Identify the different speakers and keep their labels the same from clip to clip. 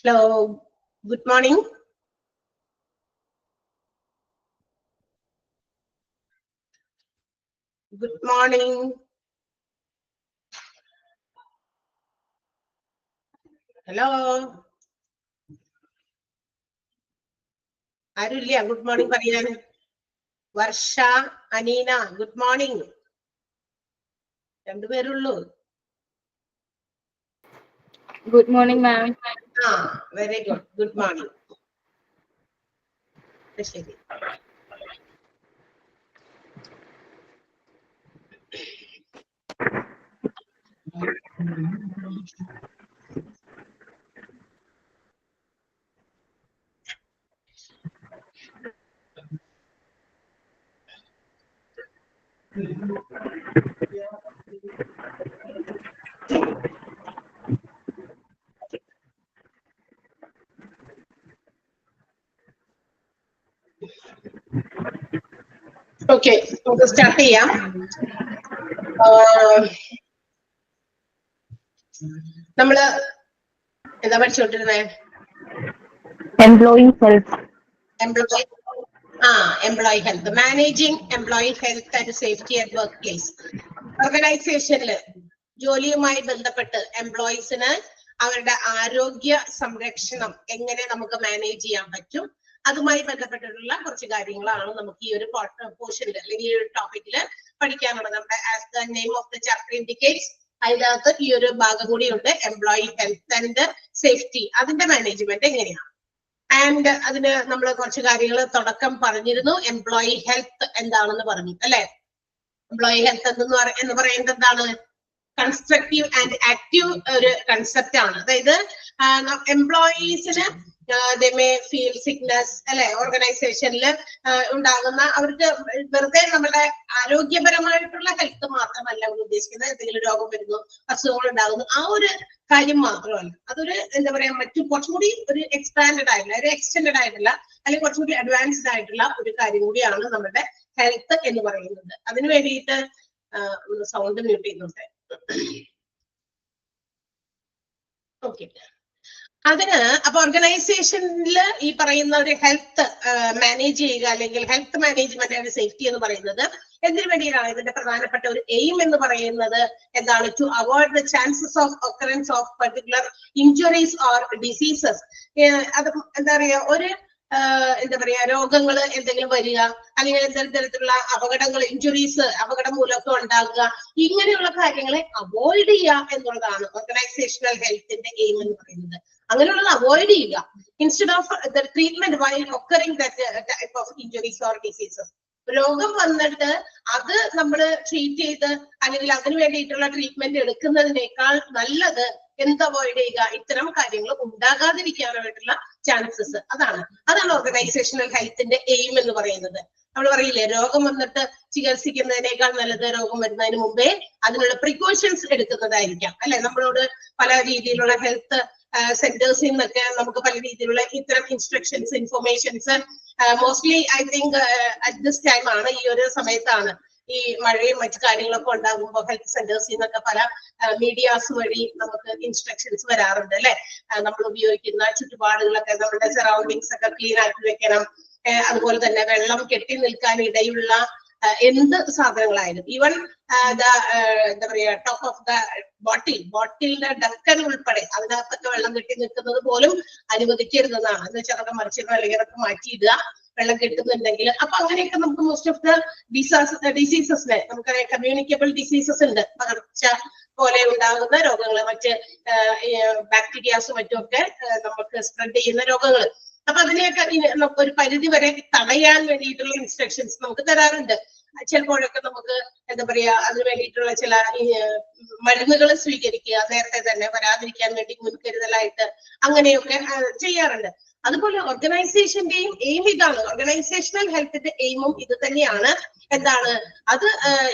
Speaker 1: Hello, good morning. Good morning. Hello. Arulia, good morning, Pariyan. Varsha, Anina, good morning.
Speaker 2: Good morning, ma'am.
Speaker 1: Very good. Good morning. Okay, നമുക്ക് start ചെയ്യാം. നമ്മള് എന്താ പഠിച്ചുകൊണ്ടിരുന്നേ?
Speaker 2: Employee health.
Speaker 1: Employee health. Managing employee health and safety at workplace. ഓർഗനൈസേഷനില് ജോലിയുമായി ബന്ധപ്പെട്ട് എംപ്ലോയീസിന് അവരുടെ ആരോഗ്യ സംരക്ഷണം എങ്ങനെ നമുക്ക് മാനേജ് ചെയ്യാൻ പറ്റും, അതുമായി ബന്ധപ്പെട്ടിട്ടുള്ള കുറച്ച് കാര്യങ്ങളാണ് നമുക്ക് ഈ ഒരു പോർഷനിൽ അല്ലെങ്കിൽ ഈ ഒരു ടോപ്പിക്കില് പഠിക്കാനുള്ളത്. നമ്മുടെ as the name of the chapter indicates, അതിനകത്ത് ഈ ഒരു ഭാഗം കൂടിയുണ്ട്, എംപ്ലോയി ഹെൽത്ത് ആൻഡ് സേഫ്റ്റി. അതിന്റെ മാനേജ്മെന്റ് എങ്ങനെയാണ്. ആൻഡ് അതിന് നമ്മൾ കുറച്ച് കാര്യങ്ങൾ തുടക്കം പറഞ്ഞിരുന്നു. എംപ്ലോയി ഹെൽത്ത് എന്താണെന്ന് പറഞ്ഞു അല്ലെ. എംപ്ലോയി ഹെൽത്ത് എന്ന് പറയുന്നത് എന്താണ്? കൺസ്ട്രക്റ്റീവ് ആൻഡ് ആക്റ്റീവ് ഒരു കൺസെപ്റ്റ് ആണ്. അതായത് എംപ്ലോയീസിന് they may feel sickness അല്ലെ, ഓർഗനൈസേഷനിൽ ഉണ്ടാകുന്ന അവർക്ക് വെറുതെ നമ്മുടെ ആരോഗ്യപരമായിട്ടുള്ള ഹെൽത്ത് മാത്രമല്ല അവർ ഉദ്ദേശിക്കുന്നത്. എന്തെങ്കിലും രോഗം വരുന്നു, അസുഖങ്ങൾ ഉണ്ടാകുന്നു, ആ ഒരു കാര്യം മാത്രമല്ല. അതൊരു എന്താ പറയാ, മറ്റു കുറച്ചുകൂടി ഒരു എക്സ്പാൻഡഡ് ആയിട്ടുള്ള, ഒരു എക്സ്റ്റെൻഡഡ് ആയിട്ടുള്ള അല്ലെങ്കിൽ കുറച്ചുകൂടി അഡ്വാൻസ്ഡ് ആയിട്ടുള്ള ഒരു കാര്യം കൂടിയാണ് നമ്മുടെ ഹെൽത്ത് എന്ന് പറയുന്നത്. അതിന് വേണ്ടിയിട്ട് സൗണ്ട് മ്യൂട്ട് ചെയ്യുന്നുണ്ട്. ഓക്കെ, അതിന് അപ്പൊ ഓർഗനൈസേഷനിൽ ഈ പറയുന്ന ഒരു ഹെൽത്ത് മാനേജ് ചെയ്യുക അല്ലെങ്കിൽ ഹെൽത്ത് മാനേജ്മെന്റ് ആൻഡ് സേഫ്റ്റി എന്ന് പറയുന്നത് എന്തിനു വേണ്ടിയിട്ടാണ്? ഇതിന്റെ പ്രധാനപ്പെട്ട ഒരു എയിം എന്ന് പറയുന്നത് എന്താണ്? To avoid the chances of occurrence of particular injuries or diseases. അത് എന്താ പറയാ, ഒരു എന്താ പറയാ, രോഗങ്ങൾ എന്തെങ്കിലും വരിക അല്ലെങ്കിൽ എന്തെങ്കിലും തരത്തിലുള്ള അപകടങ്ങൾ, ഇഞ്ചുറീസ്, അപകടം മൂലമൊക്കെ ഉണ്ടാകുക, ഇങ്ങനെയുള്ള കാര്യങ്ങളെ അവോയ്ഡ് ചെയ്യുക എന്നുള്ളതാണ് ഓർഗനൈസേഷണൽ ഹെൽത്തിന്റെ എയിം എന്ന് പറയുന്നത്. അങ്ങനെയുള്ളത് അവോയ്ഡ് ചെയ്യുക. Instead of the treatment while occurring that type of injuries or diseases. രോഗം വന്നിട്ട് അത് നമ്മൾ ട്രീറ്റ് ചെയ്ത് അല്ലെങ്കിൽ അതിന് വേണ്ടിയിട്ടുള്ള ട്രീറ്റ്മെന്റ് എടുക്കുന്നതിനേക്കാൾ നല്ലത് എന്ത് അവോയ്ഡ് ചെയ്യുക? ഇത്തരം കാര്യങ്ങൾ ഉണ്ടാകാതിരിക്കാനായിട്ടുള്ള ചാൻസസ്. അതാണ് ഓർഗനൈസേഷണൽ ഹെൽത്തിന്റെ എയിം എന്ന് പറയുന്നത്. നമ്മൾ പറയില്ലേ, രോഗം വന്നിട്ട് ചികിത്സിക്കുന്നതിനേക്കാൾ നല്ലത് രോഗം വരുന്നതിന് മുമ്പേ അതിനുള്ള പ്രിക്കോഷൻസ് എടുക്കുന്നതായിരിക്കാം അല്ലെ. നമ്മളോട് പല രീതിയിലുള്ള ഹെൽത്ത് സെന്റേഴ്സിൽ നിന്നൊക്കെ നമുക്ക് പല രീതിയിലുള്ള ഇത്തരം instructions, informations mostly I think at this time ആണ്, ഈ ഒരു സമയത്താണ് ഈ മഴയും മറ്റു കാര്യങ്ങളൊക്കെ ഉണ്ടാകുമ്പോൾ ഹെൽത്ത് സെന്റേഴ്സിൽ നിന്നൊക്കെ പല മീഡിയാസ് വഴി നമുക്ക് ഇൻസ്ട്രക്ഷൻസ് വരാറുണ്ട് അല്ലെ. നമ്മൾ ഉപയോഗിക്കുന്ന ചുറ്റുപാടുകളൊക്കെ, നമ്മുടെ സറൗണ്ടിങ്സ് ഒക്കെ ക്ലീൻ ആക്കി വെക്കണം. അതുപോലെ തന്നെ വെള്ളം കെട്ടി നിൽക്കാൻ ഇടയുള്ള എന്ത് സാധനങ്ങളായാലും, ഈവൻ എന്താ പറയാ, ടോപ്പ് ഓഫ് ദ ബോട്ടിലിന്റെ ഡക്കൻ ഉൾപ്പെടെ അതിനകത്തൊക്കെ വെള്ളം കെട്ടി നിൽക്കുന്നത് പോലും അനുവദിക്കരുതെന്നാണ്. എന്ന് വെച്ചാൽ അതൊക്കെ മറിച്ചിടോ അല്ലെങ്കിൽ അതൊക്കെ മാറ്റിയിടുക വെള്ളം കെട്ടുന്നുണ്ടെങ്കിൽ. അപ്പൊ അങ്ങനെയൊക്കെ നമുക്ക് മോസ്റ്റ് ഓഫ് ദ ഡിസീസസിനെ, നമുക്കറിയാം കമ്മ്യൂണിക്കബിൾ ഡിസീസസ് ഉണ്ട്, പകർച്ച പോലെ ഉണ്ടാകുന്ന രോഗങ്ങൾ, മറ്റ് ബാക്ടീരിയാസും മറ്റുമൊക്കെ നമുക്ക് സ്പ്രെഡ് ചെയ്യുന്ന രോഗങ്ങൾ. അപ്പൊ അതിനെയൊക്കെ നമുക്ക് ഒരു പരിധി വരെ തടയാൻ വേണ്ടിയിട്ടുള്ള ഇൻസ്ട്രക്ഷൻസ് നമുക്ക് തരാറുണ്ട്. ചിലപ്പോഴൊക്കെ നമുക്ക് എന്താ പറയാ, അതിന് വേണ്ടിയിട്ടുള്ള ചില മരുന്നുകൾ സ്വീകരിക്കുക, നേരത്തെ തന്നെ വരാതിരിക്കാൻ വേണ്ടി മുൻകരുതലായിട്ട് അങ്ങനെയൊക്കെ ചെയ്യാറുണ്ട്. അതുപോലെ ഓർഗനൈസേഷന്റെയും എയിം ഇതാണ്. ഓർഗനൈസേഷണൽ ഹെൽത്തിന്റെ എയിമും ഇത് തന്നെയാണ്. എന്താണ് അത്?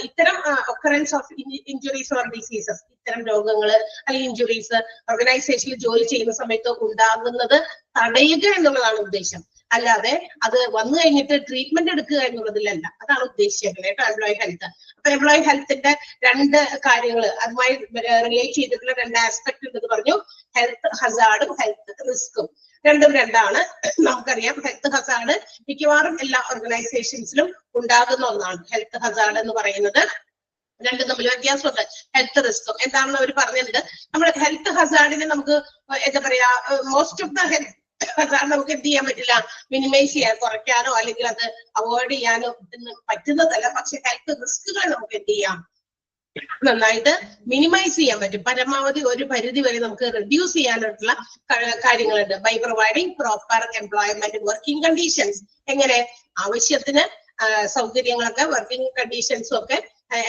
Speaker 1: ഇത്തരം occurrence of injuries or diseases, ഇത്തരം രോഗങ്ങൾ അല്ലെങ്കിൽ ഇഞ്ചുറീസ് ഓർഗനൈസേഷനിൽ ജോലി ചെയ്യുന്ന സമയത്ത് ഉണ്ടാകുന്നത് തടയുക എന്നുള്ളതാണ് ഉദ്ദേശം. അല്ലാതെ അത് വന്നു കഴിഞ്ഞിട്ട് ട്രീറ്റ്മെന്റ് എടുക്കുക എന്നുള്ളതിലല്ല. അതാണ് ഉദ്ദേശിച്ചത് കേട്ടോ എംപ്ലോയി ഹെൽത്ത്. അപ്പൊ എംപ്ലോയി ഹെൽത്തിന്റെ രണ്ട് കാര്യങ്ങൾ അതുമായി റിലേറ്റ് ചെയ്തിട്ടുള്ള രണ്ട് ആസ്പെക്ട് ഉണ്ടെന്ന് പറഞ്ഞു. ഹെൽത്ത് ഹസാർഡും ഹെൽത്ത് റിസ്കും രണ്ടും രണ്ടാണ്. നമുക്കറിയാം ഹെൽത്ത് ഹസാർഡ് മിക്കവാറും എല്ലാ ഓർഗനൈസേഷൻസിലും ഉണ്ടാകുന്ന ഒന്നാണ്. ഹെൽത്ത് ഹസാർഡ് എന്ന് പറയുന്നത് രണ്ടും തമ്മിൽ വ്യത്യാസമുണ്ട്. ഹെൽത്ത് റിസ്കും എന്താണെന്ന് അവർ പറഞ്ഞിട്ടുണ്ട്. നമ്മൾ ഹെൽത്ത് ഹസാർഡിനെ നമുക്ക് എന്താ പറയാ, most of the health Hazard നമുക്ക് എന്ത് ചെയ്യാൻ പറ്റില്ല, മിനിമൈസ് ചെയ്യാൻ, കുറയ്ക്കാനോ അല്ലെങ്കിൽ അത് അവോയ്ഡ് ചെയ്യാനോ പറ്റുന്നതല്ല. പക്ഷെ ഹെൽത്ത് റിസ്കുകൾ നമുക്ക് എന്ത് ചെയ്യാം, നന്നായിട്ട് മിനിമൈസ് ചെയ്യാൻ പറ്റും. പരമാവധി ഒരു പരിധി വരെ നമുക്ക് റെഡ്യൂസ് ചെയ്യാനായിട്ടുള്ള കാര്യങ്ങളുണ്ട്. By providing proper employment working conditions. എങ്ങനെ ആവശ്യത്തിന് സൗകര്യങ്ങളൊക്കെ വർക്കിംഗ് കണ്ടീഷൻസും ഒക്കെ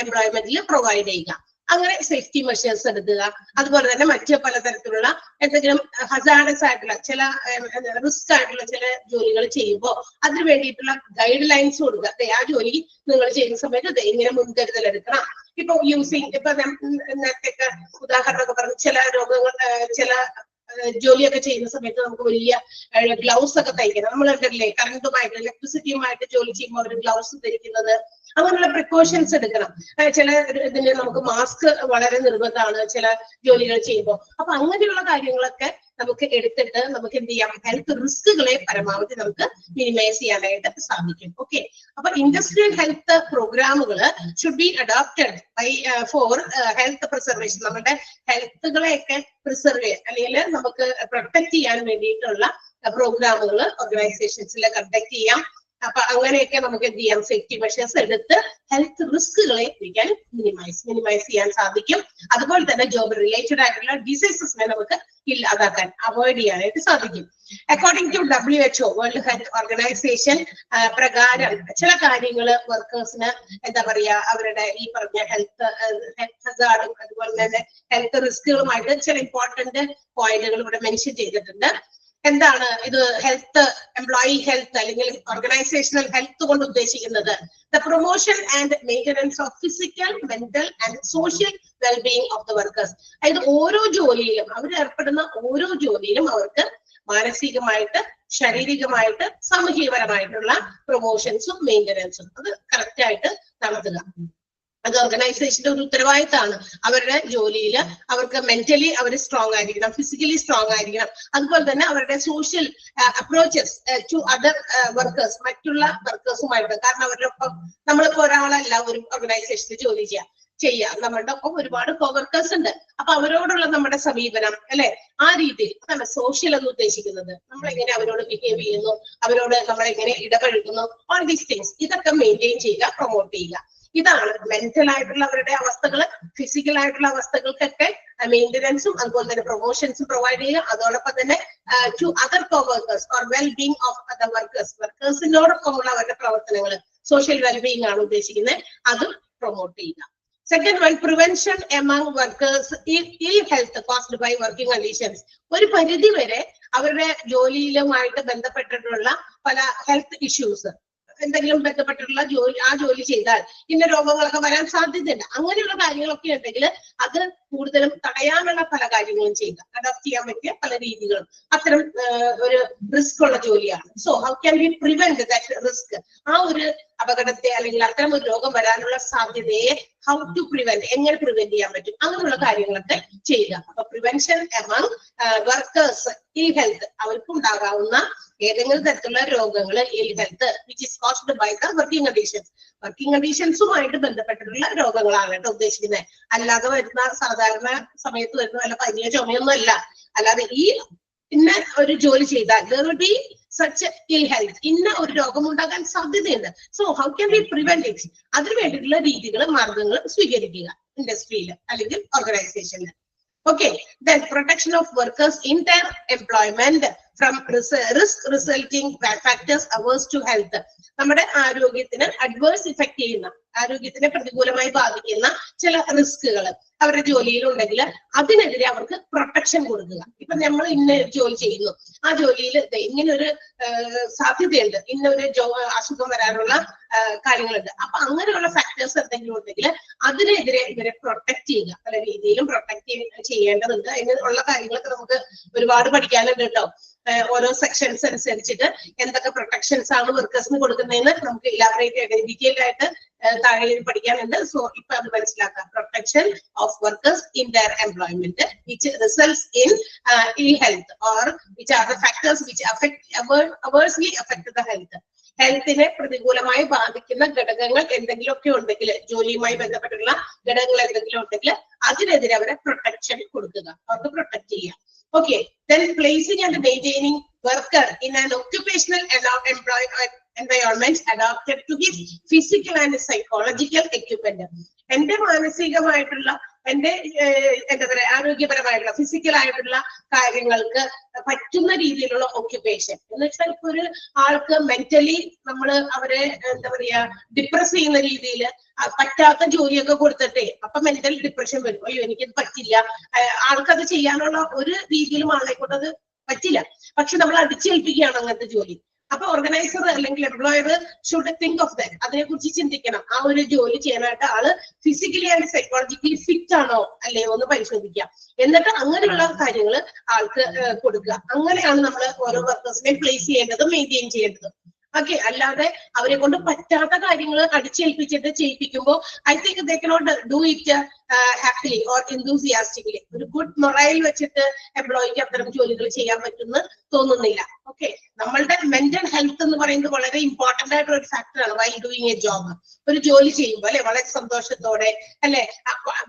Speaker 1: എംപ്ലോയ്മെന്റിൽ പ്രൊവൈഡ് ചെയ്യുക. അങ്ങനെ സേഫ്റ്റി മെഷേഴ്സ് എടുക്കുക. അതുപോലെ തന്നെ മറ്റ് പലതരത്തിലുള്ള എന്തെങ്കിലും ഹസാർഡസ് ആയിട്ടുള്ള ചില റിസ്ക് ആയിട്ടുള്ള ചില ജോലികൾ ചെയ്യുമ്പോൾ അതിന് വേണ്ടിയിട്ടുള്ള ഗൈഡ് ലൈൻസ് കൊടുക്കുക. ആ ജോലി നിങ്ങൾ ചെയ്യുന്ന സമയത്ത് ഇങ്ങനെ മുൻകരുതൽ എടുക്കണം. ഇപ്പൊ യൂസിങ് ഇപ്പൊ നേരത്തെ ഉദാഹരണമൊക്കെ പറഞ്ഞു, ചില രോഗങ്ങൾ ചില ജോലിയൊക്കെ ചെയ്യുന്ന സമയത്ത് നമുക്ക് വലിയ ഗ്ലൗസ് ഒക്കെ തയ്ക്കണം. നമ്മൾ ഉണ്ടല്ലേ കറണ്ടുമായിട്ട് ഇലക്ട്രിസിറ്റിയുമായിട്ട് ജോലി ചെയ്യുമ്പോൾ അവർ ഗ്ലൗസ് ധരിക്കുന്നത്, അങ്ങനെയുള്ള പ്രിക്കോഷൻസ് എടുക്കണം. ചില ഇതിന് നമുക്ക് മാസ്ക് വളരെ നിർബന്ധമാണ് ചില ജോലികൾ ചെയ്യുമ്പോൾ. അപ്പൊ അങ്ങനെയുള്ള കാര്യങ്ങളൊക്കെ നമുക്ക് എടുത്തിട്ട് നമുക്ക് എന്ത് ചെയ്യാം, ഹെൽത്ത് റിസ്കുകളെ പരമാവധി നമുക്ക് മിനിമൈസ് ചെയ്യാനായിട്ട് സാധിക്കും. ഓക്കെ, അപ്പൊ ഇൻഡസ്ട്രിയൽ ഹെൽത്ത് പ്രോഗ്രാമുകൾ should be adopted by for health preservation. നമ്മുടെ ഹെൽത്തുകളെയൊക്കെ പ്രിസർവ് ചെയ്യാൻ അല്ലെങ്കിൽ നമുക്ക് പ്രൊട്ടക്ട് ചെയ്യാൻ വേണ്ടിയിട്ടുള്ള പ്രോഗ്രാമുകൾ ഓർഗനൈസേഷൻസിൽ കണ്ടക്ട് ചെയ്യാം. അപ്പൊ അങ്ങനെയൊക്കെ നമുക്ക് എന്ത് ചെയ്യാം, സേഫ്റ്റി മെഷേഴ്സ് എടുത്ത് ഹെൽത്ത് റിസ്കുകളെ മിനിമൈസ് ചെയ്യാൻ സാധിക്കും. അതുപോലെ തന്നെ ജോബ് റിലേറ്റഡ് ആയിട്ടുള്ള ഡിസീസസിനെ നമുക്ക് ഇല്ലാതാക്കാൻ, അവോയ്ഡ് ചെയ്യാനായിട്ട് സാധിക്കും. According to WHO world health organisation പ്രകാരം ചില കാര്യങ്ങൾ വർക്കേഴ്സിന് എന്താ പറയാ അവരുടെ ഈ പറഞ്ഞ ഹെൽത്ത് ഹസാർഡും അതുപോലെ തന്നെ ഹെൽത്ത് റിസ്കുകളുമായിട്ട് ചില ഇമ്പോർട്ടന്റ് പോയിന്റുകൾ ഇവിടെ മെൻഷൻ ചെയ്തിട്ടുണ്ട്. എന്താണ് ഇത് ഹെൽത്ത്, എംപ്ലോയി ഹെൽത്ത് അല്ലെങ്കിൽ ഓർഗനൈസേഷണൽ ഹെൽത്ത് കൊണ്ട് ഉദ്ദേശിക്കുന്നത്? The promotion and maintenance of physical, mental and social wellbeing of the workers. അതായത് ഓരോ ജോലിയിലും അവർ ഏർപ്പെടുന്ന ഓരോ ജോലിയിലും അവർക്ക് മാനസികമായിട്ട്, ശാരീരികമായിട്ട്, സാമൂഹികപരമായിട്ടുള്ള പ്രൊമോഷൻസും മെയിൻ്റനൻസും അത് കറക്റ്റ് ആയിട്ട് നടത്തുക. അത് ഓർഗനൈസേഷന്റെ ഒരു ഉത്തരവാദിത്തമാണ്. അവരുടെ ജോലിയിൽ അവർക്ക് മെന്റലി അവർ സ്ട്രോങ് ആയിരിക്കണം, ഫിസിക്കലി സ്ട്രോങ് ആയിരിക്കണം. അതുപോലെ തന്നെ അവരുടെ social approaches to other workers, മറ്റുള്ള വർക്കേഴ്സുമായിട്ട്. കാരണം അവരുടെ ഒപ്പം നമ്മളിപ്പോ ഒരാളല്ല ഒരു ഓർഗനൈസേഷനിൽ ജോലി ചെയ്യാം, നമ്മളുടെ ഒപ്പം ഒരുപാട് കോവർക്കേഴ്സ് ഉണ്ട്. അപ്പൊ അവരോടുള്ള നമ്മുടെ സമീപനം അല്ലെ, ആ രീതിയിൽ അതാണ് സോഷ്യൽ എന്ന് ഉദ്ദേശിക്കുന്നത്. നമ്മൾ എങ്ങനെ അവരോട് ബിഹേവ് ചെയ്യുന്നു, അവരോട് നമ്മൾ എങ്ങനെ ഇടപഴകുന്നു, ഓൾ ദീസ് തിങ്സ് ഇതൊക്കെ മെയിൻറ്റെയിൻ ചെയ്യുക, പ്രൊമോട്ട് ചെയ്യുക. ഇതാണ് മെന്റൽ ആയിട്ടുള്ള അവരുടെ അവസ്ഥകൾ. ഫിസിക്കൽ ആയിട്ടുള്ള അവസ്ഥകൾക്കൊക്കെ മെയിൻ്റനൻസും അതുപോലെ തന്നെ പ്രൊമോഷൻസും പ്രൊവൈഡ് ചെയ്യുക. അതോടൊപ്പം തന്നെ to other coworkers or wellbeing of other workers, വർക്കേഴ്സിനോടൊപ്പമുള്ള അവരുടെ പ്രവർത്തനങ്ങൾ, സോഷ്യൽ വെൽബീയിങ് ആണ് ഉദ്ദേശിക്കുന്നത്, അതും പ്രൊമോട്ട് ചെയ്യുക. Second one, prevention among workers ill health caused by working conditions. ഒരു പരിധി വരെ അവരുടെ ജോലിയിലുമായിട്ട് ബന്ധപ്പെട്ടിട്ടുള്ള പല ഹെൽത്ത് ഇഷ്യൂസ് എന്തെങ്കിലും ബന്ധപ്പെട്ടിട്ടുള്ള ജോലി ചെയ്താൽ ഇന്ന രോഗങ്ങളൊക്കെ വരാൻ സാധ്യതയുണ്ട്. അങ്ങനെയുള്ള കാര്യങ്ങളൊക്കെ ഉണ്ടെങ്കിൽ അത് കൂടുതലും തടയാനുള്ള പല കാര്യങ്ങളും ചെയ്യുക, അഡോപ്റ്റ് ചെയ്യാൻ പറ്റിയ പല രീതികളും അത്തരം ഒരു റിസ്ക് ഉള്ള ജോലിയാണ്. So how can we prevent that risk? ആ ഒരു അപകടത്തെ അല്ലെങ്കിൽ അത്തരം ഒരു രോഗം വരാനുള്ള സാധ്യതയെ ഹൗ ടു പ്രിവെന്റ്, എങ്ങനെ പ്രിവെന്റ് ചെയ്യാൻ പറ്റും, അങ്ങനെയുള്ള കാര്യങ്ങളൊക്കെ ചെയ്യുക. അപ്പൊ prevention among workers ill health, അവർക്ക് ഉണ്ടാകാവുന്ന ഏതെങ്കിലും തരത്തിലുള്ള രോഗങ്ങൾ, ill health which is caused by the working conditions. Working കണ്ടീഷൻസുമായിട്ട് ബന്ധപ്പെട്ടിട്ടുള്ള രോഗങ്ങളാണ് കേട്ടോ ഉദ്ദേശിക്കുന്നത്. അല്ലാതെ വരുന്ന സാധാരണ സമയത്ത് വരുന്ന വല്ല പനിയോ ചുമയൊന്നും അല്ല. അല്ലാതെ ഈ ഇന്ന ഒരു ജോലി ചെയ്താൽ there will be such ill health, ഇന്ന ഒരു രോഗം ഉണ്ടാകാൻ സാധ്യതയുണ്ട്. So how can we prevent it? അതിന് വേണ്ടിയിട്ടുള്ള രീതികളും മാർഗങ്ങളും സ്വീകരിക്കുക ഇൻഡസ്ട്രിയിൽ അല്ലെങ്കിൽ ഓർഗനൈസേഷനിൽ. Okay, then protection of workers in their employment from risk resulting factors averse to health. നമ്മുടെ ആരോഗ്യത്തിന് അഡ്വേഴ്സ് ഇഫക്ട് ചെയ്യുന്ന ആരോഗ്യത്തിനെ പ്രതികൂലമായി ബാധിക്കുന്ന ചില റിസ്കുകൾ അവരുടെ ജോലിയിലുണ്ടെങ്കിൽ അതിനെതിരെ അവർക്ക് പ്രൊട്ടക്ഷൻ കൊടുക്കുക. ഇപ്പൊ നമ്മൾ ഇന്ന ജോലി ചെയ്യുന്നു, ആ ജോലിയിൽ ഇങ്ങനെ ഒരു സാധ്യതയുണ്ട്, ഇന്നൊരു അസുഖം വരാനുള്ള കാര്യങ്ങളുണ്ട്. അപ്പൊ അങ്ങനെയുള്ള ഫാക്ടേഴ്സ് എന്തെങ്കിലും ഉണ്ടെങ്കിൽ അതിനെതിരെ ഇവരെ പ്രൊട്ടക്ട് ചെയ്യുക. പല രീതിയിലും പ്രൊട്ടക്ട് ചെയ്യേണ്ടതുണ്ട്. അതിനുള്ള കാര്യങ്ങളൊക്കെ നമുക്ക് ഒരുപാട് പഠിക്കാനുണ്ട് കേട്ടോ. ഓരോ സെക്ഷൻസ് അനുസരിച്ചിട്ട് എന്തൊക്കെ പ്രൊട്ടക്ഷൻസ് ആണ് വർക്കേഴ്സിന് കൊടുക്കുന്നതെന്ന് നമുക്ക് ഇലാബറേറ്റ് ആയിട്ട് ഡീറ്റെയിൽഡ് ആയിട്ട് താഴെ പഠിക്കാനുണ്ട്. സോ ഇപ്പൊ അത് മനസ്സിലാക്കാം. Protection of workers in their employment which results in ill health or which are the factors which adversely affect the health. ഹെൽത്തിനെ പ്രതികൂലമായി ബാധിക്കുന്ന ഘടകങ്ങൾ എന്തെങ്കിലുമൊക്കെ ഉണ്ടെങ്കിൽ, ജോലിയുമായി ബന്ധപ്പെട്ടുള്ള ഘടകങ്ങൾ എന്തെങ്കിലും ഉണ്ടെങ്കിൽ അതിനെതിരെ അവരെ പ്രൊട്ടക്ഷൻ കൊടുക്കുക, അവർക്ക് പ്രൊട്ടക്ട് ചെയ്യുക. Okay, then placing and maintaining worker in an occupational environment adapted to his physical and psychological equipment. എന്റെ മാനസികമായിട്ടുള്ള എന്റെ എന്താ പറയാ ആരോഗ്യപരമായിട്ടുള്ള ഫിസിക്കൽ ആയിട്ടുള്ള കാര്യങ്ങൾക്ക് പറ്റുന്ന രീതിയിലുള്ള ഓക്യുപ്പേഷൻ എന്ന് വെച്ചാൽ ഇപ്പൊ ഒരു ആൾക്ക് മെന്റലി നമ്മൾ അവരെ എന്താ പറയാ ഡിപ്രസ് ചെയ്യുന്ന രീതിയിൽ പറ്റാത്ത ജോലിയൊക്കെ കൊടുത്തിട്ടേ അപ്പൊ മെന്റൽ ഡിപ്രഷൻ വരും. അയ്യോ എനിക്കത് പറ്റില്ല, ആൾക്കത് ചെയ്യാനുള്ള ഒരു രീതിയിലും ആളെ കൊണ്ട് അത് പറ്റില്ല. പക്ഷെ നമ്മൾ അടിച്ചേൽപ്പിക്കുകയാണ് അങ്ങനത്തെ ജോലി. അപ്പൊ ഓർഗനൈസർ അല്ലെങ്കിൽ employer should think of that. അതിനെ കുറിച്ച് ചിന്തിക്കണം. ആ ഒരു ജോലി ചെയ്യാനായിട്ട് ആള് ഫിസിക്കലി ആൻഡ് സൈക്കോളജിക്കലി ഫിറ്റ് ആണോ അല്ലയോ എന്ന് പരിശോധിക്കുക. എന്നിട്ട് അങ്ങനെയുള്ള കാര്യങ്ങൾ ആൾക്ക് കൊടുക്കുക. അങ്ങനെയാണ് നമ്മൾ ഓരോ വർക്കേഴ്സിനെ പ്ലേസ് ചെയ്യേണ്ടതും മെയിൻറ്റെയിൻ ചെയ്യേണ്ടതും. ഓക്കെ, അല്ലാതെ അവരെ കൊണ്ട് പറ്റാത്ത കാര്യങ്ങൾ അടിച്ചേൽപ്പിച്ചിട്ട് ചെയ്യിപ്പിക്കുമ്പോൾ I think they cannot do it happily or enthusiastically. ഒരു ഗുഡ് മൊറൈൽ വെച്ചിട്ട് എംപ്ലോയിക്ക് അത്തരം ജോലികൾ ചെയ്യാൻ പറ്റുമെന്ന് തോന്നുന്നില്ല. ഓക്കെ, നമ്മളുടെ മെന്റൽ ഹെൽത്ത് എന്ന് പറയുന്നത് വളരെ ഇമ്പോർട്ടന്റ് ആയിട്ടുള്ള ഒരു ഫാക്ടറാണ് വൈൽ ഡൂയിങ് എ ജോബ്. ഒരു ജോലി ചെയ്യുമ്പോൾ അല്ലെ വളരെ സന്തോഷത്തോടെ അല്ലെ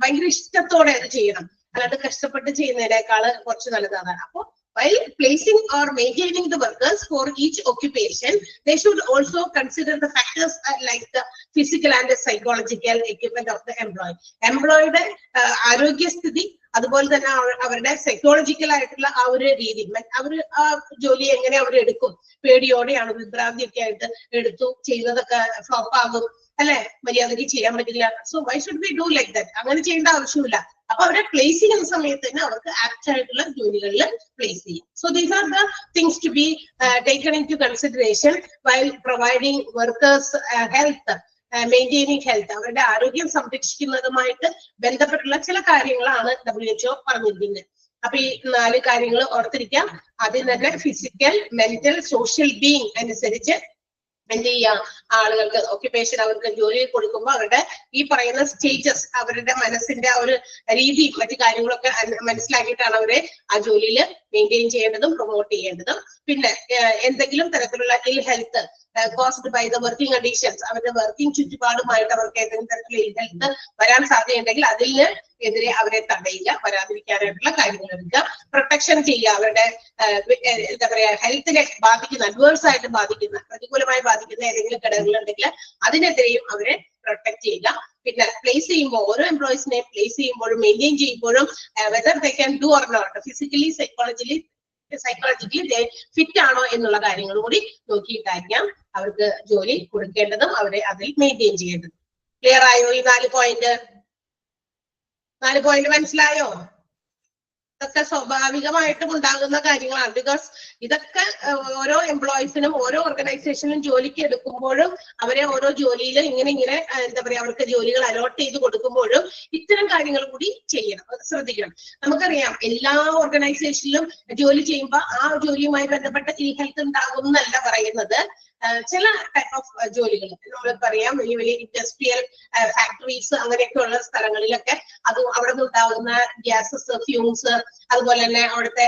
Speaker 1: ഭയങ്കര ഇഷ്ടത്തോടെ അത് ചെയ്യണം. അല്ലാതെ കഷ്ടപ്പെട്ട് ചെയ്യുന്നതിനേക്കാൾ കുറച്ച് നല്ലതാണ്. അപ്പൊ while placing or maintaining the workers for each occupation, they should also consider the factors like the physical and the psychological equipment of the employee. Employee ആരോഗ്യസ്ഥിതി, അതുപോലെ തന്നെ അവരുടെ സൈക്കോളജിക്കൽ ആയിട്ടുള്ള ആ ഒരു രീതി, അവർ ആ ജോലി എങ്ങനെ അവർ എടുക്കും, പേടിയോടെയാണ് വിഭ്രാന്തിയൊക്കെ ആയിട്ട് എടുത്തു ചെയ്യുന്നതൊക്കെ ഫ്ലോപ്പ് ആകും അല്ലെ, മര്യാദയ്ക്ക് ചെയ്യാൻ പറ്റില്ല. So why should be do like that? അങ്ങനെ ചെയ്യേണ്ട ആവശ്യമില്ല. അപ്പൊ അവരെ പ്ലേസ് ചെയ്യുന്ന സമയത്ത് തന്നെ അവർക്ക് ആപ്റ്റ് ആയിട്ടുള്ള ജോലികളിൽ പ്ലേസ് ചെയ്യും. So these are the things to be taken into consideration while providing workers health, maintaining health. അവരുടെ ആരോഗ്യം സംരക്ഷിക്കുന്നതുമായിട്ട് ബന്ധപ്പെട്ടുള്ള ചില കാര്യങ്ങളാണ് WHO പറഞ്ഞിരിക്കുന്നത്. അപ്പൊ ഈ 4 കാര്യങ്ങൾ ഓർത്തിരിക്കാം. അതിൽ തന്നെ ഫിസിക്കൽ, മെന്റൽ, സോഷ്യൽ ബീയിങ് അനുസരിച്ച് എന്ത് ചെയ്യാം, ആളുകൾക്ക് ഓക്യുപ്പേഷൻ അവർക്ക് ജോലി കൊടുക്കുമ്പോൾ അവരുടെ ഈ പറയുന്ന സ്റ്റേജസ്, അവരുടെ മനസ്സിന്റെ ആ ഒരു രീതി, മറ്റു കാര്യങ്ങളൊക്കെ മനസ്സിലാക്കിയിട്ടാണ് അവരെ ആ ജോലിയിൽ മെയിൻറ്റെയിൻ ചെയ്യേണ്ടതും പ്രൊമോട്ട് ചെയ്യേണ്ടതും. പിന്നെ എന്തെങ്കിലും തരത്തിലുള്ള ill health caused by the working conditions, അവരുടെ വർക്കിംഗ് ചുറ്റുപാടുമായിട്ട് അവർക്ക് ഏതെങ്കിലും തരത്തിലുള്ള ഇൽ ഹെൽത്ത് വരാൻ സാധ്യതയുണ്ടെങ്കിൽ അതിന് എതിരെ അവരെ തടയുക, വരാതിരിക്കാനായിട്ടുള്ള കാര്യങ്ങൾ എടുക്കുക. പ്രൊട്ടക്ഷൻ ചെയ്യുക, അവരുടെ എന്താ പറയാ ഹെൽത്തിനെ ബാധിക്കുന്ന, അഡ്വേഴ്സ് ആയിട്ട് ബാധിക്കുന്ന, പ്രതികൂലമായി ബാധിക്കുന്ന ഏതെങ്കിലും ഘടകങ്ങളുണ്ടെങ്കിൽ അതിനെതിരെയും അവരെ പ്രൊട്ടക്ട് ചെയ്യുക. പിന്നെ പ്ലേസ് ചെയ്യുമ്പോൾ ഓരോ എംപ്ലോയീസിനെ പ്ലേസ് ചെയ്യുമ്പോഴും മെയിൻറ്റെയിൻ ചെയ്യുമ്പോഴും whether they can do or not, physically psychologically fit ആണോ എന്നുള്ള കാര്യങ്ങൾ കൂടി നോക്കിയിട്ടായിരിക്കാം അവർക്ക് ജോലി കൊടുക്കേണ്ടതും അവരെ അതിൽ മെയിൻറ്റെയിൻ ചെയ്യേണ്ടതും. ക്ലിയർ ആയോ ഈ 4 പോയിന്റ്? 4 പോയിന്റ് മനസ്സിലായോ? ഇതൊക്കെ സ്വാഭാവികമായിട്ടും ഉണ്ടാകുന്ന കാര്യങ്ങളാണ്. ബിക്കോസ് ഇതൊക്കെ ഓരോ എംപ്ലോയീസിനും ഓരോ ഓർഗനൈസേഷനിലും ജോലിക്ക് എടുക്കുമ്പോഴും അവരെ ഓരോ ജോലിയിലും ഇങ്ങനെ എന്താ പറയാ അവർക്ക് ജോലികൾ അലോട്ട് ചെയ്ത് കൊടുക്കുമ്പോഴും ഇത്തരം കാര്യങ്ങൾ കൂടി ചെയ്യണം, ശ്രദ്ധിക്കണം. നമുക്കറിയാം എല്ലാ ഓർഗനൈസേഷനിലും ജോലി ചെയ്യുമ്പോൾ ആ ജോലിയുമായി ബന്ധപ്പെട്ട ഇൽ ഹെൽത്ത് ഉണ്ടാകും എന്നല്ല പറയുന്നത്. ചില ടൈപ്പ് ഓഫ് ജോലികൾ നമ്മൾക്കറിയാം, വലിയ വലിയ ഇൻഡസ്ട്രിയൽ ഫാക്ടറീസ് അങ്ങനെയൊക്കെയുള്ള സ്ഥലങ്ങളിലൊക്കെ അത് അവിടെ നിന്ന് ഉണ്ടാകുന്ന ഗ്യാസസ്, ഫ്യൂംസ്, അതുപോലെ തന്നെ അവിടുത്തെ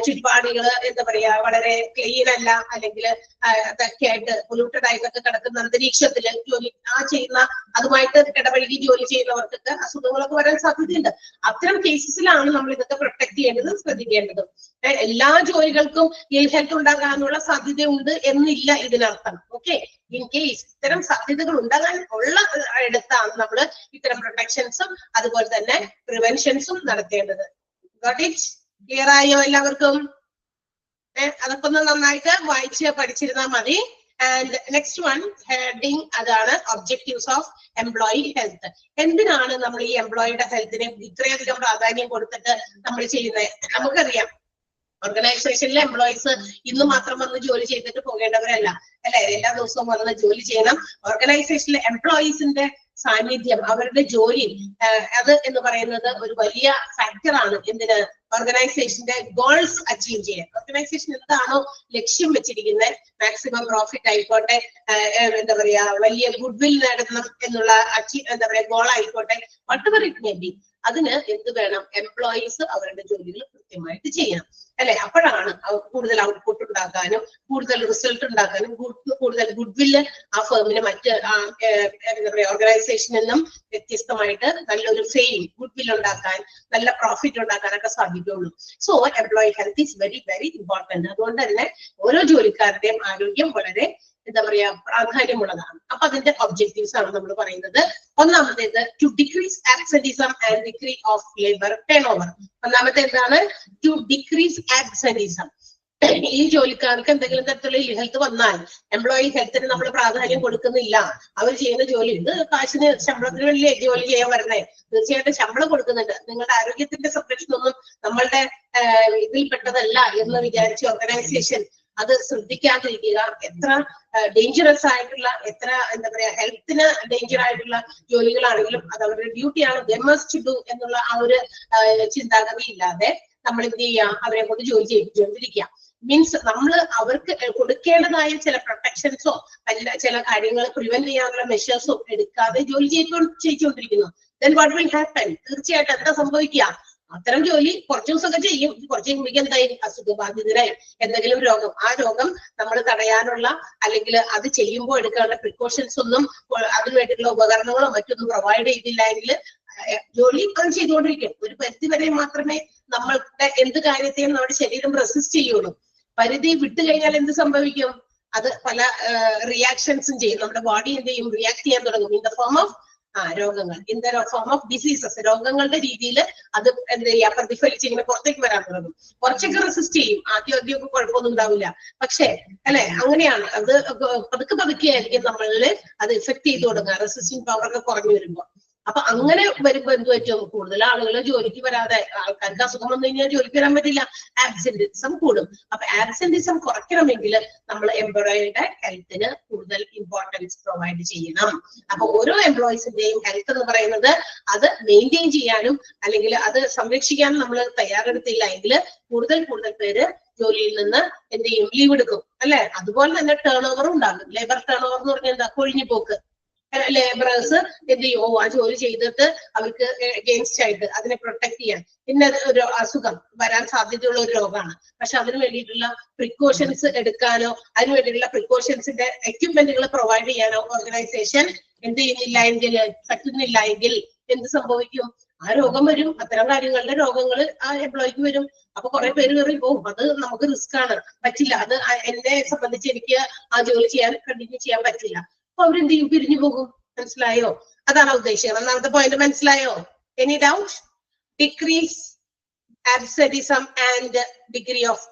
Speaker 1: ചുറ്റുപാടുകൾ എന്താ പറയാ വളരെ ക്ലീൻ അല്ല, അല്ലെങ്കിൽ അതൊക്കെ ആയിട്ട് പൊല്യൂട്ടഡ് ആയിട്ടൊക്കെ കിടക്കുന്ന അന്തരീക്ഷത്തില് ജോലി ചെയ്യുന്ന അതുമായിട്ട് ഇടപഴകി ജോലി ചെയ്യുന്നവർക്കൊക്കെ അസുഖങ്ങളൊക്കെ വരാൻ സാധ്യതയുണ്ട്. അത്തരം കേസസിലാണ് നമ്മൾ ഇതൊക്കെ പ്രൊട്ടക്ട് ചെയ്യേണ്ടതും ശ്രദ്ധിക്കേണ്ടതും. എല്ലാ ജോലികൾക്കും ഇൽ ഹെൽത്ത് ഉണ്ടാകാനുള്ള സാധ്യതയുണ്ട് എന്നില്ല ഇതിനർത്ഥം. ഓക്കെ, ഇൻ കേസ് ഇത്തരം സാധ്യതകൾ ഉണ്ടാകാൻ ഉള്ള ഇടത്താണ് നമ്മൾ ഇത്തരം പ്രൊട്ടക്ഷൻസും അതുപോലെ തന്നെ പ്രിവെൻഷൻസും നടത്തേണ്ടത്. Got it? ക്ലിയർ ആയോ എല്ലാവർക്കും? അതൊക്കെ ഒന്ന് നന്നായിട്ട് വായിച്ച് പഠിച്ചിരുന്നാൽ മതി. ആൻഡ് നെക്സ്റ്റ് വൺ ഹെഡിങ് അതാണ് ഒബ്ജക്റ്റീവ്സ് ഓഫ് എംപ്ലോയി ഹെൽത്ത്. എന്തിനാണ് നമ്മൾ ഈ എംപ്ലോയിയുടെ ഹെൽത്തിനെ ഇത്രയധികം പ്രാധാന്യം കൊടുത്തിട്ട് നമ്മൾ ചെയ്യുന്നത്? നമുക്കറിയാം ഓർഗനൈസേഷനിലെ എംപ്ലോയീസ് ഇന്ന് മാത്രം വന്ന് ജോലി ചെയ്തിട്ട് പോകേണ്ടവരല്ല, അല്ലെ? എല്ലാ ദിവസവും വന്ന് ജോലി ചെയ്യണം. ഓർഗനൈസേഷനിലെ എംപ്ലോയീസിന്റെ സാന്നിധ്യം, അവരുടെ ജോലി, അത് എന്ന് പറയുന്നത് ഒരു വലിയ ഫാക്ടറാണ്. എന്തിന്? ഓർഗനൈസേഷന്റെ ഗോൾസ് അച്ചീവ് ചെയ്യാൻ. ഓർഗനൈസേഷൻ എന്താണോ ലക്ഷ്യം വെച്ചിരിക്കുന്നത്, മാക്സിമം പ്രോഫിറ്റ് ആയിക്കോട്ടെ, എന്താ പറയാ, വലിയ ഗുഡ് വിൽ നേടണം എന്നുള്ള എന്താ പറയാ ഗോൾ ആയിക്കോട്ടെ, വട്ടെവർ ഇറ്റ് മേ ബി, അതിന് എന്ത് വേണം? എംപ്ലോയീസ് അവരുടെ ജോലികൾ കൃത്യമായിട്ട് ചെയ്യണം, അല്ലെ? അപ്പോഴാണ് കൂടുതൽ ഔട്ട്പുട്ട് ഉണ്ടാക്കാനും കൂടുതൽ റിസൾട്ട് ഉണ്ടാക്കാനും കൂടുതൽ ഗുഡ് വില്ല് ആ ഫേമിന് മറ്റ് എന്താ പറയാ ഓർഗനൈസേഷനിൽ നിന്നും വ്യത്യസ്തമായിട്ട് നല്ലൊരു ഫെയിം, ഗുഡ് വിൽ ഉണ്ടാക്കാൻ, നല്ല പ്രോഫിറ്റ് ഉണ്ടാക്കാനൊക്കെ സാധിക്കുള്ളൂ. So employee health is very very important. അതുകൊണ്ട് തന്നെ ഓരോ ജോലിക്കാരുടെയും ആരോഗ്യം വളരെ എന്താ പറയാ പ്രാധാന്യമുള്ളതാണ്. അപ്പൊ അതിന്റെ ഒബ്ജക്റ്റീവ്സ് ആണ് നമ്മൾ പറയുന്നത്. ഒന്നാമത്തേത് to decrease absenteeism and decrease of labour turn over. ഒന്നാമത്തെ എന്താണ്? To decrease absenteeism. ഈ ജോലിക്കാർക്ക് എന്തെങ്കിലും തരത്തിലുള്ള ഹെൽത്ത് വന്നാൽ എംപ്ലോയി ഹെൽത്തിന് നമ്മൾ പ്രാധാന്യം കൊടുക്കുന്നില്ല. അവർ ചെയ്യുന്ന ജോലി, ഇത് കാശിന് ശമ്പളത്തിന് വേണ്ടി ജോലി ചെയ്യാൻ വരണേ, തീർച്ചയായിട്ടും ശമ്പളം കൊടുക്കുന്നുണ്ട്. നിങ്ങളുടെ ആരോഗ്യത്തിന്റെ സംരക്ഷണമൊന്നും നമ്മളുടെ ഇതിൽപ്പെട്ടതല്ല എന്ന് വിചാരിച്ച് ഓർഗനൈസേഷൻ അത് ശ്രദ്ധിക്കാതിരിക്കുക. എത്ര ഡേഞ്ചറസ് ആയിട്ടുള്ള, എത്ര എന്താ പറയാ ഹെൽത്തിന് ഡേഞ്ചർ ആയിട്ടുള്ള ജോലികളാണെങ്കിലും അത് അവരുടെ ഡ്യൂട്ടിയാണ്, ദേ മസ്റ്റ് ഡു എന്നുള്ള ആ ഒരു ചിന്താഗതി ഇല്ലാതെ നമ്മൾ എന്ത് ചെയ്യുക? അവരെ കൊണ്ട് ജോലി ചെയ്യിപ്പിച്ചുകൊണ്ടിരിക്കുക. മീൻസ് നമ്മൾ അവർക്ക് കൊടുക്കേണ്ടതായ ചില പ്രൊട്ടക്ഷൻസോ അല്ല ചില കാര്യങ്ങൾ പ്രിവെന്റ് ചെയ്യാനുള്ള മെഷേഴ്സോ എടുക്കാതെ ജോലി ചെയ്യിച്ചുകൊണ്ടിരിക്കുന്നു. Then what will happen? തീർച്ചയായിട്ടും എന്താ സംഭവിക്കുക? അത്തരം ജോലി കുറച്ചു ദിവസമൊക്കെ ചെയ്യും, കുറച്ച് കഴിയുമ്പോഴേക്കും എന്തായി? അസുഖബാധിതരായി, എന്തെങ്കിലും രോഗം. ആ രോഗം നമ്മൾ തടയാനുള്ള അല്ലെങ്കിൽ അത് ചെയ്യുമ്പോൾ എടുക്കാനുള്ള പ്രിക്കോഷൻസ് ഒന്നും, അതിനു വേണ്ടിയിട്ടുള്ള ഉപകരണങ്ങളോ മറ്റൊന്നും പ്രൊവൈഡ് ചെയ്തില്ല എങ്കിൽ ജോലി അത് ചെയ്തുകൊണ്ടിരിക്കും. ഒരു പരിധി വരെ മാത്രമേ നമ്മളുടെ എന്ത് കാര്യത്തെയും നമ്മുടെ ശരീരം റെസിസ്റ്റ് ചെയ്യുള്ളൂ. പരിധി വിട്ടു കഴിഞ്ഞാൽ എന്ത് സംഭവിക്കും? അത് പല റിയാക്ഷൻസും ചെയ്യും. നമ്മുടെ ബോഡി എന്ത് ചെയ്യും? റിയാക്ട് ചെയ്യാൻ തുടങ്ങും. ഇൻ ദ ഫോം ഓഫ് രോഗങ്ങൾ, in the form of diseases. രോഗങ്ങളുടെ രീതിയിൽ അത് എന്ത് ചെയ്യാ? പ്രതിഫലിച്ച് ഇങ്ങനെ പുറത്തേക്ക് വരാൻ തുടങ്ങും. കുറച്ചൊക്കെ റെസിസ്റ്റ് ചെയ്യും, ആദ്യമൊക്കെ കുഴപ്പമൊന്നും ഉണ്ടാവില്ല. പക്ഷേ അല്ലെ, അങ്ങനെയാണ്. അത് പതുക്കെ പതുക്കെയായിരിക്കും നമ്മളിൽ അത് ഇഫക്ട് ചെയ്ത് തുടങ്ങുക, റെസിസ്റ്റിംഗ് പവർ ഒക്കെ കുറഞ്ഞു വരുമ്പോ. അപ്പൊ അങ്ങനെ വരുമ്പോ എന്ത് പറ്റും? കൂടുതൽ ആളുകൾ ജോലിക്ക് വരാതെ, ആൾക്കാർക്ക് അസുഖം വന്നു കഴിഞ്ഞാൽ ജോലിക്ക് വരാൻ പറ്റില്ല, ആബ്സെന്റിസം കൂടും. അപ്പൊ ആബ്സെന്റിസം കുറയ്ക്കണമെങ്കിൽ നമ്മൾ എംപ്ലോയിയുടെ ഹെൽത്തിന് കൂടുതൽ ഇമ്പോർട്ടൻസ് പ്രൊവൈഡ് ചെയ്യണം. അപ്പൊ ഓരോ എംപ്ലോയീസിന്റെയും ഹെൽത്ത് എന്ന് പറയുന്നത് അത് മെയിൻറ്റെയിൻ ചെയ്യാനും അല്ലെങ്കിൽ അത് സംരക്ഷിക്കാനും നമ്മൾ തയ്യാറെടുത്തില്ല എങ്കിൽ കൂടുതൽ പേര് ജോലിയിൽ നിന്ന് എന്ത് ചെയ്യും? ലീവ് എടുക്കും, അല്ലെ? അതുപോലെ തന്നെ ടേൺ ഓവറും ഉണ്ടാകും. ലേബർ ടേൺ ഓവർ എന്ന് പറഞ്ഞാൽ എന്താ? കൊഴിഞ്ഞു പോക്ക്. ലേബറേഴ്സ് എന്ത് ചെയ്യും? ആ ജോലി ചെയ്തിട്ട് അവർക്ക് എഗെയിൻസ്റ്റ് ആയിട്ട് അതിനെ പ്രൊട്ടക്ട് ചെയ്യാൻ, പിന്നെ ഒരു അസുഖം വരാൻ സാധ്യതയുള്ള ഒരു രോഗമാണ്, പക്ഷെ അതിന് വേണ്ടിയിട്ടുള്ള പ്രിക്കോഷൻസ് എടുക്കാനോ അതിന് വേണ്ടിയിട്ടുള്ള പ്രിക്കോഷൻസിന്റെ എക്യുപ്മെന്റുകൾ പ്രൊവൈഡ് ചെയ്യാനോ ഓർഗനൈസേഷൻ എന്ത് ചെയ്യുന്നില്ല എങ്കിൽ, പറ്റുന്നില്ല എങ്കിൽ എന്ത് സംഭവിക്കും? ആ രോഗം വരും. അത്തരം കാര്യങ്ങളുടെ രോഗങ്ങൾ ആ എംപ്ലോയിക്ക് വരും. അപ്പൊ കുറെ പേര് പറയും, ഓ അത് നമുക്ക് റിസ്ക് ആണ്, പറ്റില്ല, അത് എന്നെ സംബന്ധിച്ച് എനിക്ക് ആ ജോലി കണ്ടിന്യൂ ചെയ്യാൻ പറ്റില്ല. അപ്പൊ അവരെന്ത് ചെയ്യും? പിരിഞ്ഞു പോകും. മനസ്സിലായോ? അതാണ് ഉദ്ദേശിക്കുന്നത്. ഒന്നാമത്തെ പോയിന്റ് മനസ്സിലായോ? Any doubt? Decrease absenteeism and degree of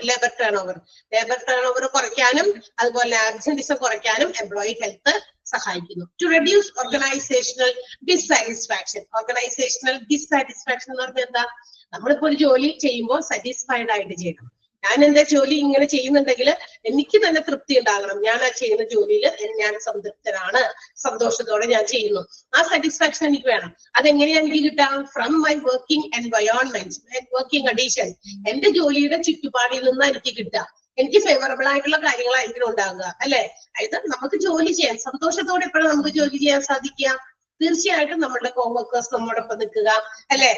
Speaker 1: labour turn over. Labour turn over കുറയ്ക്കാനും അതുപോലെ ആബ്സെന്റിസം കുറയ്ക്കാനും എംപ്ലോയി ഹെൽത്ത് സഹായിക്കുന്നു. To reduce organisational dissatisfaction. Organisational dissatisfaction എന്ന് പറഞ്ഞാൽ എന്താ? നമ്മളിപ്പോ ഒരു ജോലി ചെയ്യുമ്പോൾ സാറ്റിസ്ഫൈഡ് ആയിട്ട് ചെയ്യണം. ഞാൻ എന്റെ ജോലി ഇങ്ങനെ ചെയ്യുന്നുണ്ടെങ്കിൽ എനിക്ക് തന്നെ തൃപ്തി ഉണ്ടാകണം. ഞാൻ ആ ചെയ്യുന്ന ജോലിയിൽ ഞാൻ സംതൃപ്തനാണ്, സന്തോഷത്തോടെ ഞാൻ ചെയ്യുന്നു. ആ സാറ്റിസ്ഫാക്ഷൻ എനിക്ക് വേണം. അതെങ്ങനെയാണ് എനിക്ക് കിട്ടാം? From my working environment, working condition. എന്റെ ജോലിയുടെ ചുറ്റുപാടിൽ നിന്ന് എനിക്ക് കിട്ടുക. എനിക്ക് ഫേവറബിൾ ആയിട്ടുള്ള കാര്യങ്ങളായിരിക്കും ഉണ്ടാകുക, അല്ലെ? അതായത് നമുക്ക് ജോലി ചെയ്യാൻ സന്തോഷത്തോടെ എപ്പോഴും നമുക്ക് ജോലി ചെയ്യാൻ സാധിക്കുക. തീർച്ചയായിട്ടും നമ്മളുടെ കോവർക്കേഴ്സ് നമ്മോടൊപ്പം നിൽക്കുക, അല്ലെ?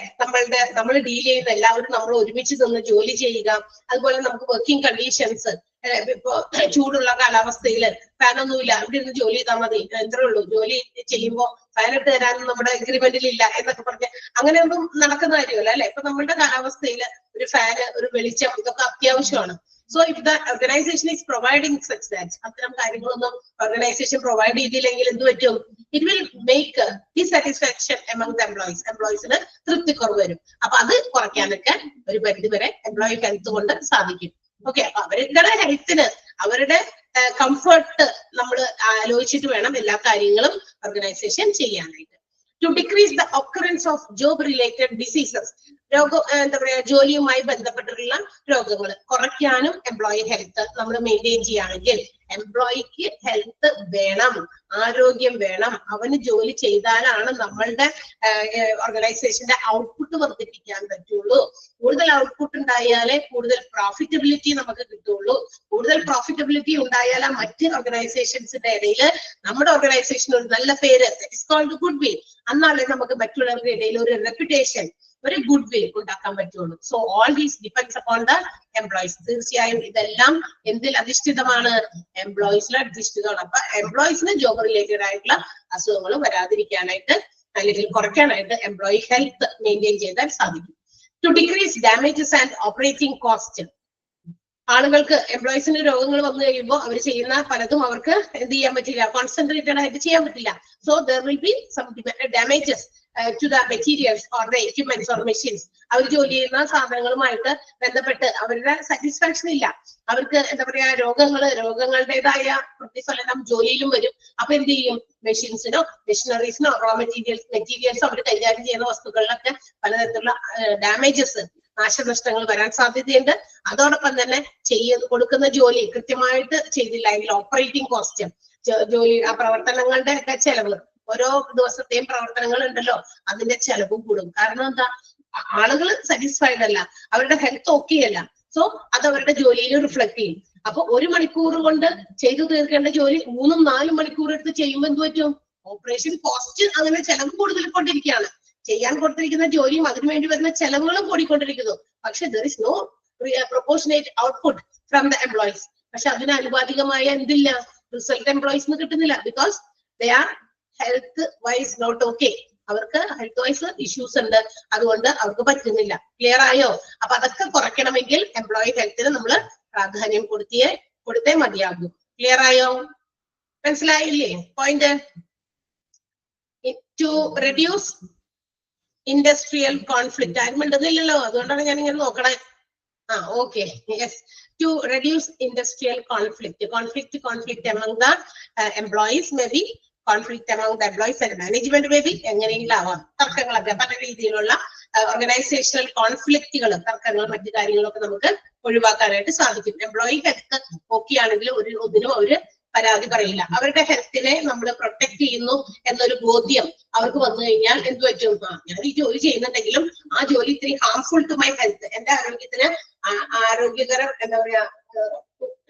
Speaker 1: നമ്മൾ ഡീൽ ചെയ്യുന്ന എല്ലാവരും നമ്മൾ ഒരുമിച്ച് നിന്ന് ജോലി ചെയ്യുക. അതുപോലെ നമുക്ക് വർക്കിംഗ് കണ്ടീഷൻസ്, ഇപ്പൊ ചൂടുള്ള കാലാവസ്ഥയിൽ ഫാനൊന്നുമില്ല, ഇവിടെ ഇരുന്ന് ജോലി ചെയ്താൽ മതി, എത്രേ ഉള്ളൂ. ജോലി ചെയ്യുമ്പോൾ ഫാൻ ഇട്ട് തരാനും നമ്മുടെ എഗ്രിമെന്റിൽ ഇല്ല എന്നൊക്കെ പറഞ്ഞ് അങ്ങനെയൊന്നും നടക്കുന്ന കാര്യമല്ല, അല്ലെ? ഇപ്പൊ നമ്മളുടെ കാലാവസ്ഥയിൽ ഒരു ഫാന്, ഒരു വെളിച്ചം, ഇതൊക്കെ അത്യാവശ്യമാണ്. So if the organization is providing such that, അത്തരം കാര്യങ്ങളൊന്നും ഓർഗനൈസേഷൻ പ്രൊവൈഡ് ചെയ്തില്ലെങ്കിൽ എന്ത് പറ്റും? It will make dissatisfaction among the employees. എംപ്ലോയീസിന് തൃപ്തിക്കുറവ് വരും. അപ്പൊ അത് കുറയ്ക്കാനൊക്കെ ഒരു പരിധി വരെ എംപ്ലോയി ഹെൽത്ത് കൊണ്ട് സാധിക്കും. ഓക്കെ, അപ്പൊ അവരുടെ ഹെൽത്തിന് അവരുടെ കംഫർട്ട് നമ്മൾ ആലോചിച്ചിട്ട് വേണം എല്ലാ കാര്യങ്ങളും ഓർഗനൈസേഷൻ ചെയ്യാനായിട്ട്. To decrease the occurrence of job related diseases, എന്താ പറയാ, ജോലിയുമായി ബന്ധപ്പെട്ടിട്ടുള്ള രോഗങ്ങൾ കുറയ്ക്കാനും എംപ്ലോയി ഹെൽത്ത് നമ്മൾ മെയിൻറ്റെയിൻ ചെയ്യുകയാണെങ്കിൽ, എംപ്ലോയിക്ക് ഹെൽത്ത് വേണം, ആരോഗ്യം വേണം. അവന് ജോലി ചെയ്താലാണ് നമ്മളുടെ ഓർഗനൈസേഷന്റെ ഔട്ട്പുട്ട് വർദ്ധിപ്പിക്കാൻ പറ്റുള്ളൂ. കൂടുതൽ ഔട്ട്പുട്ട് ഉണ്ടായാലേ കൂടുതൽ പ്രോഫിറ്റബിലിറ്റി നമുക്ക് കിട്ടുള്ളൂ. കൂടുതൽ പ്രോഫിറ്റബിലിറ്റി ഉണ്ടായാൽ മറ്റ് ഓർഗനൈസേഷൻസിന്റെ ഇടയിൽ നമ്മുടെ ഓർഗനൈസേഷൻ ഒരു നല്ല പേര്, ഇറ്റ്സ് കോൾഡ് ഗുഡ് വിൽ, എന്നാലേ നമുക്ക് മറ്റുള്ളവരുടെ ഇടയിൽ ഒരു റെപ്യൂട്ടേഷൻ, ഒരു ഗുഡ് വിൽ ഉണ്ടാക്കാൻ പറ്റുള്ളൂ. So all these depends upon the employees. തീർച്ചയായും ഇതെല്ലാം എന്തിൽ അധിഷ്ഠിതമാണ്? എംപ്ലോയീസിൽ അധിഷ്ഠിതമാണ്. അപ്പൊ എംപ്ലോയീസിന് ജോബ് റിലേറ്റഡ് ആയിട്ടുള്ള അസുഖങ്ങൾ വരാതിരിക്കാനായിട്ട് അല്ലെങ്കിൽ കുറയ്ക്കാനായിട്ട് എംപ്ലോയി ഹെൽത്ത് മെയിൻറ്റെയിൻ ചെയ്താൽ സാധിക്കും. To decrease damages and operating cost. ആളുകൾക്ക് എംപ്ലോയീസിന് രോഗങ്ങൾ വന്നു കഴിയുമ്പോൾ അവർ ചെയ്യുന്ന പലതും അവർക്ക് എന്ത് ചെയ്യാൻ പറ്റില്ല, കോൺസെൻട്രേറ്റഡ് ആയിട്ട് ചെയ്യാൻ പറ്റില്ല. So there will be some damages to the materials or the equipments or machines. അവർ ജോലി ചെയ്യുന്ന സാധനങ്ങളുമായിട്ട് ബന്ധപ്പെട്ട് അവരുടെ സാറ്റിസ്ഫാക്ഷൻ ഇല്ല. അവർക്ക് എന്താ പറയാ, രോഗങ്ങളുടേതായ പ്രതിഫലനം ജോലിയിലും വരും. അപ്പൊ എന്ത് ചെയ്യും? മെഷീൻസിനോ മെഷീനറീസിനോ റോ മെറ്റീരിയൽസ് അവർ കൈകാര്യം ചെയ്യുന്ന വസ്തുക്കളിലൊക്കെ പലതരത്തിലുള്ള ഡാമേജസ്, നാശനഷ്ടങ്ങൾ വരാൻ സാധ്യതയുണ്ട്. അതോടൊപ്പം തന്നെ കൊടുക്കുന്ന ജോലി കൃത്യമായിട്ട് ചെയ്തില്ല എങ്കിൽ ഓപ്പറേറ്റിംഗ് കോസ്റ്റ്, ജോലി ആ പ്രവർത്തനങ്ങളുടെ ഒക്കെ ചെലവ്, ഓരോ ദിവസത്തെയും പ്രവർത്തനങ്ങൾ ഉണ്ടല്ലോ, അതിന്റെ ചെലവും കൂടും. കാരണം എന്താ? ആളുകൾ സാറ്റിസ്ഫൈഡ് അല്ല, അവരുടെ ഹെൽത്ത് ഓക്കെ അല്ല. സോ അത് അവരുടെ ജോലിയിൽ റിഫ്ലക്ട് ചെയ്യും. അപ്പൊ 1 മണിക്കൂർ കൊണ്ട് ചെയ്തു തീർക്കേണ്ട ജോലി 3-4 മണിക്കൂർ എടുത്ത് ചെയ്യുമ്പോൾ എന്ത് പറ്റും? ഓപ്പറേഷൻ കോസ്റ്റ് അങ്ങനെ ചെലവ് കൂടുതൽ കൊണ്ടിരിക്കുകയാണ്. ചെയ്യാൻ കൊടുത്തിരിക്കുന്ന ജോലിയും അതിനുവേണ്ടി വരുന്ന ചെലവുകളും കൂടിക്കൊണ്ടിരിക്കുന്നു. പക്ഷെ there is no proportionate output from the employees. പക്ഷെ അതിന് അനുപാതികമായ എന്തില്ല, റിസൾട്ട് എംപ്ലോയീസിന് കിട്ടുന്നില്ല. Because they are health wise not okay. അവർക്ക് ഹെൽത്ത് വൈസ് ഇഷ്യൂസ് ഉണ്ട്, അതുകൊണ്ട് അവർക്ക് പറ്റുന്നില്ല. ക്ലിയർ ആയോ? അപ്പൊ അതൊക്കെ കുറയ്ക്കണമെങ്കിൽ എംപ്ലോയി ഹെൽത്തിന് നമ്മൾ പ്രാധാന്യം കൊടുത്തേ മതിയാകും. ക്ലിയർ ആയോ? മനസ്സിലായില്ലേ point? To reduce industrial conflict. ആരും മിണ്ടുന്നില്ലല്ലോ, അതുകൊണ്ടാണ് ഞാൻ ഇങ്ങനെ നോക്കണേ. Okay, yes. To reduce industrial conflict among the employees may be conflict among the employees and management may be എങ്ങനെയെങ്കിലും ആവാം. തർക്കങ്ങളൊക്കെ പല രീതിയിലുള്ള ഓർഗനൈസേഷണൽ കോൺഫ്ലിക്റ്റുകൾ, തർക്കങ്ങൾ, മറ്റു കാര്യങ്ങളൊക്കെ നമുക്ക് ഒഴിവാക്കാനായിട്ട് സാധിക്കും. എംപ്ലോയി ഹെൽത്ത് ഓക്കെ ആണെങ്കിൽ ഒന്നിനും അവര് പരാതി പറയില്ല. അവരുടെ ഹെൽത്തിനെ നമ്മൾ പ്രൊട്ടക്ട് ചെയ്യുന്നു എന്നൊരു ബോധ്യം അവർക്ക് വന്നു കഴിഞ്ഞാൽ എന്ത് പറ്റും? ഞാൻ ഈ ജോലി ചെയ്യുന്നുണ്ടെങ്കിലും ആ ജോലി ഇത്തിരി ഹാർംഫുൾ ടു മൈ ഹെൽത്ത്, എന്റെ ആരോഗ്യത്തിന് ആരോഗ്യകരം എന്താ പറയാ,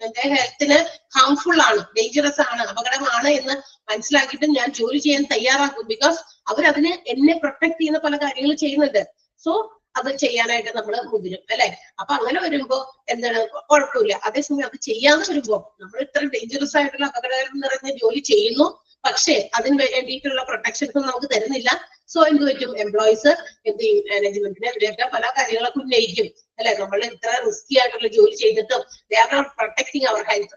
Speaker 1: എന്റെ ഹെൽത്തിന് ഹാർംഫുൾ ആണ്, ഡേഞ്ചറസ് ആണ്, അപകടമാണ് എന്ന് മനസ്സിലാക്കിയിട്ട് ഞാൻ ജോലി ചെയ്യാൻ തയ്യാറാക്കും. ബിക്കോസ് അവരതിന് എന്നെ പ്രൊട്ടക്ട് ചെയ്യുന്ന പല കാര്യങ്ങൾ ചെയ്യുന്നുണ്ട്. സോ അത് ചെയ്യാനായിട്ട് നമ്മൾ മുതിരും, അല്ലെ? അപ്പൊ അങ്ങനെ വരുമ്പോ എന്താണ്, കുഴപ്പമില്ല. അതേസമയം അത് ചെയ്യാതെ വരുമ്പോ നമ്മൾ ഇത്ര ഡേഞ്ചറസ് ആയിട്ടുള്ള അപകടകരം നിറഞ്ഞ ജോലി ചെയ്യുന്നു, പക്ഷേ അതിന് വേണ്ടിയിട്ടുള്ള പ്രൊട്ടക്ഷൻസ് നമുക്ക് തരുന്നില്ല. സോ എന്ത് പറ്റും? എംപ്ലോയീസ് എന്ത് ചെയ്യും? മാനേജ്മെന്റിനെ ഇവരെയൊക്കെ പല കാര്യങ്ങളൊക്കെ ഉന്നയിക്കും, അല്ലെ? നമ്മൾ ഇത്ര റിസ്കി ആയിട്ടുള്ള ജോലി ചെയ്തിട്ടും they are not protecting our health.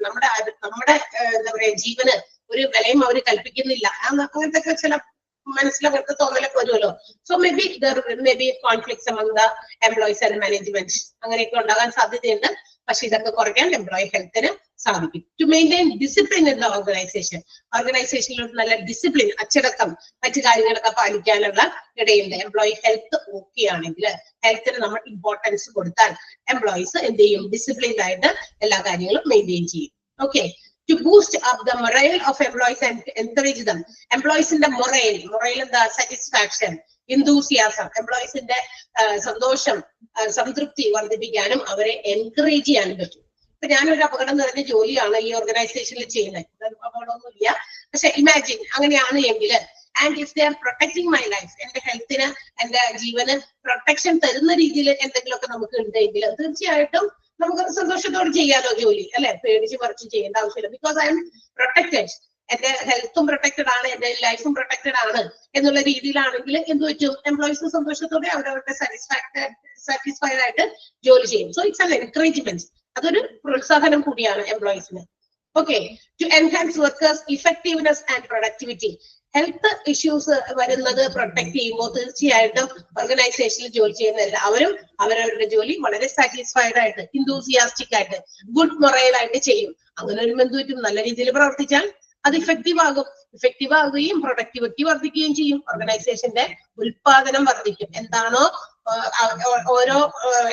Speaker 1: നമ്മുടെ എന്താ പറയാ, ജീവന് ഒരു വിലയും അവർ കൽപ്പിക്കുന്നില്ല. അങ്ങനത്തെ ഒക്കെ ചില മനസ്സിലകത്ത് തോന്നലൊക്കെ വരുമല്ലോ. So may be conflicts among the employees and management, അങ്ങനെയൊക്കെ ഉണ്ടാകാൻ സാധ്യതയുണ്ട്. പക്ഷെ ഇതൊക്കെ കുറയ്ക്കാൻ എംപ്ലോയി ഹെൽത്തിന് സാധിക്കും. To maintain discipline in the ഓർഗനൈസേഷനിൽ നല്ല ഡിസിപ്ലിൻ, അച്ചടക്കം, മറ്റു കാര്യങ്ങളൊക്കെ പാലിക്കാനുള്ള ഇടയുണ്ട്. എംപ്ലോയി ഹെൽത്ത് ഓക്കെ ആണെങ്കിൽ, ഹെൽത്തിന് നമ്മൾ ഇമ്പോർട്ടൻസ് കൊടുത്താൽ എംപ്ലോയീസ് എന്ത് ചെയ്യും? ഡിസിപ്ലിൻഡ് ആയിട്ട് എല്ലാ കാര്യങ്ങളും മെയിൻറ്റെയിൻ ചെയ്യും. Okay. To boost up the morale of employees and encourage them. Employees in the morale എന്താ? Satisfaction, enthusiasm, employees in the സന്തോഷം, സംതൃപ്തി വർദ്ധിപ്പിക്കാനും അവരെ എൻകറേജ് ചെയ്യാനും പറ്റും. ഇപ്പൊ ഞാനൊരു അപകടം നിറഞ്ഞ ജോലിയാണ് ഈ ഓർഗനൈസേഷനിൽ ചെയ്യുന്നത്, അപകടമൊന്നുമില്ല. പക്ഷെ ഇമാജിൻ അങ്ങനെയാണ് എങ്കിൽ, and if they are protecting my life, എന്റെ ഹെൽത്തിന്, എന്റെ ജീവന് പ്രൊട്ടക്ഷൻ തരുന്ന രീതിയിൽ എന്തെങ്കിലുമൊക്കെ നമുക്ക് ഉണ്ടെങ്കിൽ തീർച്ചയായിട്ടും നമുക്ക് സന്തോഷത്തോടെ ചെയ്യാലോ ജോലി, അല്ലെ? പേടിച്ച് പറിച്ച് ചെയ്യേണ്ട ആവശ്യമില്ല. ബിക്കോസ് ഐ എം പ്രൊട്ടക്റ്റഡ്, എന്റെ ഹെൽത്തും പ്രൊട്ടക്റ്റഡ് ആണ്, എന്റെ ലൈഫും പ്രൊട്ടക്റ്റഡ് ആണ് എന്നുള്ള രീതിയിലാണെങ്കിൽ എന്ത് പറ്റും? എംപ്ലോയീസ് സന്തോഷത്തോടെ അവരവരുടെ സാറ്റിസ്ഫൈഡ് ആയിട്ട് ജോലി ചെയ്യും. സോ ഇറ്റ്സ് ആൻ എൻകറേജ്മെന്റ്, അതൊരു പ്രോത്സാഹനം കൂടിയാണ് എംപ്ലോയീസിന്. Okay. To enhance workers effectiveness and productivity. Health issues വരുന്നത് പ്രൊട്ടക്ട് ചെയ്യുമ്പോൾ തീർച്ചയായിട്ടും ഓർഗനൈസേഷനിൽ ജോലി ചെയ്യുന്ന എല്ലാവരും അവരവരുടെ ജോലി വളരെ സാറ്റിസ്ഫൈഡ് ആയിട്ട്, ഇൻതൂസിയാസ്റ്റിക് ആയിട്ട്, ഗുഡ് മൊറയിലായിട്ട് ചെയ്യും. അങ്ങനെ ഒരു ബന്ധുവിറ്റും നല്ല രീതിയിൽ പ്രവർത്തിച്ചാൽ അത് ഇഫക്റ്റീവ് ആകുകയും പ്രൊഡക്ടിവിറ്റി വർദ്ധിക്കുകയും ചെയ്യും. ഓർഗനൈസേഷന്റെ ഉൽപാദനം വർദ്ധിക്കും. എന്താണോ ഓരോ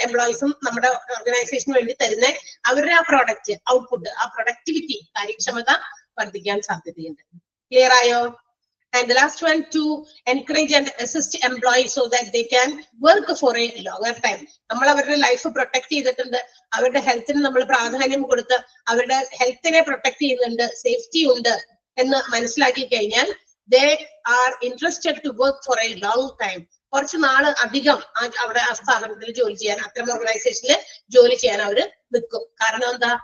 Speaker 1: എംപ്ലോയീസും നമ്മുടെ ഓർഗനൈസേഷന് വേണ്ടി തരുന്ന അവരുടെ ആ പ്രോഡക്റ്റ് ഔട്ട്പുട്ട്, ആ പ്രൊഡക്ടിവിറ്റി, കാര്യക്ഷമത വർദ്ധിക്കാൻ സാധ്യതയുണ്ട്. ക്ലിയർ ആയോ? And the last one, to encourage and assist employees so that they can work for a longer time. നമ്മൾ അവരുടെ ലൈഫ് പ്രൊട്ടക്ട് ചെയ്തിട്ടുണ്ട്, അവരുടെ ഹെൽത്തിന് നമ്മൾ പ്രാധാന്യം കൊടുത്ത് അവരുടെ ഹെൽത്തിനെ പ്രൊട്ടക്ട് ചെയ്യുന്നുണ്ട്, സേഫ്റ്റി ഉണ്ട് എന്ന് മനസ്സിലാക്കി കഴിഞ്ഞാൽ they are interested to work for a long time. കുറച്ച് നാള് അധികം അവിടെ ആ സ്ഥാപനത്തിൽ ജോലി ചെയ്യാൻ, അത്തരം ഓർഗനൈസേഷനിൽ ജോലി ചെയ്യാൻ അവര് നിൽക്കും. കാരണം എന്താ,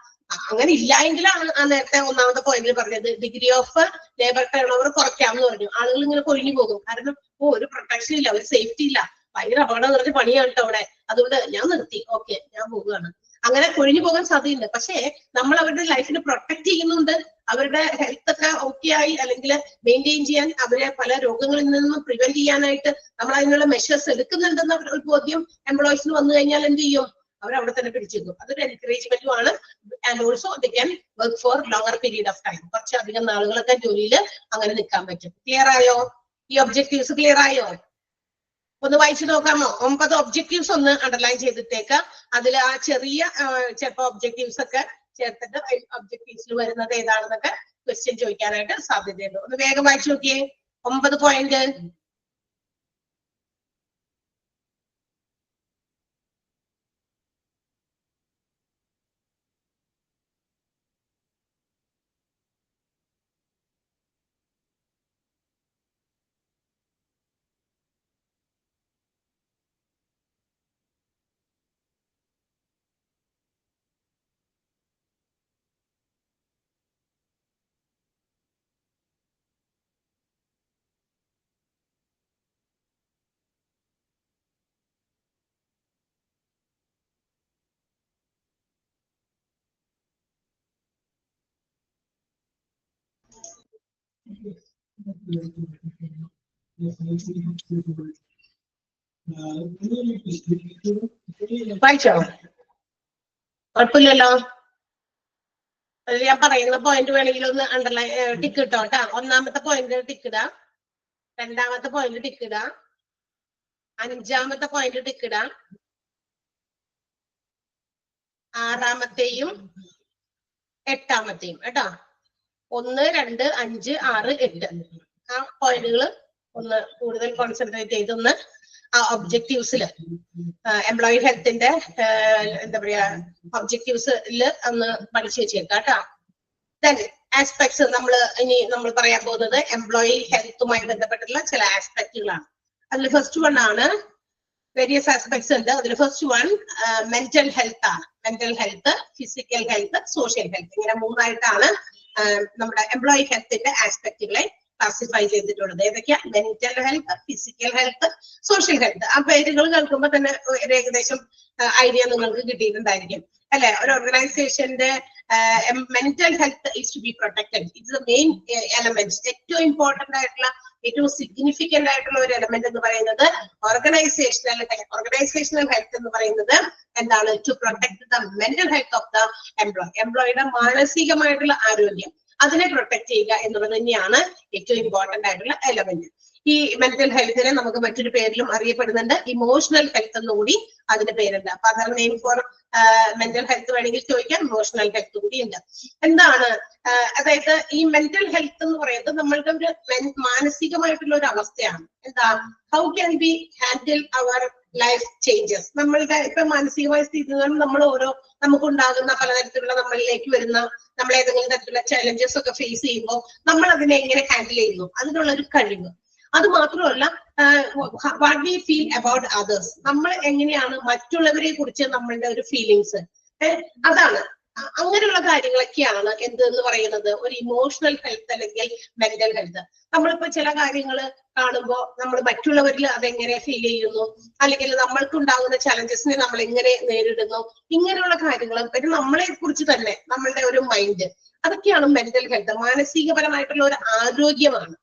Speaker 1: അങ്ങനെ ഇല്ല എങ്കിലാണ് ആ നേരത്തെ ഒന്നാമത്തെ പോയിന്റിൽ പറഞ്ഞത് degree of labour turn over കുറയ്ക്കാമെന്ന് പറഞ്ഞു. ആളുകൾ ഇങ്ങനെ കൊഴിഞ്ഞു പോകും. കാരണം ഒരു പ്രൊട്ടക്ഷൻ ഇല്ല, ഒരു സേഫ്റ്റി ഇല്ല, ഭയങ്കര അപകടം നിറഞ്ഞ പണിയാണ് കേട്ടോ അവിടെ, അതുകൊണ്ട് ഞാൻ നിർത്തി, ഓക്കെ ഞാൻ പോവുകയാണ്. അങ്ങനെ കൊഴിഞ്ഞു പോകാൻ സാധ്യതയുണ്ട്. പക്ഷേ നമ്മൾ അവരുടെ ലൈഫിനെ പ്രൊട്ടക്ട് ചെയ്യുന്നുണ്ട്, അവരുടെ ഹെൽത്ത് ഒക്കെ ഓക്കെ ആയി അല്ലെങ്കിൽ മെയിൻറ്റെയിൻ ചെയ്യാൻ, അവരെ പല രോഗങ്ങളിൽ നിന്നും പ്രിവെന്റ് ചെയ്യാനായിട്ട് നമ്മൾ അതിനുള്ള മെഷേഴ്സ് എടുക്കുന്നുണ്ടെന്ന ഒരു ബോധ്യം എംപ്ലോയീസിന് വന്നു കഴിഞ്ഞാൽ എന്ത് ചെയ്യും, അവർ അവിടെ തന്നെ പിടിച്ചേക്കും. അതൊരു എൻകറേജ്മെന്റും ആണ്. And also they can work for longer period of time. കുറച്ചധികം നാളുകളൊക്കെ ജോലിയിൽ അങ്ങനെ നിൽക്കാൻ പറ്റും. ക്ലിയർ ആയോ? ഈ ഒബ്ജക്റ്റീവ്സ് ക്ലിയർ ആയോ? ഒന്ന് വായിച്ചു നോക്കാമോ? 9 ഒബ്ജക്റ്റീവ്സ് ഒന്ന് അണ്ടർലൈൻ ചെയ്തിട്ടേക്കാം. അതിൽ ആ ചെറിയ ചിലപ്പോ ഒബ്ജക്റ്റീവ്സ് ഒക്കെ ചേർത്തിട്ട് ഒബ്ജക്റ്റീവ്സിൽ വരുന്നത് ഏതാണെന്നൊക്കെ ക്വസ്റ്റ്യൻ ചോദിക്കാനായിട്ട് സാധ്യതയുണ്ട്. ഒന്ന് വേഗം വായിച്ചു നോക്കിയേ. 9 പോയിന്റ്. വായിച്ചോ? കുഴപ്പമില്ലല്ലോ. ഞാൻ പറയുന്ന പോയിന്റ് വേണമെങ്കിൽ ഒന്ന് അണ്ടർലൈൻ ടിക്ക് ഇട്ടോ കേട്ടാ. ഒന്നാമത്തെ പോയിന്റ് ടിക്ക് ഇടാം, രണ്ടാമത്തെ പോയിന്റ് ടിക്ക് ഇടാം, അഞ്ചാമത്തെ പോയിന്റ് ടിക്ക് ഇടാം, ആറാമത്തെയും എട്ടാമത്തെയും കേട്ടോ. 1, 2, 5, 6, 8 ആ പോയിന്റുകൾ ഒന്ന് കൂടുതൽ കോൺസെൻട്രേറ്റ് ചെയ്തൊന്ന് ആ ഒബ്ജക്റ്റീവ്സിൽ, എംപ്ലോയി ഹെൽത്തിന്റെ എന്താ പറയാ ഒബ്ജക്റ്റീവ്സിൽ ഒന്ന് പഠിച്ചു വെച്ചേക്കാം കേട്ടോ. ദെൻ ആസ്പെക്ട്സ് നമ്മൾ പറയാൻ പോകുന്നത് എംപ്ലോയി ഹെൽത്തുമായി ബന്ധപ്പെട്ടുള്ള ചില ആസ്പെക്റ്റുകളാണ്. അതിൽ ഫസ്റ്റ് വൺ ആണ്, വേരിയസ് ആസ്പെക്ട്സ് ഉണ്ട്. അതിൽ ഫസ്റ്റ് വൺ മെന്റൽ ഹെൽത്ത് ആണ്. Mental health, physical health, social health, ഇങ്ങനെ 3ആയിട്ടാണ് നമ്മുടെ എംപ്ലോയി ഹെൽത്തിന്റെ ആസ്പെക്റ്റുകളെ ക്ലാസിഫൈ ചെയ്തിട്ടുള്ളത്. ഏതൊക്കെയാ? Mental health, physical health, social health. ആ പേരുകൾ കേൾക്കുമ്പോൾ തന്നെ ഏകദേശം ഐഡിയ നിങ്ങൾക്ക് കിട്ടിയിട്ടുണ്ടായിരിക്കും അല്ലെ? ഒരു ഓർഗനൈസേഷന്റെ mental health is to be protected. It's the main element. ഏറ്റവും ഇമ്പോർട്ടന്റ് ആയിട്ടുള്ള, ഏറ്റവും സിഗ്നിഫിക്കന്റ് ആയിട്ടുള്ള ഒരു എലമെന്റ് എന്ന് പറയുന്നത് ഓർഗനൈസേഷണൽ ഹെൽത്ത് എന്ന് പറയുന്നത് എന്താണ്? To protect the mental health of the employee. എംപ്ലോയിയുടെ മാനസികമായിട്ടുള്ള ആരോഗ്യം, അതിനെ പ്രൊട്ടക്ട് ചെയ്യുക എന്നുള്ളത് തന്നെയാണ് ഏറ്റവും ഇമ്പോർട്ടന്റ് ആയിട്ടുള്ള എലമെന്റ്. ഈ മെന്റൽ ഹെൽത്തിനെ നമുക്ക് മറ്റൊരു പേരിലും അറിയപ്പെടുന്നുണ്ട്, ഇമോഷണൽ ഹെൽത്ത് എന്നുകൂടി അതിന്റെ പേരുണ്ട്. അപ്പൊ other name for mental health വേണമെങ്കിൽ ചോദിക്കാൻ ഇമോഷണൽ ഹെൽത്ത് കൂടി ഉണ്ട്. എന്താണ് അതായത് ഈ മെന്റൽ ഹെൽത്ത് എന്ന് പറയുന്നത് നമ്മളുടെ ഒരു മാനസികമായിട്ടുള്ള ഒരു അവസ്ഥയാണ്. എന്താ? How can be handle our life changes. നമ്മളുടെ ഇപ്പൊ മാനസികമായ സ്ഥിതികളും നമുക്കുണ്ടാകുന്ന പലതരത്തിലുള്ള നമ്മളിലേക്ക് വരുന്ന നമ്മൾ ഏതെങ്കിലും തരത്തിലുള്ള ചലഞ്ചസ് ഒക്കെ ഫേസ് ചെയ്യുമ്പോൾ നമ്മൾ അതിനെ എങ്ങനെ ഹാൻഡിൽ ചെയ്യുന്നു, അതിനുള്ള ഒരു കഴിവ്. അത് മാത്രമല്ല, what we feel about others, നമ്മൾ എങ്ങനെയാണ് മറ്റുള്ളവരെ കുറിച്ച് നമ്മളുടെ ഒരു ഫീലിങ്സ്, അതാണ്. അങ്ങനെയുള്ള കാര്യങ്ങളൊക്കെയാണ് എന്തെന്ന് പറയുന്നത് ഒരു ഇമോഷണൽ ഹെൽത്ത് അല്ലെങ്കിൽ മെന്റൽ ഹെൽത്ത്. നമ്മളിപ്പോ ചില കാര്യങ്ങൾ കാണുമ്പോൾ നമ്മൾ മറ്റുള്ളവരിൽ അതെങ്ങനെ ഫീൽ ചെയ്യുന്നു, അല്ലെങ്കിൽ നമ്മൾക്കുണ്ടാകുന്ന ചലഞ്ചസിനെ നമ്മൾ എങ്ങനെ നേരിടുന്നു, ഇങ്ങനെയുള്ള കാര്യങ്ങൾ പിന്നെ നമ്മളെ കുറിച്ച് തന്നെ നമ്മളുടെ ഒരു മൈൻഡ്, അതൊക്കെയാണ് മെന്റൽ ഹെൽത്ത്. മാനസികപരമായിട്ടുള്ള ഒരു ആരോഗ്യമാണ്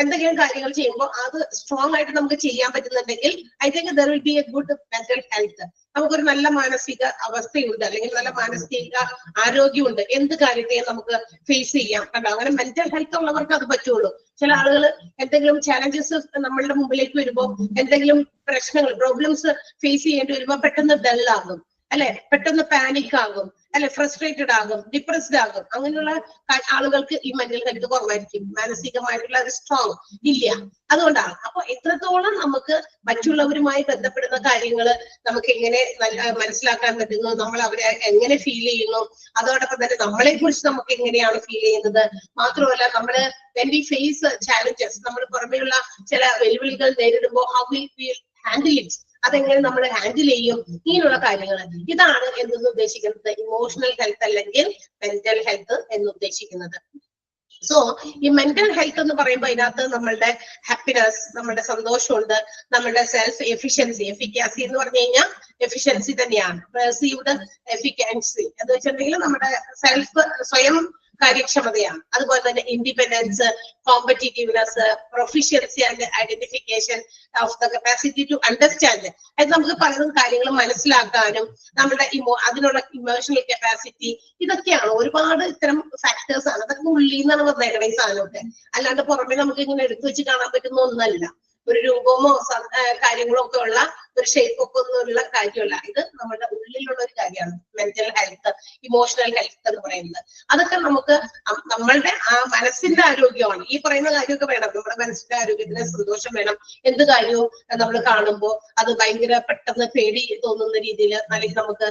Speaker 1: എന്തെങ്കിലും കാര്യങ്ങൾ ചെയ്യുമ്പോൾ അത് സ്ട്രോങ് ആയിട്ട് നമുക്ക് ചെയ്യാൻ പറ്റുന്നുണ്ടെങ്കിൽ I think there will B A good mental health. നമുക്കൊരു നല്ല മാനസിക അവസ്ഥയുണ്ട്, അല്ലെങ്കിൽ നല്ല മാനസിക ആരോഗ്യമുണ്ട്, എന്ത് കാര്യത്തെയും നമുക്ക് ഫേസ് ചെയ്യാം. കണ്ടോ, അങ്ങനെ മെന്റൽ ഹെൽത്ത് ഉള്ളവർക്ക് അത് പറ്റുള്ളൂ. ചില ആളുകൾ എന്തെങ്കിലും ചാലഞ്ചസ് നമ്മളുടെ മുമ്പിലേക്ക് വരുമ്പോൾ, എന്തെങ്കിലും പ്രശ്നങ്ങൾ പ്രോബ്ലംസ് ഫേസ് ചെയ്യേണ്ടി വരുമ്പോൾ പെട്ടെന്ന് ഡള്ളാകും, അല്ലെ, പെട്ടെന്ന് പാനിക് ആകും, അല്ലെ, ഫ്രസ്ട്രേറ്റഡ് ആകും, ഡിപ്രസ്ഡ് ആകും. അങ്ങനെയുള്ള ആളുകൾക്ക് ഈ മെന്റൽ ഹെൽത്ത് കുറവായിരിക്കും, മാനസികമായിട്ടുള്ള ഒരു സ്ട്രോങ് ഇല്ല. അതുകൊണ്ടാണ്. അപ്പൊ എത്രത്തോളം നമുക്ക് മറ്റുള്ളവരുമായി ബന്ധപ്പെടുന്ന കാര്യങ്ങൾ നമുക്ക് എങ്ങനെ മനസ്സിലാക്കാൻ പറ്റുന്നു, നമ്മൾ അവരെ എങ്ങനെ ഫീൽ ചെയ്യുന്നു, അതോടൊപ്പം തന്നെ നമ്മളെ കുറിച്ച് നമുക്ക് എങ്ങനെയാണ് ഫീൽ ചെയ്യുന്നത്, മാത്രമല്ല നമ്മള് when we face challenges, നമ്മൾ പുറമെയുള്ള ചില വെല്ലുവിളികൾ നേരിടുമ്പോൾ how we will handle it, അതെങ്ങനെ നമ്മൾ ഹാൻഡിൽ ചെയ്യും, ഇങ്ങനെയുള്ള കാര്യങ്ങൾ. ഇതാണ് എന്ന് ഉദ്ദേശിക്കുന്നത് ഇമോഷണൽ ഹെൽത്ത് അല്ലെങ്കിൽ മെന്റൽ ഹെൽത്ത് എന്ന് ഉദ്ദേശിക്കുന്നത്. സോ ഈ മെന്റൽ ഹെൽത്ത് എന്ന് പറയുമ്പോൾ അതിനകത്ത് നമ്മളുടെ ഹാപ്പിനെസ്, നമ്മുടെ സന്തോഷമുണ്ട്, നമ്മുടെ സെൽഫ് എഫിഷ്യൻസി, എഫിക്കാസി എന്ന് പറഞ്ഞു കഴിഞ്ഞാൽ എഫിഷ്യൻസി തന്നെയാണ്. പെർസീവ്ഡ് എഫിക്കൻസി എന്ന് വെച്ചിട്ടുണ്ടെങ്കിൽ നമ്മുടെ സെൽഫ് സ്വയം കാര്യക്ഷമതയാണ്. അതുപോലെ തന്നെ independence, competitiveness, proficiency and identification of the capacity to understand. അത് നമുക്ക് പലതും കാര്യങ്ങൾ മനസ്സിലാക്കാനും നമ്മുടെ അതിനുള്ള ഇമോഷണൽ കപ്പാസിറ്റി, ഇതൊക്കെയാണ് ഒരുപാട് ഇത്തരം ഫാക്ടേഴ്സ് ആണ്. അതൊക്കെ ഉള്ളിൽ നിന്നാണ് വന്നേക്കണ ഈ സാധനമൊക്കെ, അല്ലാണ്ട് പുറമെ നമുക്ക് ഇങ്ങനെ എടുത്തു വെച്ച് കാണാൻ പറ്റുന്ന ഒന്നല്ല. ഒരു രൂപമോ കാര്യങ്ങളോ ഒക്കെ ഉള്ള ഒരു ഷേപ്പ് ഒക്കെ ഒന്നുമുള്ള കാര്യമല്ല. ഇത് നമ്മുടെ ഉള്ളിലുള്ള ഒരു കാര്യമാണ് മെന്റൽ ഹെൽത്ത്, ഇമോഷണൽ ഹെൽത്ത് എന്ന് പറയുന്നത്. അതൊക്കെ നമുക്ക് നമ്മളുടെ ആ മനസ്സിന്റെ ആരോഗ്യമാണ്. ഈ പറയുന്ന കാര്യമൊക്കെ വേണം. നമ്മുടെ മനസ്സിന്റെ ആരോഗ്യത്തിന് സന്തോഷം വേണം. എന്ത് കാര്യവും നമ്മൾ കാണുമ്പോൾ അത് ഭയങ്കര പെട്ടെന്ന് പേടി തോന്നുന്ന രീതിയിൽ, അല്ലെങ്കിൽ നമുക്ക്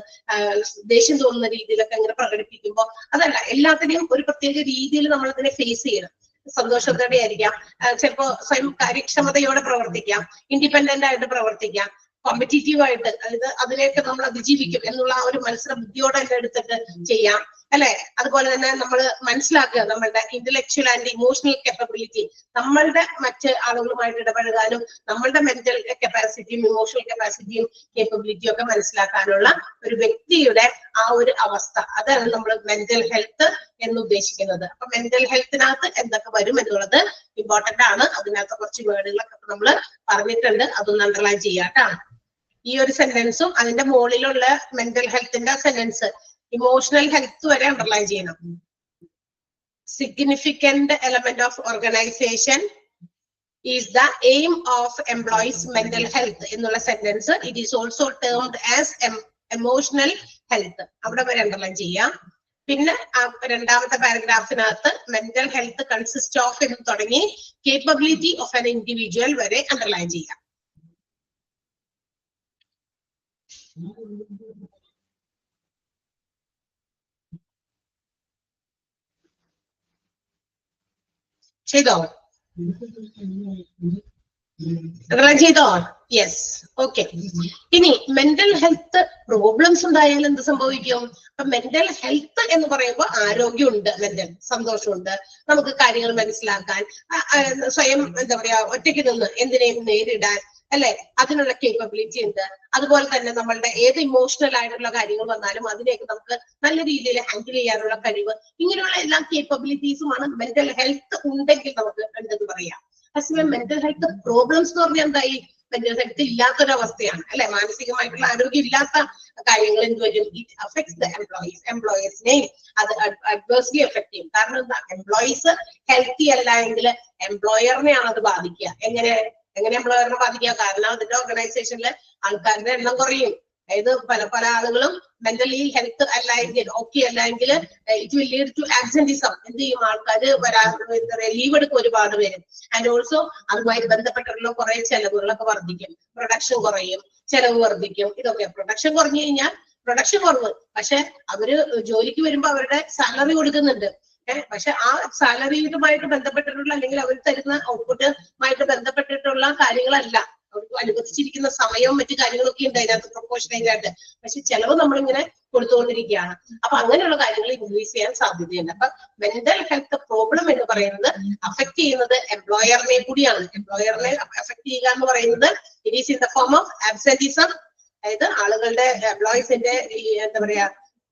Speaker 1: ദേഷ്യം തോന്നുന്ന രീതിയിലൊക്കെ അങ്ങനെ പ്രകടിപ്പിക്കുമ്പോൾ അതല്ല, എല്ലാത്തിനെയും ഒരു പ്രത്യേക രീതിയിൽ നമ്മൾ അതിനെ ഫേസ് ചെയ്യണം. സന്തോഷത്തോടെ ആയിരിക്കാം, ചിലപ്പോ സ്വയം കാര്യക്ഷമതയോടെ പ്രവർത്തിക്കാം, ഇൻഡിപെൻഡന്റ് ആയിട്ട് പ്രവർത്തിക്കാം, കോമ്പറ്റീറ്റീവ് ആയിട്ട്, അതായത് അതിലേക്ക് നമ്മൾ അതിജീവിക്കും എന്നുള്ള ആ ഒരു മത്സര ബുദ്ധിയോടെ തന്നെ എടുത്തിട്ട് ചെയ്യാം, അല്ലെ. അതുപോലെ തന്നെ നമ്മൾ മനസ്സിലാക്കുക നമ്മളുടെ ഇന്റലക്ച്വൽ ആൻഡ് ഇമോഷണൽ കപ്പാബിലിറ്റി, നമ്മളുടെ മറ്റ് ആളുകളുമായിട്ട് ഇടപഴകാനും നമ്മളുടെ മെന്റൽ കപ്പാസിറ്റിയും ഇമോഷണൽ കപ്പാസിറ്റിയും കേപ്പബിലിറ്റിയും ഒക്കെ മനസ്സിലാക്കാനുള്ള ഒരു വ്യക്തിയുടെ ആ ഒരു അവസ്ഥ, അതാണ് നമ്മൾ മെന്റൽ ഹെൽത്ത് എന്ന് ഉദ്ദേശിക്കുന്നത്. അപ്പൊ മെന്റൽ ഹെൽത്തിനകത്ത് എന്തൊക്കെ വരും എന്നുള്ളത് ഇമ്പോർട്ടന്റ് ആണ്. അതിനകത്ത് കുറച്ച് വേർഡുകളൊക്കെ നമ്മൾ പറഞ്ഞിട്ടുണ്ട്, അതൊന്ന് അണ്ടർലൈൻ ചെയ്യാട്ടോ. ഈ ഒരു സെന്റൻസും അതിന്റെ മുകളിലുള്ള മെന്റൽ ഹെൽത്തിന്റെ സെന്റൻസ് ഇമോഷണൽ ഹെൽത്ത് വരെ അണ്ടർലൈൻ ചെയ്യണം. Significant element of organisation is the aim of employees mental health എന്നുള്ള sentence it is also termed as emotional health, അവിടെ വരെ അണ്ടർലൈൻ ചെയ്യാം. പിന്നെ രണ്ടാമത്തെ പാരഗ്രാഫിനകത്ത് മെന്റൽ ഹെൽത്ത് കൺസിസ്റ്റ് ഓഫ് എന്ന് തുടങ്ങി കേപ്പബിലിറ്റി ഓഫ് ആൻ ഇൻഡിവിജ്വൽ വരെ അണ്ടർലൈൻ ചെയ്യാം. ചെയ്തോ? ചെയ്തോ? Yes, okay. ഇനി മെന്റൽ ഹെൽത്ത് പ്രോബ്ലംസ് ഉണ്ടായാൽ എന്ത് സംഭവിക്കും? അപ്പൊ മെന്റൽ ഹെൽത്ത് എന്ന് പറയുമ്പോൾ ആരോഗ്യമുണ്ട്, മെന്റൽ സന്തോഷമുണ്ട്, നമുക്ക് കാര്യങ്ങൾ മനസ്സിലാക്കാൻ, സ്വയം എന്താ പറയാ ഒറ്റയ്ക്ക് നിന്ന് എന്തിനേയും നേരിടാൻ, അല്ലെ, അതിനുള്ള കേപ്പബിലിറ്റി ഉണ്ട്. അതുപോലെ തന്നെ നമ്മളുടെ ഏത് ഇമോഷണൽ ആയിട്ടുള്ള കാര്യങ്ങൾ വന്നാലും അതിനെയൊക്കെ നമുക്ക് നല്ല രീതിയിൽ ഹാൻഡിൽ ചെയ്യാനുള്ള കഴിവ്, ഇങ്ങനെയുള്ള എല്ലാ കേപ്പബിലിറ്റീസുമാണ് മെന്റൽ ഹെൽത്ത് ഉണ്ടെങ്കിൽ നമുക്ക് ഉണ്ടെന്ന് പറയാം. അതേസമയം മെന്റൽ ഹെൽത്ത് പ്രോബ്ലംസ് എന്ന് പറഞ്ഞാൽ എന്തായി? മെന്റൽ ഹെൽത്ത് ഇല്ലാത്തൊരവസ്ഥയാണ്, അല്ലെ, മാനസികമായിട്ടുള്ള ആരോഗ്യം ഇല്ലാത്ത കാര്യങ്ങൾ എന്ത് വരും? ഇറ്റ് അഫക്ട്സ് ദ എംപ്ലോയീസിനെയും അത് അഡ്വേഴ്സ്ലി എഫക്ട് ചെയ്യും. കാരണം എന്താ? എംപ്ലോയീസ് ഹെൽത്തി അല്ല എങ്കിൽ എംപ്ലോയറിനെയാണ് അത് ബാധിക്കുക. എങ്ങനെ എംപ്ലോയറിനെ ബാധിക്കുക? കാരണം അതിന്റെ ഓർഗനൈസേഷനിൽ ആൾക്കാരുടെ എണ്ണം കുറയും. അതായത് പല ആളുകളും മെന്റലി ഹെൽത്ത് അല്ല എങ്കിൽ, ഓക്കെ അല്ല എങ്കിൽ ഇറ്റ് വിൽ ലീഡ് ടു ആബ്സെന്റിസം. എന്ത് ചെയ്യും? ആൾക്കാർ ലീവ് എടുക്കും, ഒരുപാട് പേര്. ആൻഡ് ഓൾസോ അതുമായി ബന്ധപ്പെട്ടുള്ള കുറെ ചെലവുകളൊക്കെ വർദ്ധിക്കും, പ്രൊഡക്ഷൻ കുറയും, ചെലവ് വർദ്ധിക്കും. ഇതൊക്കെ പ്രൊഡക്ഷൻ കുറഞ്ഞു കഴിഞ്ഞാൽ പ്രൊഡക്ഷൻ കുറവ്, പക്ഷെ അവര് ജോലിക്ക് വരുമ്പോ അവരുടെ സാലറി കൊടുക്കുന്നുണ്ട്. പക്ഷെ ആ സാലറിയുമായിട്ട് ബന്ധപ്പെട്ടിട്ടുള്ള അല്ലെങ്കിൽ അവർ തരുന്ന ഔട്ട്പുട്ടുമായിട്ട് ബന്ധപ്പെട്ടിട്ടുള്ള കാര്യങ്ങളല്ല, അവർക്ക് അനുവദിച്ചിരിക്കുന്ന സമയവും മറ്റു കാര്യങ്ങളൊക്കെ ഉണ്ട് അതിനകത്ത് പ്രൊപ്പോർഷനേറ്റ് ആയിട്ട്. പക്ഷെ ചെലവ് നമ്മളിങ്ങനെ കൊടുത്തുകൊണ്ടിരിക്കുകയാണ്. അപ്പൊ അങ്ങനെയുള്ള കാര്യങ്ങൾ ഇൻക്രീസ് ചെയ്യാൻ സാധ്യതയുണ്ട്. അപ്പൊ മെന്റൽ ഹെൽത്ത് പ്രോബ്ലം എന്ന് പറയുന്നത് അഫക്ട് ചെയ്യുന്നത് എംപ്ലോയറിനെ കൂടിയാണ്. എംപ്ലോയറിനെ അഫക്ട് ചെയ്യുക എന്ന് പറയുന്നത് it is in the form of absenteeism. അതായത് ആളുകളുടെ എംപ്ലോയീസിന്റെ എന്താ പറയാ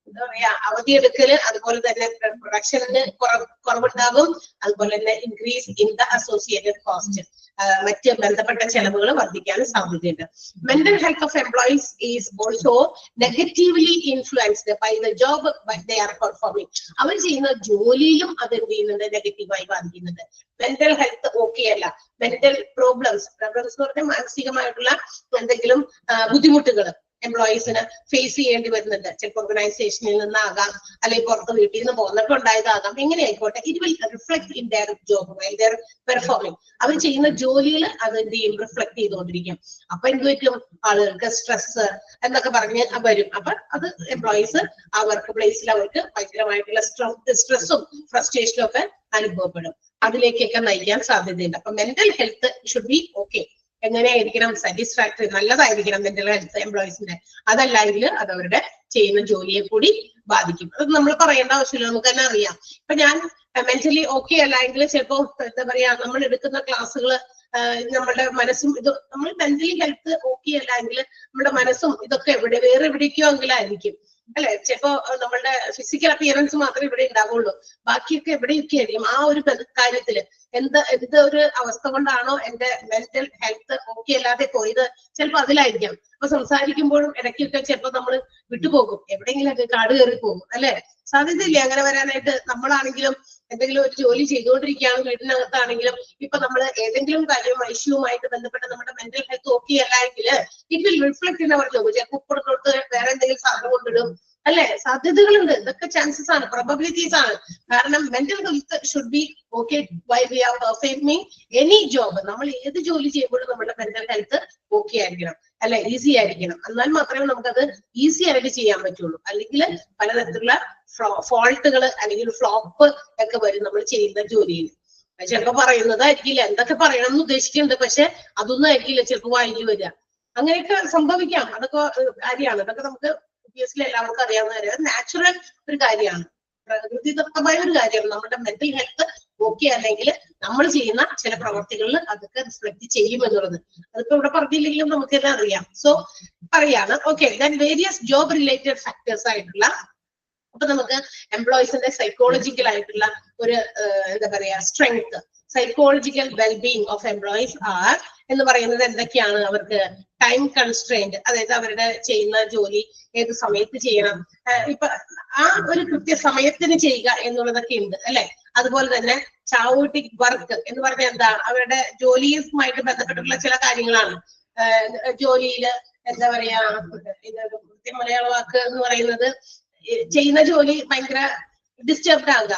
Speaker 1: എന്താ പറയാ അവധിയെടുക്കല്, അതുപോലെ തന്നെ പ്രൊഡക്ഷനിന് കുറവുണ്ടാകും, അതുപോലെ തന്നെ increase in the associated cost, മറ്റ് ബന്ധപ്പെട്ട ചെലവുകൾ വർദ്ധിക്കാനും സാധ്യതയുണ്ട്. Mental health of employees is also negatively influenced by the job they are performing. അവർ ചെയ്യുന്ന ജോലിയിലും അത് എന്ത് ചെയ്യുന്നുണ്ട്, നെഗറ്റീവായി ബാധിക്കുന്നുണ്ട്. മെന്റൽ ഹെൽത്ത് ഓക്കെ അല്ല, മെന്റൽ പ്രോബ്ലംസ് എന്ന് പറഞ്ഞാൽ മാനസികമായിട്ടുള്ള എന്തെങ്കിലും ബുദ്ധിമുട്ടുകൾ എംപ്ലോയീസിന് ഫേസ് ചെയ്യേണ്ടി വരുന്നുണ്ട്. ചിലപ്പോൾ ഓർഗനൈസേഷനിൽ നിന്നാകാം, അല്ലെങ്കിൽ പുറത്ത് വീട്ടിൽ നിന്ന് പോകുന്നപ്പോൾ ഉണ്ടായതാകാം, എങ്ങനെ ആയിക്കോട്ടെ. It will reflect in their job while they're performing. അവർ ചെയ്യുന്ന ജോലിയിൽ അത് എന്ത് ചെയ്യും, റിഫ്ലക്ട് ചെയ്തുകൊണ്ടിരിക്കും. അപ്പൊ എന്ത് പറ്റും, ആളുകൾക്ക് സ്ട്രെസ് എന്നൊക്കെ പറഞ്ഞ് വരും. അപ്പൊ അത് എംപ്ലോയീസ് ആ വർക്ക് പ്ലേസിൽ അവർക്ക് ഭയങ്കരമായിട്ടുള്ള സ്ട്രെസ്സും ഫ്രസ്ട്രേഷനും ഒക്കെ അനുഭവപ്പെടും. അതിലേക്കൊക്കെ നയിക്കാൻ സാധ്യതയുണ്ട്. അപ്പൊ mental health should be okay. എങ്ങനെയായിരിക്കണം, സാറ്റിസ്ഫാക്ടറി, നല്ലതായിരിക്കണം മെന്റൽ ഹെൽത്ത് എംപ്ലോയീസിന്റെ. അതല്ലെങ്കിൽ അത് അവരുടെ ചെയ്യുന്ന ജോലിയെ കൂടി ബാധിക്കും. അത് നമ്മൾ പറയേണ്ട ആവശ്യമില്ല, നമുക്ക് തന്നെ അറിയാം. ഇപ്പൊ ഞാൻ മെന്റലി ഓക്കെ അല്ലെങ്കിൽ ചിലപ്പോ എന്താ പറയാ, നമ്മൾ എടുക്കുന്ന ക്ലാസ്സുകൾ നമ്മുടെ മനസ്സും ഇത്, നമ്മൾ മെന്റലി ഹെൽത്ത് ഓക്കെ അല്ലെങ്കിൽ നമ്മുടെ മനസ്സും ഇതൊക്കെ വേറെ എവിടേക്കോ എങ്കിലായിരിക്കും അല്ലെ. ചിലപ്പോ നമ്മളുടെ ഫിസിക്കൽ അപ്പിയറൻസ് മാത്രമേ ഇവിടെ ഉണ്ടാവുള്ളൂ, ബാക്കിയൊക്കെ എവിടെയൊക്കെ ആയിരിക്കും. ആ ഒരു കാര്യത്തില് എന്ത് ഒരു അവസ്ഥ കൊണ്ടാണോ എന്റെ മെന്റൽ ഹെൽത്ത് ഓക്കെ അല്ലാതെ പോയത്, ചിലപ്പോ അതിലായിരിക്കാം. അപ്പൊ സംസാരിക്കുമ്പോഴും ഇടയ്ക്കൊക്കെ ചിലപ്പോ നമ്മൾ വിട്ടുപോകും, എവിടെയെങ്കിലൊക്കെ കാട് കയറി പോകും അല്ലെ. സാധ്യതയില്ലേ അങ്ങനെ വരാനായിട്ട്? നമ്മളാണെങ്കിലും എന്തെങ്കിലും ഒരു ജോലി ചെയ്തുകൊണ്ടിരിക്കുകയാണ് വീടിനകത്താണെങ്കിലും, ഇപ്പൊ നമ്മൾ ഏതെങ്കിലും കാര്യം ഇഷ്യൂവുമായിട്ട് ബന്ധപ്പെട്ട് നമ്മുടെ മെന്റൽ ഹെൽത്ത് ഓക്കെ അല്ലെങ്കിൽ it will reflect in our job. ചിലപ്പോൾ ഉപ്പുറത്തോട്ട് വേറെ എന്തെങ്കിലും സാധനം കൊണ്ടിടും അല്ലെ. സാധ്യതകളുണ്ട്, ഇതൊക്കെ ചാൻസസ് ആണ്, പ്രോബബിലിറ്റീസ് ആണ്. കാരണം mental health should be okay why we are performing any job. നമ്മൾ ഏത് ജോലി ചെയ്യുമ്പോഴും നമ്മുടെ മെന്റൽ ഹെൽത്ത് ഓക്കെ ആയിരിക്കണം അല്ലെ, ഈസി ആയിരിക്കണം. എന്നാൽ മാത്രമേ നമുക്കത് ഈസി ആയിട്ട് ചെയ്യാൻ പറ്റുള്ളൂ. അല്ലെങ്കിൽ പലതരത്തിലുള്ള ഫോൾട്ടുകൾ അല്ലെങ്കിൽ ഫ്ലോപ്പ് ഒക്കെ വരും നമ്മൾ ചെയ്യുന്ന ജോലിയിൽ. ചിലപ്പോ പറയുന്നതായിരിക്കില്ല, എന്തൊക്കെ പറയണം എന്ന് ഉദ്ദേശിക്കുന്നുണ്ട്, പക്ഷെ അതൊന്നും ആയിരിക്കില്ല ചിലപ്പോ വായിച്ചു വരിക. അങ്ങനെയൊക്കെ സംഭവിക്കാം. അതൊക്കെ കാര്യമാണ്. അതൊക്കെ നമുക്ക് ഒബ്വിയസ്ലി എല്ലാവർക്കും അറിയാവുന്ന കാര്യം, നാച്ചുറൽ ഒരു കാര്യമാണ്, പ്രകൃതിദത്തമായ ഒരു കാര്യമാണ്. നമ്മുടെ മെന്റൽ ഹെൽത്ത് ഓക്കെ അല്ലെങ്കിൽ നമ്മൾ ചെയ്യുന്ന ചില പ്രവർത്തികളിൽ അതൊക്കെ റിഫ്ലക്ട് ചെയ്യും എന്നുള്ളത്. അതിപ്പോ ഇവിടെ പറഞ്ഞില്ലെങ്കിലും നമുക്കെല്ലാം അറിയാം. സോ പറയാണ് okay. Then various job related factors ആയിട്ടുള്ള, അപ്പൊ നമുക്ക് എംപ്ലോയീസിന്റെ സൈക്കോളജിക്കൽ ആയിട്ടുള്ള ഒരു എന്താ പറയാ strength, psychological wellbeing of employees R എന്ന് പറയുന്നത് എന്തൊക്കെയാണ്? അവർക്ക് ടൈം കൺസ്ട്രെയിന്റ്, അതായത് അവരുടെ ചെയ്യുന്ന ജോലി ഏത് സമയത്ത് ചെയ്യണം, ഇപ്പൊ ആ ഒരു കൃത്യസമയത്തിന് ചെയ്യുക എന്നുള്ളതൊക്കെ ഉണ്ട് അല്ലെ. അതുപോലെ തന്നെ ചാവോട്ടിക് വർക്ക് എന്ന് പറഞ്ഞാൽ എന്താ? അവരുടെ ജോലിയുമായിട്ട് ബന്ധപ്പെട്ടിട്ടുള്ള ചില കാര്യങ്ങളാണ്. ജോലിയില് എന്താ പറയാ, ഇത് മലയാള വാക്ക് എന്ന് പറയുന്നത്, ചെയ്യുന്ന ജോലി ഭയങ്കര ഡിസ്റ്റർബ്ഡ് ആകുക,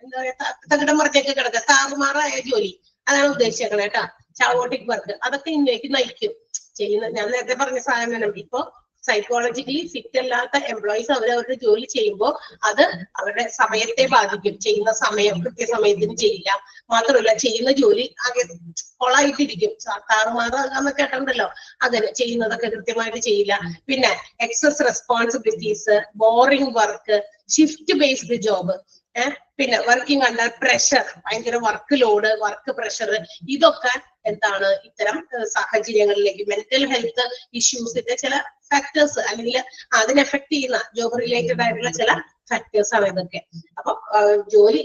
Speaker 1: എന്താ പറയാ, തകിടം മറിഞ്ഞൊക്കെ കിടക്കുക, താറുമാറായ ജോലി, അതാണ് ഉദ്ദേശിച്ചേക്കണേ കേട്ടാ. ചാവോട്ടിക് വർക്ക് അതൊക്കെ ഇതിലേക്ക് നയിക്കും. ചെയ്യുന്ന, ഞാൻ നേരത്തെ പറഞ്ഞ സാധനം, ഇപ്പൊ സൈക്കോളജിക്കലി ഫിറ്റ് അല്ലാത്ത എംപ്ലോയീസ് അവരവരുടെ ജോലി ചെയ്യുമ്പോൾ അത് അവരുടെ സമയത്തെ ബാധിക്കും. ചെയ്യുന്ന സമയം കൃത്യസമയത്തിന് ചെയ്യില്ല, മാത്രമല്ല ചെയ്യുന്ന ജോലി ആകെ കൊളായിട്ടിരിക്കും. താറുമാറാകാന്ന് കേട്ടിട്ടുണ്ടല്ലോ, അതിന് ചെയ്യുന്നതൊക്കെ കൃത്യമായിട്ട് ചെയ്യില്ല. പിന്നെ excess responsibilities, boring work, shift based job, പിന്നെ വർക്കിംഗ് അണ്ടർ പ്രഷർ, ഭയങ്കര വർക്ക് ലോഡ്, വർക്ക് പ്രഷർ, ഇതൊക്കെ എന്താണ് ഇത്തരം സാഹചര്യങ്ങളിലേക്ക് മെന്റൽ ഹെൽത്ത് ഇഷ്യൂസിന്റെ ചില ഫാക്ടേഴ്സ് അല്ലെങ്കിൽ അതിനെ എഫക്ട് ചെയ്യുന്ന ജോബ് റിലേറ്റഡ് ആയിട്ടുള്ള ചില ഫാക്ടേഴ്സ് ആണ് ഇതൊക്കെ. അപ്പൊ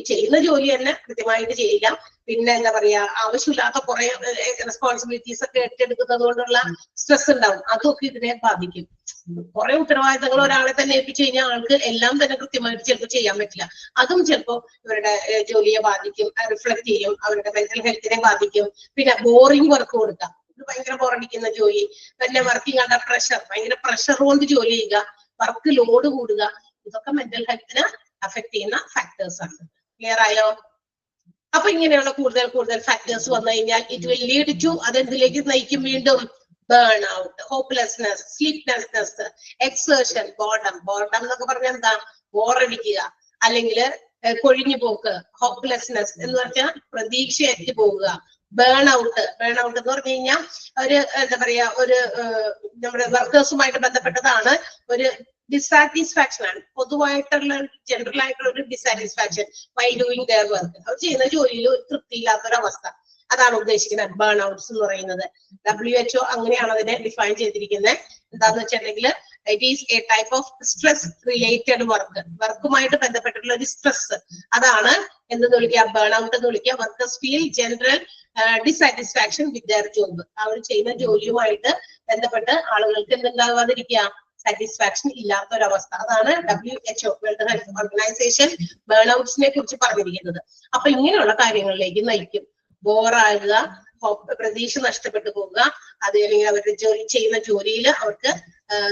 Speaker 1: ചെയ്യുന്ന ജോലി തന്നെ കൃത്യമായിട്ട് ചെയ്യില്ല, പിന്നെ എന്താ പറയാ, ആവശ്യമില്ലാത്ത കുറെ റെസ്പോൺസിബിലിറ്റീസ് ഒക്കെ ഏറ്റെടുക്കുന്നത് കൊണ്ടുള്ള സ്ട്രെസ് ഉണ്ടാവും, അതൊക്കെ ഇതിനെ ബാധിക്കും. കുറെ ഉത്തരവാദിത്തങ്ങൾ ഒരാളെ തന്നെ ഏൽപ്പിച്ചു കഴിഞ്ഞാൽ ആൾക്ക് എല്ലാം തന്നെ കൃത്യമായിട്ട് ചിലപ്പോൾ ചെയ്യാൻ പറ്റില്ല. അതും ചിലപ്പോൾ ഇവരുടെ ജോലിയെ ബാധിക്കും, റിഫ്ലക്ട് ചെയ്യും, അവരുടെ മെന്റൽ ഹെൽത്തിനെ ബാധിക്കും. പിന്നെ ബോറിംഗ് വർക്ക് കൊടുക്കാം, ഇത് ഭയങ്കര ബോറടിക്കുന്ന ജോലി. പിന്നെ വർക്കിംഗ് അണ്ടർ പ്രഷർ, ഭയങ്കര പ്രഷർ കൊണ്ട് ജോലി ചെയ്യുക, വർക്ക് ലോഡ് കൂടുക, ഇതൊക്കെ മെന്റൽ ഹെൽത്തിനെ അഫക്ട് ചെയ്യുന്ന ഫാക്ടേഴ്സ് ആണ്. ക്ലിയർ ആയോ? അപ്പൊ ഇങ്ങനെയുള്ള കൂടുതൽ ഫാക്ടേഴ്സ് വന്നു കഴിഞ്ഞാൽ ഇറ്റ് വിൽ ലീഡ് ടു, അതെന്തിലേക്ക് നയിക്കും? വീണ്ടും burn out, hopelessness, sleeplessness, exertion, boredom എന്നൊക്കെ പറഞ്ഞാൽ എന്താ? ബോറടിക്കുക, അല്ലെങ്കിൽ കൊഴിഞ്ഞു പോക്ക്. ഹോപ്പ്ലെസ്നെസ് എന്ന് പറഞ്ഞാൽ പ്രതീക്ഷയറ്റ് പോവുക. ബേൺ ഔട്ട് എന്ന് പറഞ്ഞു കഴിഞ്ഞാൽ ഒരു എന്താ പറയാ, ഒരു നമ്മുടെ വർക്കേഴ്സുമായിട്ട് ബന്ധപ്പെട്ടതാണ്. ഒരു ഡിസാറ്റിസ്ഫാക്ഷൻ ആണ്, പൊതുവായിട്ടുള്ള ജനറൽ ആയിട്ടുള്ള ഒരു dissatisfaction by doing their work. അവർ ചെയ്യുന്ന ജോലിയിൽ ഒരു തൃപ്തിയില്ലാത്തൊരവസ്ഥ, അതാണ് ഉദ്ദേശിക്കുന്നത് ബേൺ ഔട്ട്സ് എന്ന് പറയുന്നത്. WHO അങ്ങനെയാണ് അതിനെ ഡിഫൈൻ ചെയ്തിരിക്കുന്നത്. എന്താന്ന് വെച്ചിട്ടുണ്ടെങ്കിൽ it is a type of stress related വർക്കുമായിട്ട് ബന്ധപ്പെട്ടിട്ടുള്ള ഒരു സ്ട്രെസ്. അതാണ് എന്ന് വിളിക്കുക, ബേൺ ഔട്ട് എന്ന് വിളിക്കുക. Workers feel general dissatisfaction with their job. അവർ ചെയ്യുന്ന ജോലിയുമായിട്ട് ബന്ധപ്പെട്ട് ആളുകൾക്ക് എന്തുണ്ടാവാതിരിക്കുക, സാറ്റിസ്ഫാക്ഷൻ ഇല്ലാത്തൊരവസ്ഥ. അതാണ് WHO world health organization burn ഔട്ട്സിനെ കുറിച്ച് പറഞ്ഞിരിക്കുന്നത്. അപ്പൊ ഇങ്ങനെയുള്ള കാര്യങ്ങളിലേക്ക് നയിക്കും. ബോറാകുക, പ്രതീക്ഷ നഷ്ടപ്പെട്ടു പോവുക, അത് അല്ലെങ്കിൽ അവരുടെ ചെയ്യുന്ന ജോലിയിൽ അവർക്ക്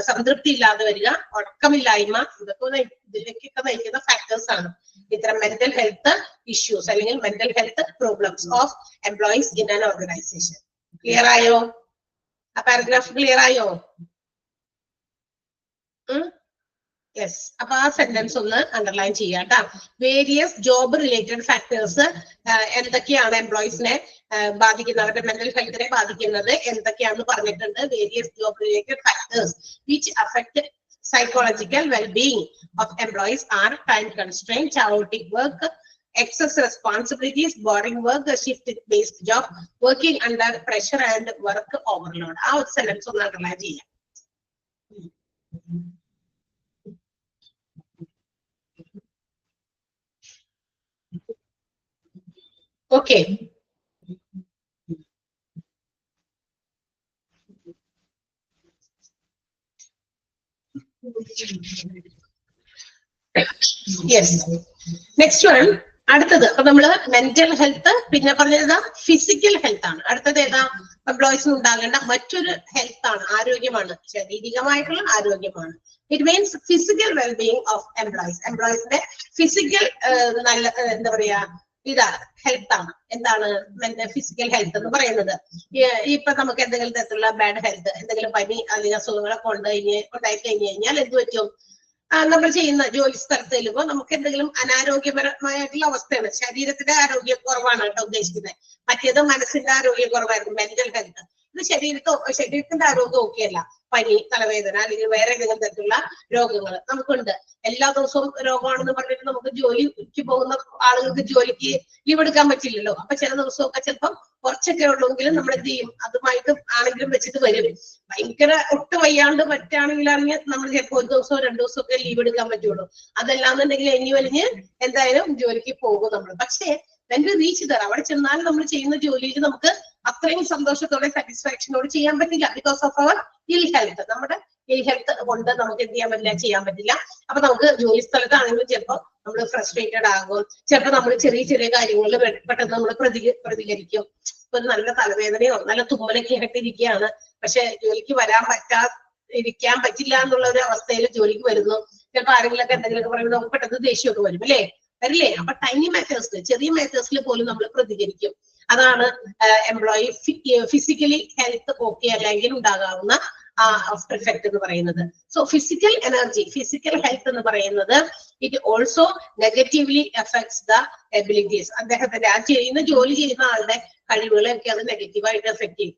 Speaker 1: സംതൃപ്തി ഇല്ലാതെ വരിക, ഉറക്കമില്ലായ്മ, ഇതിലേക്കൊക്കെ നയിക്കുന്ന ഫാക്ടേഴ്സ് ആണ് ഇത്തരം മെന്റൽ ഹെൽത്ത് ഇഷ്യൂസ് അല്ലെങ്കിൽ mental health problems of employees in an organisation. Clear ആയോ? ആ പാരഗ്രാഫ് ക്ലിയർ ആയോ? യെസ്. അപ്പൊ ആ സെന്റൻസ് ഒന്ന് അണ്ടർലൈൻ ചെയ്യാട്ടാ. വേരിയസ് ജോബ് റിലേറ്റഡ് ഫാക്ടേഴ്സ് എന്തൊക്കെയാണ് എംപ്ലോയീസിനെ ബാധിക്കുന്നത്, അവരുടെ മെന്റൽ ഹെൽത്തിനെ ബാധിക്കുന്നത് എന്തൊക്കെയാണെന്ന് പറഞ്ഞിട്ടുണ്ട്. Various job related factors which affect psychological well-being of employees are time constraint, chaotic work, excess responsibilities, boring work, shift-based job, working under pressure and work overload. ആ ഒരു സെന്റൻസ് ഒന്ന് അണ്ടർലൈൻ ചെയ്യാം. ഓക്കെ. യെസ്. നെക്സ്റ്റ് വൺ, അടുത്തത്. അപ്പൊ നമ്മള് mental health, പിന്നെ പറഞ്ഞത് physical health ആണ്. അടുത്തത് ഏതാ? എംപ്ലോയീസിന് ഉണ്ടാകേണ്ട മറ്റൊരു ഹെൽത്ത് ആണ്, ആരോഗ്യമാണ്, ശാരീരികമായിട്ടുള്ള ആരോഗ്യമാണ്. It means physical wellbeing of employees. എംപ്ലോയീസിന്റെ ഫിസിക്കൽ നല്ല എന്താ പറയാ ഇതാണ് ഹെൽത്ത് ആണ്. എന്താണ് ഫിസിക്കൽ ഹെൽത്ത് എന്ന് പറയുന്നത്? ഇപ്പൊ നമുക്ക് എന്തെങ്കിലും തരത്തിലുള്ള ബാഡ് ഹെൽത്ത്, എന്തെങ്കിലും പനി അല്ലെങ്കിൽ അസുഖങ്ങളൊക്കെ ഉണ്ടായി കഴിഞ്ഞാൽ എന്ത് പറ്റും? നമ്മൾ ചെയ്യുന്ന ജോലി സ്ഥലത്ത് ചെല്ലുമ്പോൾ നമുക്ക് എന്തെങ്കിലും അനാരോഗ്യപരമായിട്ടുള്ള അവസ്ഥയാണ്. ശരീരത്തിന്റെ ആരോഗ്യക്കുറവാണ് കേട്ടോ ഉദ്ദേശിക്കുന്നത്. മറ്റേത് മനസ്സിന്റെ ആരോഗ്യക്കുറവായിരുന്നു, മെന്റൽ ഹെൽത്ത്. ഇത് ശരീരത്തിന്റെ ആരോഗ്യം ഒക്കെയല്ല. പനി, തലവേദന അല്ലെങ്കിൽ വേറെ ഏതെങ്കിലും തരത്തിലുള്ള രോഗങ്ങൾ നമുക്കുണ്ട്. എല്ലാ ദിവസവും രോഗമാണെന്ന് പറഞ്ഞിട്ട് നമുക്ക് ജോലിക്ക് പോകുന്ന ആളുകൾക്ക് ജോലിക്ക് ലീവ് എടുക്കാൻ പറ്റില്ലല്ലോ. അപ്പൊ ചില ദിവസമൊക്കെ ചിലപ്പം കുറച്ചൊക്കെ ഉള്ളെങ്കിലും നമ്മൾ എന്ത് ചെയ്യും, അതുമായിട്ട് ആണെങ്കിലും വെച്ചിട്ട് വരും. ഭയങ്കര ഒട്ട് വയ്യാണ്ട് പറ്റാണെങ്കിലാണെങ്കിൽ നമ്മൾ ചിലപ്പോൾ ഒരു ദിവസമോ 2 ദിവസമൊക്കെ ലീവ് എടുക്കാൻ പറ്റുള്ളൂ. അതല്ലാന്നുണ്ടെങ്കിൽ എനി വലിഞ്ഞ് എന്തായാലും ജോലിക്ക് പോകും നമ്മൾ. പക്ഷേ വെൻ റീച്ച് ദർ, അവിടെ ചെന്നാൽ നമ്മൾ ചെയ്യുന്ന ജോലിയിൽ നമുക്ക് അത്രയും സന്തോഷത്തോടെ സാറ്റിസ്ഫാക്ഷനോട് ചെയ്യാൻ പറ്റില്ല. ബിക്കോസ് ഓഫ് അവർ ഇൽ ഹെൽത്ത്. നമ്മുടെ ഇൽ ഹെൽത്ത് കൊണ്ട് നമുക്ക് എന്ത് ചെയ്യാൻ പറ്റില്ല. അപ്പൊ നമുക്ക് ജോലി സ്ഥലത്താണെങ്കിലും ചിലപ്പോൾ നമ്മൾ ഫ്രസ്ട്രേറ്റഡ് ആകും. ചിലപ്പോൾ നമ്മൾ ചെറിയ കാര്യങ്ങളിൽ പെട്ടെന്ന് നമ്മൾ പ്രതികരിക്കും. ഇപ്പൊ നല്ല തലവേദനയോ നല്ല തുമ്മലൊക്കെ ആയിട്ട് ഇരിക്കുകയാണ്, പക്ഷെ ജോലിക്ക് ഇരിക്കാൻ പറ്റില്ല എന്നുള്ള ഒരു അവസ്ഥയിൽ ജോലിക്ക് വരുന്നു. ചിലപ്പോൾ ആരെങ്കിലൊക്കെ എന്തെങ്കിലുമൊക്കെ പറയുമ്പോൾ നമുക്ക് പെട്ടെന്ന് ദേഷ്യമൊക്കെ വരും, അല്ലേ? വരില്ലേ? അപ്പൊ ടൈനി മാറ്റേഴ്സിൽ, ചെറിയ മാറ്റേഴ്സിൽ പോലും നമ്മൾ പ്രതികരിക്കും. അതാണ് എംപ്ലോയി ഫിസിക്കലി ഹെൽത്ത് ഓക്കെ അല്ലെങ്കിൽ ഉണ്ടാകാവുന്ന ആഫ്റ്റർ എഫക്ട് എന്ന് പറയുന്നത്. So physical energy, physical health എന്ന് പറയുന്നത് it also negatively effects the abilities. അദ്ദേഹത്തിന്റെ ചെയ്യുന്ന ജോലി ചെയ്യുന്ന ആളുടെ കഴിവുകളെയൊക്കെ അത് നെഗറ്റീവായിട്ട് എഫക്ട് ചെയ്യും.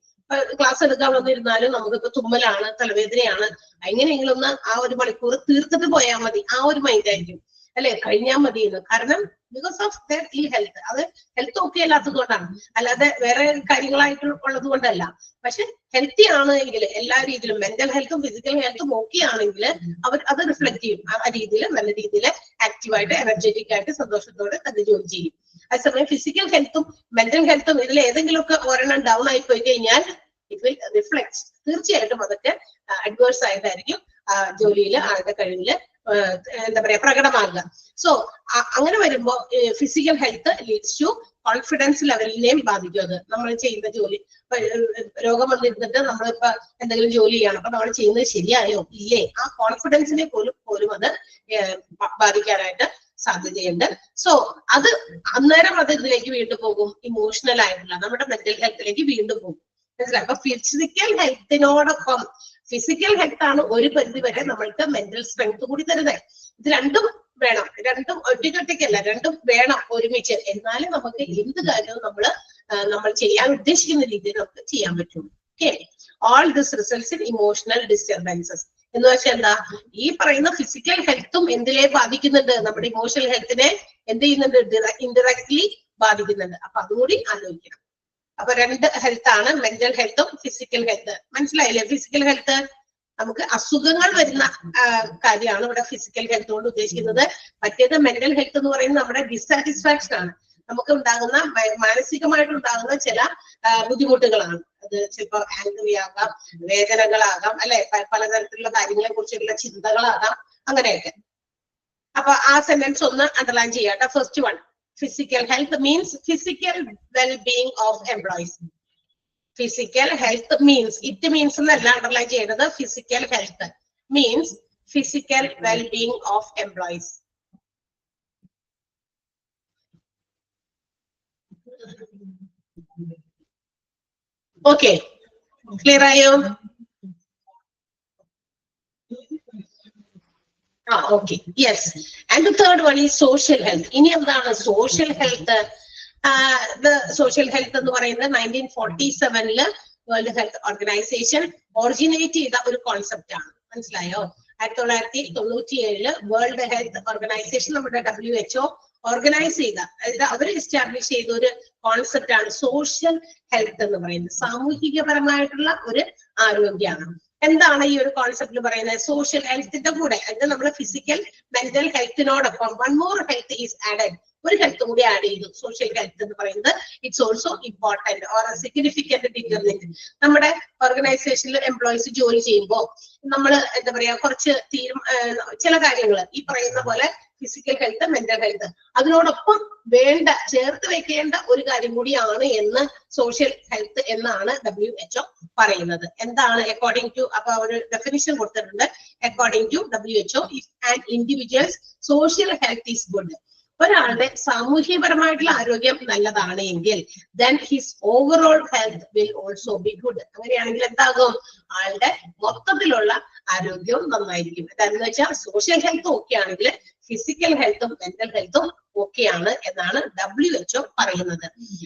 Speaker 1: ക്ലാസ് എടുക്കാൻ വന്നിരുന്നാലും നമുക്കിപ്പോ തുമ്മലാണ്, തലവേദനയാണ്, എങ്ങനെയെങ്കിലും ഒന്ന് ആ 1 മണിക്കൂർ തീർത്തിട്ട് പോയാൽ മതി, ആ ഒരു മൈൻഡ് ആയിരിക്കും, അല്ലെ? കഴിഞ്ഞാൽ മതി എന്ന്. കാരണം ബിക്കോസ് ഓഫ് ദർ ഈ ഹെൽത്ത്. അത് ഹെൽത്ത് ഓക്കെ അല്ലാത്തത് കൊണ്ടാണ്, അല്ലാതെ വേറെ കാര്യങ്ങളായിട്ട് ഉള്ളത് കൊണ്ടല്ല. പക്ഷെ ഹെൽത്തി ആണ് എങ്കിൽ എല്ലാ രീതിയിലും മെന്റൽ ഹെൽത്തും ഫിസിക്കൽ ഹെൽത്തും ഓക്കെ ആണെങ്കിൽ അവർ അത് റിഫ്ലക്ട് ചെയ്യും. ആ രീതിയിൽ നല്ല രീതിയിൽ ആക്റ്റീവായിട്ട് എനർജറ്റിക് ആയിട്ട് സന്തോഷത്തോടെ തന്നെ ജോലി ചെയ്യും. അതേസമയം ഫിസിക്കൽ ഹെൽത്തും മെന്റൽ ഹെൽത്തും ഇതിൽ ഏതെങ്കിലുമൊക്കെ ഒരെണ്ണം ഡൗൺ ആയി പോയി കഴിഞ്ഞാൽ ഇറ്റ് വിൽ റിഫ്ലക്ട്. തീർച്ചയായിട്ടും അതൊക്കെ അഡ്വേഴ്സ് ആയിട്ടായിരിക്കും ജോലിയിൽ ആളുടെ കഴിവില് എന്താ പറയാ പ്രകടമാകുക. സോ അങ്ങനെ വരുമ്പോ physical health leads to confidence ലെവലിനെയും ബാധിക്കും. അത് നമ്മൾ ചെയ്യുന്ന ജോലി, രോഗം വന്നിരുന്നിട്ട് നമ്മളിപ്പോ എന്തെങ്കിലും ജോലി ചെയ്യണം, അപ്പൊ നമ്മൾ ചെയ്യുന്നത് ശരിയായോ ഇല്ലേ, ആ കോൺഫിഡൻസിനെ പോലും അത് ബാധിക്കാനായിട്ട് സാധ്യതയുണ്ട്. സോ അത് അന്നേരം അത് ഇതിലേക്ക് വീണ്ടും പോകും, ഇമോഷണൽ ആയിട്ടുള്ള നമ്മുടെ മെന്റൽ ഹെൽത്തിലേക്ക് വീണ്ടും പോകും. മനസ്സിലായി? അപ്പൊ ഫിസിക്കൽ ഹെൽത്തിനോടൊപ്പം ഫിസിക്കൽ ഹെൽത്ത് ആണ് ഒരു പരിധി വരെ നമ്മൾക്ക് മെന്റൽ സ്ട്രെങ്ത് കൂടി തരുന്നത്. ഇത് രണ്ടും വേണം, രണ്ടും ഒറ്റയ്ക്കല്ല, രണ്ടും വേണം ഒരുമിച്ച്. എന്നാലും നമുക്ക് എന്ത് കാര്യവും നമ്മൾ ചെയ്യാൻ ഉദ്ദേശിക്കുന്ന രീതിയിൽ നമുക്ക് ചെയ്യാൻ പറ്റുള്ളൂ. Okay, all this results in emotional disturbances എന്ന് വെച്ചാൽ എന്താ? ഈ പറയുന്ന ഫിസിക്കൽ ഹെൽത്തും എന്തിനെ ബാധിക്കുന്നുണ്ട്? നമ്മുടെ ഇമോഷണൽ ഹെൽത്തിനെ എന്ത് ചെയ്യുന്നുണ്ട്? ഇൻഡയറക്ട്ലി ബാധിക്കുന്നുണ്ട്. അപ്പൊ അതുകൂടി ആലോചിക്കണം. അപ്പൊ 2 ഹെൽത്ത് ആണ്, മെന്റൽ ഹെൽത്തും ഫിസിക്കൽ ഹെൽത്ത്. മനസ്സിലായില്ലേ? ഫിസിക്കൽ ഹെൽത്ത് നമുക്ക് അസുഖങ്ങൾ വരുന്ന കാര്യമാണ് ഇവിടെ ഫിസിക്കൽ ഹെൽത്ത് കൊണ്ട് ഉദ്ദേശിക്കുന്നത്. മറ്റേത് മെന്റൽ ഹെൽത്ത് എന്ന് പറയുന്നത് നമ്മുടെ ഡിസാറ്റിസ്ഫാക്ഷൻ ആണ്, നമുക്ക് ഉണ്ടാകുന്ന മാനസികമായിട്ടുണ്ടാകുന്ന ചില ബുദ്ധിമുട്ടുകളാണ്. അത് ചിലപ്പോൾ ആംഗ്രി ആകാം, വേദനകളാകാം, അല്ലെ, പലതരത്തിലുള്ള കാര്യങ്ങളെ കുറിച്ചുള്ള ചിന്തകളാകാം, അങ്ങനെയൊക്കെ. അപ്പൊ ആ സെന്റൻസ് ഒന്ന് അണ്ടർലൈൻ ചെയ്യാട്ടെ. First one, physical health means physical wellbeing of employees. Physical health means, it means എന്നല്ല അണ്ടർലൈൻ ചെയ്യേണ്ടത്. Physical health means physical wellbeing of employees. Okay, clear ആയോ? Okay, yes. And the third one is social health. ഇനി എന്താണ് social health? The social health എന്ന് പറയുന്നത് 1947 world health organisation originate ചെയ്ത ഒരു concept ആണ്. മനസ്സിലായോ? 1997 വേൾഡ് ഹെൽത്ത് ഓർഗനൈസേഷൻ, നമ്മുടെ WHO ഓർഗനൈസ് ചെയ്ത, അതായത് അവർ എസ്റ്റാബ്ലിഷ് ചെയ്ത ഒരു കോൺസെപ്റ്റ് ആണ് സോഷ്യൽ ഹെൽത്ത് എന്ന് പറയുന്നത്. സാമൂഹികപരമായിട്ടുള്ള ഒരു ആരോഗ്യമാണ്. എന്താണ് ഈ ഒരു കോൺസെപ്റ്റിൽ പറയുന്നത്? സോഷ്യൽ ഹെൽത്തിന്റെ കൂടെ, അത് നമ്മുടെ ഫിസിക്കൽ മെന്റൽ ഹെൽത്തിനോടൊപ്പം one more health is added, ഒരു ഹെൽത്ത് കൂടി ആഡ് ചെയ്തു. സോഷ്യൽ ഹെൽത്ത് എന്ന് പറയുന്നത് it's also important or significant determinant. നമ്മുടെ ഓർഗനൈസേഷനിൽ എംപ്ലോയീസ് ജോലി ചെയ്യുമ്പോൾ നമ്മൾ എന്താ പറയാ, കുറച്ച് ചില കാര്യങ്ങൾ ഈ പറയുന്ന പോലെ ഫിസിക്കൽ ഹെൽത്ത്, മെന്റൽ ഹെൽത്ത്, അതിനോടൊപ്പം ചേർത്ത് വെക്കേണ്ട ഒരു കാര്യം കൂടിയാണ് എന്ന് സോഷ്യൽ ഹെൽത്ത് എന്നാണ് WHO പറയുന്നത്. എന്താണ് അക്കോർഡിംഗ് ടു, അപ്പൊ ഒരു ഡെഫിനിഷൻ കൊടുത്തിട്ടുണ്ട്. According to WHO, if an individuals social health is good, ഒരാളുടെ സാമൂഹ്യപരമായിട്ടുള്ള ആരോഗ്യം നല്ലതാണ് എങ്കിൽ then his overall health will also be good. അങ്ങനെയാണെങ്കിൽ എന്താകും? ആളുടെ മൊത്തത്തിലുള്ള ആരോഗ്യവും നന്നായിരിക്കും. എന്താണെന്ന് വെച്ചാൽ സോഷ്യൽ ഹെൽത്ത് ഓക്കെ ആണെങ്കിൽ ഫിസിക്കൽ ഹെൽത്തും മെന്റൽ ഹെൽത്തും ഓക്കെയാണ് എന്നാണ് WHO പറയുന്നത്.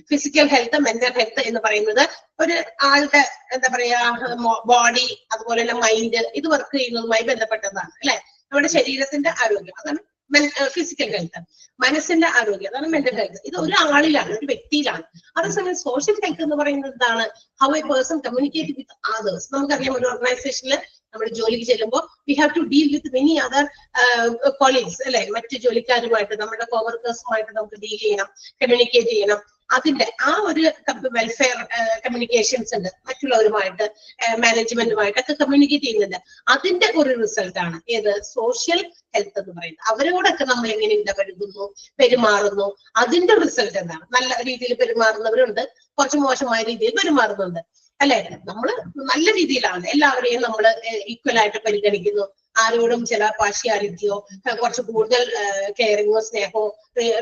Speaker 1: ഫിസിക്കൽ ഹെൽത്ത്, മെന്റൽ ഹെൽത്ത് എന്ന് പറയുന്നത് ഒരു ആളുടെ എന്താ പറയാ ബോഡി, അതുപോലെ തന്നെ മൈൻഡ്, ഇത് വർക്ക് ചെയ്യുന്നതുമായി ബന്ധപ്പെട്ടതാണ്, അല്ലെ? നമ്മുടെ ശരീരത്തിന്റെ ആരോഗ്യം, അതാണ് ഫിസിക്കൽ ഹെൽത്ത്. മനസ്സിന്റെ ആരോഗ്യം, അതാണ് മെന്റൽ ഹെൽത്ത്. ഇത് ഒരാളിലാണ്, ഒരു വ്യക്തിയിലാണ്. അതേസമയം സോഷ്യൽ ഹെൽത്ത് എന്ന് പറയുന്നത് എന്താണ്? How a person communicate with others. നമുക്കറിയാം, ഒരു ഓർഗനൈസേഷനിൽ നമ്മൾ ജോലിക്ക് ചെല്ലുമ്പോൾ we have to deal with many other colleagues, അല്ലെ? മറ്റു ജോലിക്കാരുമായിട്ട്, നമ്മുടെ കോവർക്കേഴ്സുമായിട്ട് നമുക്ക് ഡീൽ ചെയ്യണം, കമ്മ്യൂണിക്കേറ്റ് ചെയ്യണം. അതിന്റെ ആ ഒരു വെൽഫെയർ കമ്മ്യൂണിക്കേഷൻസ് ഉണ്ട്, മറ്റുള്ളവരുമായിട്ട്, മാനേജ്മെന്റുമായിട്ടൊക്കെ കമ്മ്യൂണിക്കേറ്റ് ചെയ്യുന്നുണ്ട്. അതിന്റെ ഒരു റിസൾട്ട് ആണ് ഏത്? സോഷ്യൽ ഹെൽത്ത് എന്ന് പറയുന്നത്. അവരോടൊക്കെ നമ്മൾ എങ്ങനെ ഇടപഴകുന്നു, പെരുമാറുന്നു, അതിന്റെ റിസൾട്ട് എന്താണ്? നല്ല രീതിയിൽ പെരുമാറുന്നവരുണ്ട്, കുറച്ച് മോശമായ രീതിയിൽ പെരുമാറുന്നുണ്ട്, അല്ലെ? നമ്മൾ നല്ല രീതിയിലാണ്, എല്ലാവരെയും നമ്മൾ ഈക്വൽ ആയിട്ട് പരിഗണിക്കുന്നു. ആരോടും ചില പാർഷ്യാലിറ്റിയോ കുറച്ച് കൂടുതൽ കെയറിങ്ങോ സ്നേഹമോ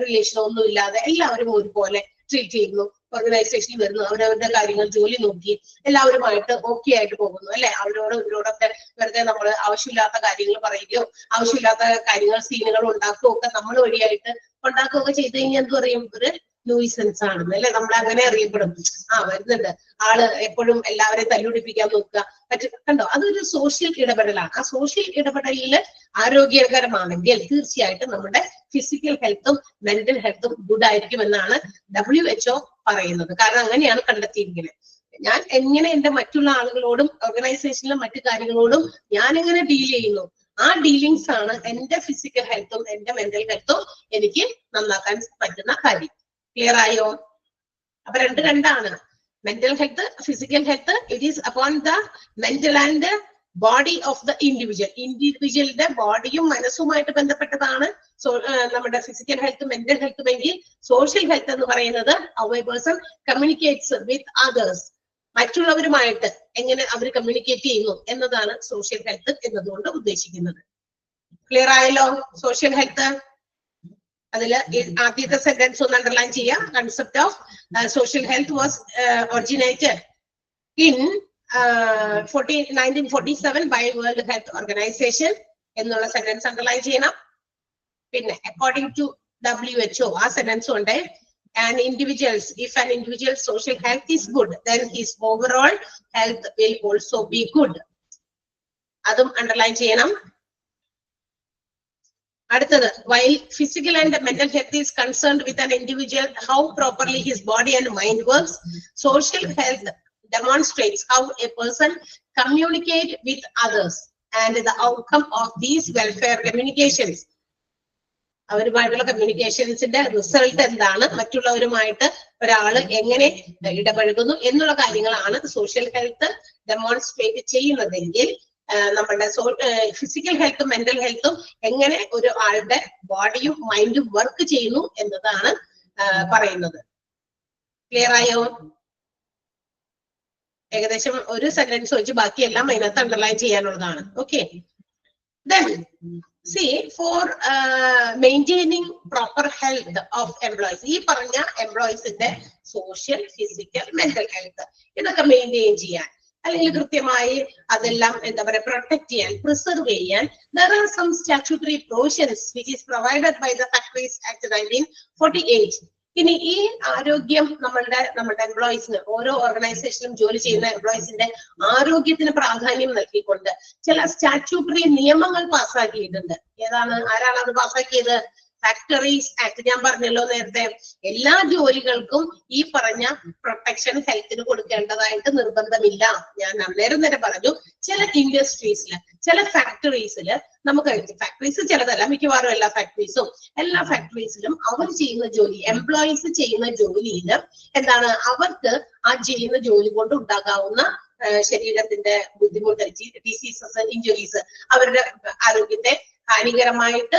Speaker 1: റിലേഷനോ ഒന്നും ഇല്ലാതെ എല്ലാവരും ഒരുപോലെ ട്രീറ്റ് ചെയ്യുന്നു. ഓർഗനൈസേഷനിൽ വരുന്നു, അവരവരുടെ കാര്യങ്ങൾ ജോലി നോക്കി എല്ലാവരുമായിട്ട് ഓക്കെ ആയിട്ട് പോകുന്നു, അല്ലെ? ഇവരോടൊക്കെ വെറുതെ നമ്മൾ ആവശ്യമില്ലാത്ത കാര്യങ്ങൾ പറയുകയോ ആവശ്യമില്ലാത്ത കാര്യങ്ങൾ, സീനുകൾ ഉണ്ടാക്കുകയോ ഒക്കെ നമ്മൾ വഴിയായിട്ട് ഉണ്ടാക്കുകയൊക്കെ ചെയ്ത് കഴിഞ്ഞാൽ എന്ത് പറയും? ഒരു ലൂയിസൻസ് ആണെന്ന്, അല്ലെ? നമ്മൾ അങ്ങനെ അറിയപ്പെടും. വരുന്നുണ്ട് ആള്, എപ്പോഴും എല്ലാവരെയും തല്ലുപിടിപ്പിക്കാൻ നോക്കുക, കണ്ടോ? അതൊരു സോഷ്യൽ ഇടപെടലാണ്. ആ സോഷ്യൽ ഇടപെടലില് ആരോഗ്യകരമാണെങ്കിൽ തീർച്ചയായിട്ടും നമ്മുടെ ഫിസിക്കൽ ഹെൽത്തും മെന്റൽ ഹെൽത്തും ഗുഡ് ആയിരിക്കും എന്നാണ് WHO പറയുന്നത്. കാരണം അങ്ങനെയാണ് കണ്ടെത്തിയിരിക്കുന്നത്. ഞാൻ എങ്ങനെ എന്റെ മറ്റുള്ള ആളുകളോടും ഓർഗനൈസേഷനിലും മറ്റു കാര്യങ്ങളോടും ഞാൻ എങ്ങനെ ഡീൽ ചെയ്യുന്നു, ആ ഡീലിങ്സ് ആണ് എന്റെ ഫിസിക്കൽ ഹെൽത്തും എന്റെ മെന്റൽ ഹെൽത്തും എനിക്ക് നന്നാക്കാൻ പറ്റുന്ന കാര്യം. ക്ലിയർ ആയോ? അപ്പൊ രണ്ടാണ് mental health, physical health. It is upon the mental and body of the individual. ഇൻഡിവിജ്വലിന്റെ ബോഡിയും മനസ്സുമായിട്ട് ബന്ധപ്പെട്ടതാണ് നമ്മുടെ ഫിസിക്കൽ ഹെൽത്തും മെന്റൽ ഹെൽത്തും. എങ്കിൽ സോഷ്യൽ ഹെൽത്ത് എന്ന് പറയുന്നത് how a person communicates with others, മറ്റുള്ളവരുമായിട്ട് എങ്ങനെ അവർ കമ്മ്യൂണിക്കേറ്റ് ചെയ്യുന്നു എന്നതാണ് സോഷ്യൽ ഹെൽത്ത് എന്നതുകൊണ്ട് ഉദ്ദേശിക്കുന്നത്. ക്ലിയർ ആയല്ലോ? സോഷ്യൽ ഹെൽത്ത് അതില് ആദ്യത്തെ സെന്റൻസ് ഒന്ന് അണ്ടർലൈൻ ചെയ്യാം. Concept of social health was originated in 1947 by world health organisation എന്നുള്ള സെന്റൻസ് അണ്ടർലൈൻ ചെയ്യണം. പിന്നെ അക്കോർഡിംഗ് ടു WHO ആ സെന്റൻസ് ഉണ്ട്. And individuals, if an individual's social health is good, then his overall health will also be good. അതും underline ചെയ്യണം. അടുത്തത്, while physical and mental health is concerned with an individual how properly his body and mind works, social health demonstrates how a person communicate with others and the outcome of these welfare communications. അവരുമായിട്ടുള്ള കമ്മ്യൂണിക്കേഷൻസിന്റെ result എന്താണ്, മറ്റുള്ളവരുമായിട്ട് ഒരാള് എങ്ങനെ ഇടപഴകുന്നു എന്നുള്ള കാര്യങ്ങളാണ് social health demonstrate ചെയ്യുന്നതെങ്കിൽ നമ്മുടെ ഫിസിക്കൽ ഹെൽത്തും മെന്റൽ ഹെൽത്തും എങ്ങനെ ഒരു ആളുടെ ബോഡിയും മൈൻഡും വർക്ക് ചെയ്യുന്നു എന്നതാണ് പറയുന്നത്. ക്ലിയർ ആയോ? ഏകദേശം ഒരു സെന്റൻസ് വെച്ച് ബാക്കിയെല്ലാം അതിനകത്ത് അണ്ടർലൈൻ ചെയ്യാനുള്ളതാണ്. Okay, then see for maintaining proper health of employees, ഈ പറഞ്ഞ എംപ്ലോയീസിന്റെ സോഷ്യൽ, ഫിസിക്കൽ, മെന്റൽ ഹെൽത്ത് ഇതൊക്കെ മെയിൻറ്റെയിൻ ചെയ്യാൻ അല്ലെങ്കിൽ കൃത്യമായി അതെല്ലാം എന്താ പറയുക പ്രൊട്ടക്ട് ചെയ്യാൻ, പ്രിസർവ് ചെയ്യാൻ there are some statutory provisions which is provided by the Factories Act 1948. ഇനി ഈ ആരോഗ്യം നമ്മുടെ എംപ്ലോയീസിന്, ഓരോ ഓർഗനൈസേഷനും ജോലി ചെയ്യുന്ന എംപ്ലോയീസിന്റെ ആരോഗ്യത്തിന് പ്രാധാന്യം നൽകിക്കൊണ്ട് ചില സ്റ്റാറ്റ്യൂട്ടറി നിയമങ്ങൾ പാസ്സാക്കിയിട്ടുണ്ട്. ആരാണ് അത് പാസ്സാക്കിയത്? Factories act. ഞാൻ പറഞ്ഞല്ലോ നേരത്തെ, എല്ലാ ജോലികൾക്കും ഈ പറഞ്ഞ പ്രൊട്ടക്ഷൻ ഹെൽത്തിന് കൊടുക്കേണ്ടതായിട്ട് നിർബന്ധമില്ല. ഞാൻ അന്നേരം പറഞ്ഞു, ചില ഇൻഡസ്ട്രീസില്, ചില ഫാക്ടറീസില് നമുക്ക്, ഫാക്ടറീസ് ചിലതല്ല, മിക്കവാറും എല്ലാ ഫാക്ടറീസിലും അവർ ചെയ്യുന്ന ജോലി, എംപ്ലോയീസ് ചെയ്യുന്ന ജോലിയിൽ എന്താണ്, അവർക്ക് ആ ചെയ്യുന്ന ജോലി കൊണ്ട് ഉണ്ടാകാവുന്ന ശരീരത്തിന്റെ ബുദ്ധിമുട്ട്, ഡിസീസസ്, ഇഞ്ചുറീസ്, അവരുടെ ആരോഗ്യത്തെ ഹാനികരമായിട്ട്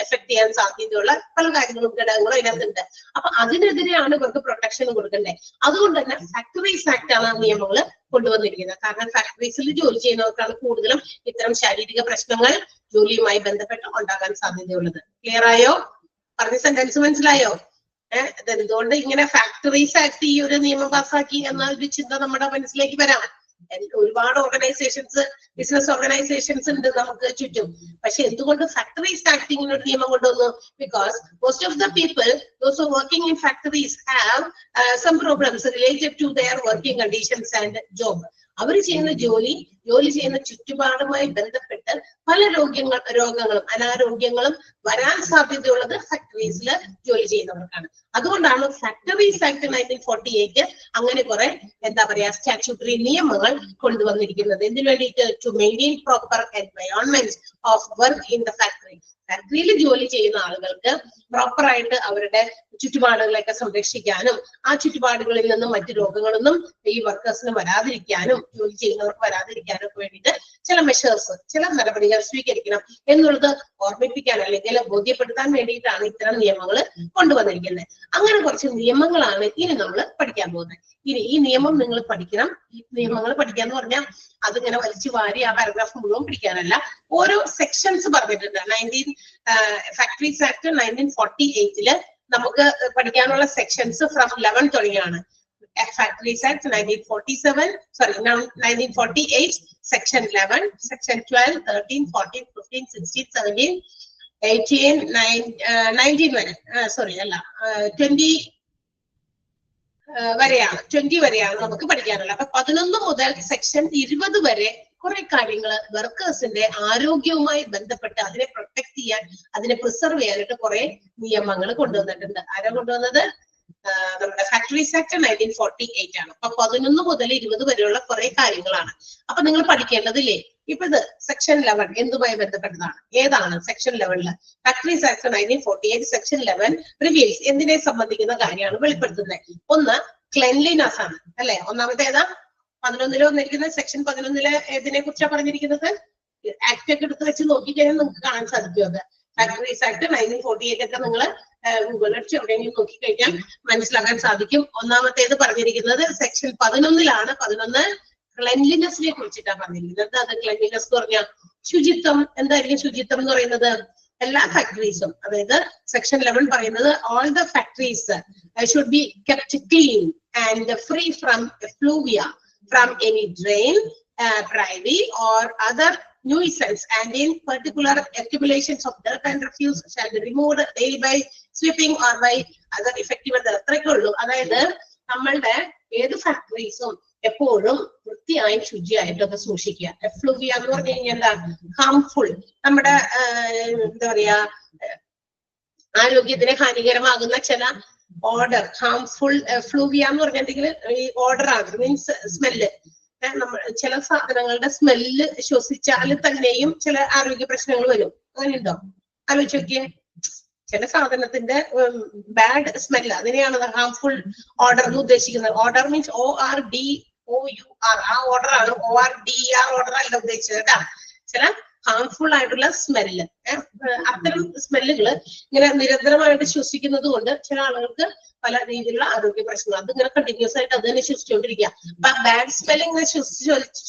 Speaker 1: എഫക്ട് ചെയ്യാൻ സാധ്യതയുള്ള പല കാര്യങ്ങളും, ഘടകങ്ങളും അതിനകത്തുണ്ട്. അപ്പൊ അതിനെതിരെയാണ് ഇവർക്ക് പ്രൊട്ടക്ഷൻ കൊടുക്കണ്ടേ. അതുകൊണ്ട് തന്നെ ഫാക്ടറീസ് ആക്ട് ആണ് നിയമങ്ങൾ കൊണ്ടുവന്നിരിക്കുന്നത്. കാരണം ഫാക്ടറീസിൽ ജോലി ചെയ്യുന്നവർക്കാണ് കൂടുതലും ഇത്തരം ശാരീരിക പ്രശ്നങ്ങൾ ജോലിയുമായി ബന്ധപ്പെട്ട് ഉണ്ടാകാൻ സാധ്യതയുള്ളത്. ക്ലിയർ ആയോ? പറഞ്ഞ സെന്റൻസ് മനസ്സിലായോ? എന്തുകൊണ്ട് ഇങ്ങനെ ഫാക്ടറീസ് ആക്ട് ഈ ഒരു നിയമം പാസ്സാക്കി എന്ന ഒരു ചിന്ത നമ്മുടെ മനസ്സിലേക്ക് വരാം. ഒരുപാട് ഓർഗനൈസേഷൻസ്, ബിസിനസ് ഓർഗനൈസേഷൻസ് ഉണ്ട് നമുക്ക് ചുറ്റും. പക്ഷെ എന്തുകൊണ്ട് ഫാക്ടറീസ് ആക്ടിങ്ങിന് ഒരു നിയമം കൊണ്ടുവന്നു? Because most of the people those working in factories have some problems related to their working conditions and job. അവർ ചെയ്യുന്ന ജോലി ചെയ്യുന്ന ചുറ്റുപാടുമായി ബന്ധപ്പെട്ട് പല രോഗങ്ങളും അനാരോഗ്യങ്ങളും വരാൻ സാധ്യതയുള്ളത് ഫാക്ടറീസിൽ ജോലി ചെയ്യുന്നവർക്കാണ്. അതുകൊണ്ടാണ് ഫാക്ടറീസ് ആക്ട് 1948 അങ്ങനെ കുറെ എന്താ പറയാ സ്റ്റാറ്റ്യൂട്ടറി നിയമങ്ങൾ കൊണ്ടുവന്നിരിക്കുന്നത്. എന്തിനു വേണ്ടിയിട്ട്? To maintain proper environment of work in the factory. ഫാക്ടറിയിൽ ജോലി ചെയ്യുന്ന ആളുകൾക്ക് പ്രോപ്പർ ആയിട്ട് അവരുടെ ചുറ്റുപാടുകളെയൊക്കെ സംരക്ഷിക്കാനും ആ ചുറ്റുപാടുകളിൽ നിന്നും മറ്റു രോഗങ്ങളൊന്നും ഈ വർക്കേഴ്സിന് വരാതിരിക്കാനും ജോലി ചെയ്യുന്നവർക്ക് വരാതിരിക്കാനും ഒക്കെ വേണ്ടിയിട്ട് ചില മെഷേഴ്സ്, ചില നടപടികൾ സ്വീകരിക്കണം എന്നുള്ളത് ഓർമ്മിപ്പിക്കാൻ അല്ലെങ്കിൽ ബോധ്യപ്പെടുത്താൻ വേണ്ടിയിട്ടാണ് ഇത്തരം നിയമങ്ങൾ കൊണ്ടുവന്നിരിക്കുന്നത്. അങ്ങനെ കുറച്ച് നിയമങ്ങളാണ് ഇനി നമ്മൾ പഠിക്കാൻ പോകുന്നത്. ഇനി ഈ നിയമം നിങ്ങൾ പഠിക്കണം. ഈ നിയമങ്ങൾ പഠിക്കാന്ന് പറഞ്ഞാൽ അതിങ്ങനെ വലിച്ചു വാരി ആ പാരഗ്രാഫ് മുഴുവൻ പഠിക്കാനല്ല, ഓരോ സെക്ഷൻസ് പറഞ്ഞിട്ടുണ്ട്. ഫാക്ടറീസ് ആക്ട് 1948 നമുക്ക് പഠിക്കാനുള്ള സെക്ഷൻസ് ഫ്രം 11 തുടങ്ങിയാണ്. Factories Act 1948, Section 11, Section 12, 13, 14, 15, 16, 17, 18, 19 വരെ, സോറി അല്ല 20 വരെയാണ് നമുക്ക് പഠിക്കാനുള്ളത്. അപ്പൊ 11 മുതൽ സെക്ഷൻ 20 വരെ കുറെ കാര്യങ്ങൾ വർക്കേഴ്സിന്റെ ആരോഗ്യവുമായി ബന്ധപ്പെട്ട് അതിനെ പ്രൊട്ടക്ട് ചെയ്യാൻ, അതിനെ പ്രിസർവ് ചെയ്യാനായിട്ട് കുറെ നിയമങ്ങൾ കൊണ്ടുവന്നിട്ടുണ്ട്. ആരാ കൊണ്ടുവന്നത്? നമ്മുടെ ഫാക്ടറീസ് ആക്ട് 1948 ആണ്. അപ്പൊ 11 മുതൽ 20 വരെയുള്ള കുറെ കാര്യങ്ങളാണ്. അപ്പൊ നിങ്ങൾ പഠിക്കേണ്ടതില്ലേ? ഇപ്പൊ ഇത് സെക്ഷൻ 11 എന്തുമായി ബന്ധപ്പെട്ടതാണ്? ഏതാണ് section 11? Factories act 1948 section 11 reveals എന്തിനെ സംബന്ധിക്കുന്ന കാര്യമാണ് വെളിപ്പെടുത്തുന്നത്. ഒന്ന് ക്ലെൻലിനെസ് ആണ്, അല്ലെ? ഒന്നാമത്തെ ഏതാ? 11 വന്നിരിക്കുന്നത് സെക്ഷൻ 11 ഏതിനെ കുറിച്ചാണ് പറഞ്ഞിരിക്കുന്നത്? ആക്ട് ഒക്കെ എടുത്ത് വെച്ച് നോക്കിക്കഴിഞ്ഞാൽ നിങ്ങൾക്ക് കാണാൻ സാധിക്കും. അത് ഫാക്ടറീസ് ആക്ട് 1948 ഒക്കെ നിങ്ങൾ ഗൂഗിൾ അടിച്ച് എവിടെയെങ്കിലും നോക്കിക്കഴിഞ്ഞാൽ മനസ്സിലാക്കാൻ സാധിക്കും. ഒന്നാമത്തേത് പറഞ്ഞിരിക്കുന്നത് സെക്ഷൻ 11 11 ക്ലെൻലിനെസിനെ കുറിച്ചിട്ടാണ് പറഞ്ഞിരിക്കുന്നത്. അത് ക്ലെൻലിനെസ് എന്ന് പറഞ്ഞാൽ ശുചിത്വം. എന്തായിരിക്കും ശുചിത്വം എന്ന് പറയുന്നത്? എല്ലാ ഫാക്ടറീസും, അതായത് സെക്ഷൻ 11 പറയുന്നത് all the factories should be kept clean and free from effluvia from any drain, privy or other nuisance, and in particular accumulations of dirt and refuse shall be removed daily by sweeping or by other effective methods. അത്രയൊക്കെ ഉള്ളൂ. അതായത് നമ്മളുടെ ഏത് ഫാക്ടറീസും എപ്പോഴും വൃത്തിയായും ശുചിയായിട്ടൊക്കെ സൂക്ഷിക്കുക. എഫ്ലൂവിയ എന്ന് പറഞ്ഞു കഴിഞ്ഞാൽ എന്താ? ഹാംഫുൾ, നമ്മുടെ എന്താ പറയാ ആരോഗ്യത്തിന് ഹാനികരമാകുന്ന ചില ഓർഡർ ഹാംഫുൾ ഫ്ലൂവിയ എന്ന് പറഞ്ഞിട്ടുണ്ടെങ്കിൽ ഈ ഓർഡർ ആണ്, മീൻസ് സ്മെല്ല്. നമ്മൾ ചില സാധനങ്ങളുടെ സ്മെല്ല് ശ്വസിച്ചാൽ തന്നെയും ചില ആരോഗ്യ പ്രശ്നങ്ങൾ വരും. അങ്ങനെയുണ്ടോ? ആലോചിച്ച് നോക്കിയേ. ചില സാധനത്തിന്റെ ബാഡ് സ്മെല്ല്, അതിനെയാണ് ഹാംഫുൾ ഓർഡർ എന്ന് ഉദ്ദേശിക്കുന്നത്. ഓർഡർ മീൻസ് ORDOUR, ആ ഓർഡർ ആണ്. ORDER ഓർഡർ അല്ല ഉദ്ദേശിച്ചത് കേട്ടാ. ചില ഹാംഫുൾ ആയിട്ടുള്ള സ്മെല്ല്, അത്തരം സ്മെല്ലുകള് ഇങ്ങനെ നിരന്തരമായിട്ട് ശ്വസിക്കുന്നത് കൊണ്ട് ചില ആളുകൾക്ക് പല രീതിയിലുള്ള ആരോഗ്യ പ്രശ്നങ്ങൾ, അത് ഇങ്ങനെ കണ്ടിന്യൂസ് ആയിട്ട് അത് തന്നെ ശ്വസിച്ചുകൊണ്ടിരിക്കുക. അപ്പൊ ബാഡ് സ്മെല്ല് ഇങ്ങനെ